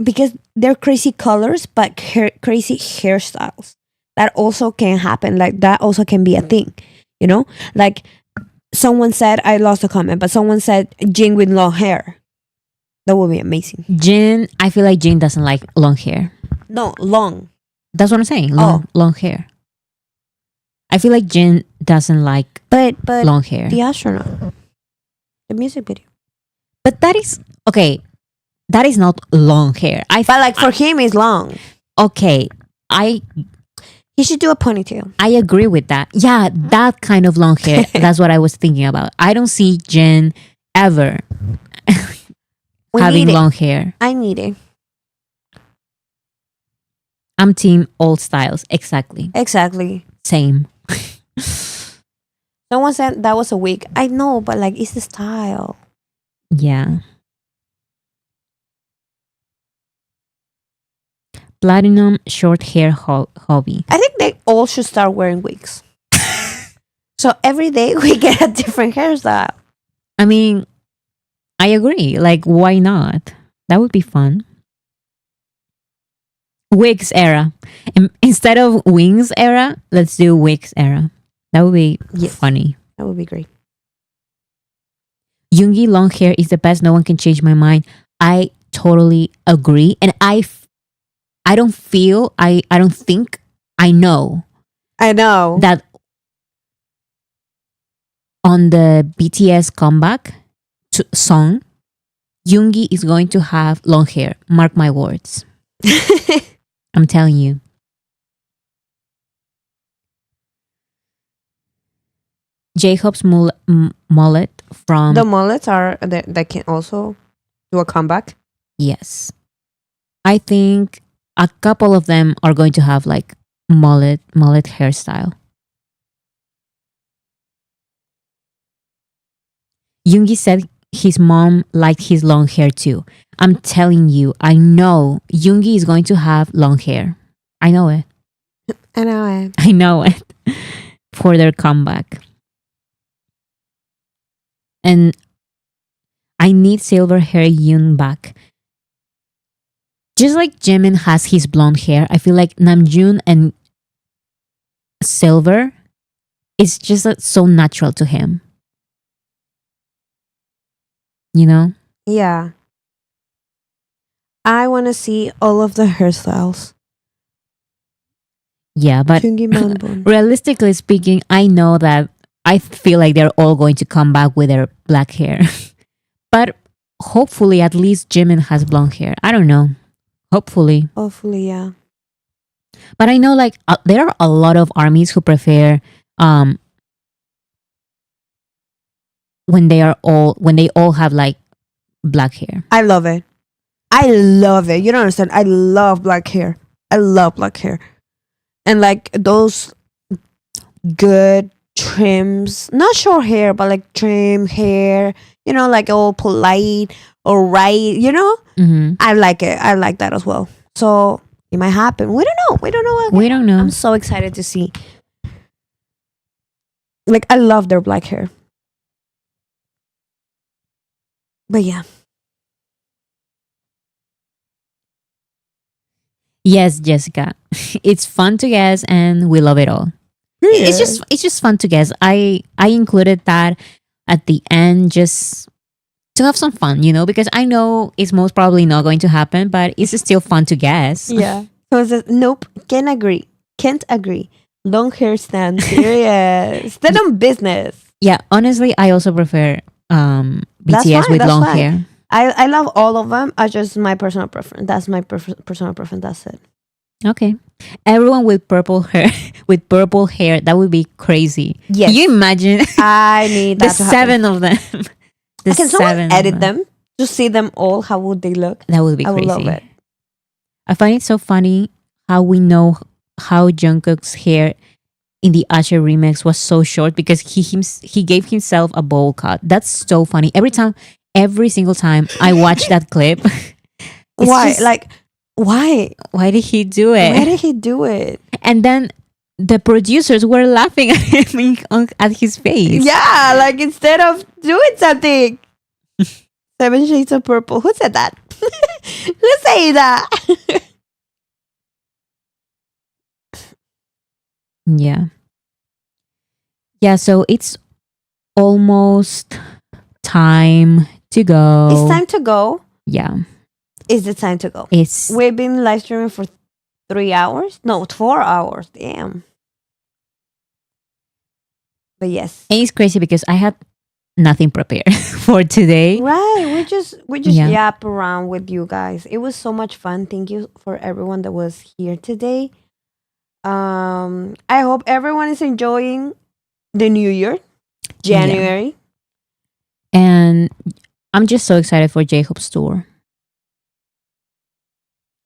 Speaker 2: because they're crazy colors, but crazy hairstyles. That also can happen. Like, that also can be a thing. You know? Like, someone said, I lost a comment, but someone said Jin with long hair. That would be amazing.
Speaker 1: Jin. I feel like Jin doesn't like long hair.
Speaker 2: No, long.
Speaker 1: That's what I'm saying. Long hair. I feel like Jin doesn't like
Speaker 2: But
Speaker 1: long hair.
Speaker 2: the astronaut. The music video.
Speaker 1: But that is okay. That is not long hair.
Speaker 2: But like for him, it's long.
Speaker 1: Okay,
Speaker 2: He should do a ponytail.
Speaker 1: I agree with that. Yeah, that kind of long hair. That's what I was thinking about. I don't see Jen ever
Speaker 2: We
Speaker 1: having
Speaker 2: need it.
Speaker 1: long hair.
Speaker 2: I need it.
Speaker 1: I'm team old styles. Exactly.
Speaker 2: Exactly.
Speaker 1: Same.
Speaker 2: Someone said that was a wig. I know, but like, it's the style.
Speaker 1: Yeah. Platinum short hair hobby.
Speaker 2: I think they all should start wearing wigs. So every day we get a different hairstyle.
Speaker 1: I mean, I agree. Like, why not? That would be fun. Wigs era. Instead of wings era, let's do wigs era. That would be funny.
Speaker 2: That would be great.
Speaker 1: Yoongi long hair is the best. No one can change my mind. I totally agree. And I don't feel, I don't think, I know
Speaker 2: I know.
Speaker 1: that on the BTS comeback song, Yoongi is going to have long hair. Mark my words. I'm telling you. J-Hope's mullet from...
Speaker 2: The mullets are, that can also
Speaker 3: do a comeback?
Speaker 1: Yes. I think a couple of them are going to have like mullet hairstyle. Yoongi said his mom liked his long hair too. I'm telling you, I know Yoongi is going to have long hair. I know it.
Speaker 3: I know it.
Speaker 1: I know it. For their comeback. And I need silver hair Yoon back. Just like Jimin has his blonde hair, I feel like Namjoon and Silver is just so natural to him. You know?
Speaker 3: Yeah. I want to see all of the hairstyles.
Speaker 1: Yeah, but
Speaker 3: Chungi Manbon.
Speaker 1: realistically speaking, I know that I feel like they're all going to come back with their black hair. But hopefully at least Jimin has blonde hair. I don't know. Hopefully.
Speaker 3: Hopefully, yeah.
Speaker 1: But I know like there are a lot of armies who prefer when they all have like black hair.
Speaker 3: I love it. I love it. You don't understand. I love black hair. I love black hair. And like those good trims, not short hair, but like trim hair, you know, like all polite or right, you know?
Speaker 1: Mm-hmm.
Speaker 3: I like it. I like that as well. So it might happen. We don't know. We don't know.
Speaker 1: We don't know.
Speaker 3: I'm so excited to see. Like, I love their black hair. But yeah.
Speaker 1: Yes, Jessica. It's fun to guess and we love it all. It's just fun to guess. I included that at the end just to have some fun, you know, because I know it's most probably not going to happen, but it's still fun to guess.
Speaker 3: Yeah. So it says, nope, can't agree. Can't agree. Long hair stand, serious. Stand on business.
Speaker 1: Yeah, honestly, I also prefer BTS
Speaker 3: fine,
Speaker 1: with
Speaker 3: that's
Speaker 1: long
Speaker 3: fine.
Speaker 1: hair.
Speaker 3: I love all of them. I just my personal preference. That's my personal preference. That's it.
Speaker 1: Okay. Everyone with purple hair, that would be crazy.
Speaker 3: Yes.
Speaker 1: Can you imagine
Speaker 3: I need
Speaker 1: the
Speaker 3: that to happen.
Speaker 1: 7 of them? The
Speaker 3: Can
Speaker 1: 7
Speaker 3: someone
Speaker 1: of
Speaker 3: edit them to see them all? How would they look?
Speaker 1: That would be
Speaker 3: I would
Speaker 1: crazy.
Speaker 3: love it.
Speaker 1: I find it so funny how we know how Jungkook's hair in the Usher remix was so short because he gave himself a bowl cut. That's so funny. Every single time I watch that clip.
Speaker 3: Why?
Speaker 1: Just,
Speaker 3: Like, why?
Speaker 1: why did he do it?
Speaker 3: Why did he do it?
Speaker 1: And then the producers were laughing at him at his face.
Speaker 3: Yeah, like instead of doing something. 7 Shades of Purple. Who said that? Who say that?
Speaker 1: Yeah. Yeah, so it's almost time to go.
Speaker 3: It's time to go.
Speaker 1: Yeah.
Speaker 3: Is it time to go?
Speaker 1: It's
Speaker 3: We've been live streaming for 3 hours? No, 4 hours. Damn. But yes.
Speaker 1: and it's crazy because I had nothing prepared for today.
Speaker 3: Right. We just
Speaker 1: Yeah.
Speaker 3: yap around with you guys. It was so much fun. Thank you for everyone that was here today. I hope everyone is enjoying the new year, January.
Speaker 1: And I'm just so excited for J-Hope's tour.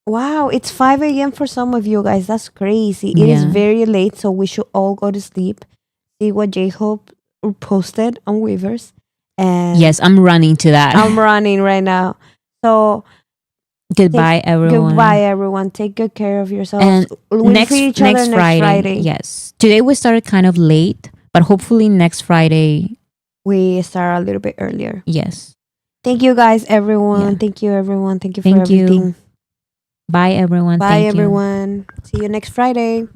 Speaker 3: Wow, it's 5 a.m. for some of you guys. That's crazy. It is
Speaker 1: Yeah.
Speaker 3: very late, so we should all go to sleep. See what J-Hope posted on Weavers. And
Speaker 1: Yes, I'm running to that.
Speaker 3: I'm running right now. So
Speaker 1: Goodbye, everyone.
Speaker 3: goodbye, everyone. Take good care of yourselves.
Speaker 1: And
Speaker 3: We'll
Speaker 1: next
Speaker 3: see each other
Speaker 1: next Friday. Yes. Today we started kind of late, but hopefully next Friday,
Speaker 3: We start a little bit earlier.
Speaker 1: yes.
Speaker 3: Thank you guys, everyone.
Speaker 1: Yeah.
Speaker 3: Thank you, everyone. Thank you
Speaker 1: Thank
Speaker 3: for
Speaker 1: you.
Speaker 3: everything.
Speaker 1: Bye, everyone.
Speaker 3: Bye,
Speaker 1: Thank you.
Speaker 3: everyone. See you next Friday.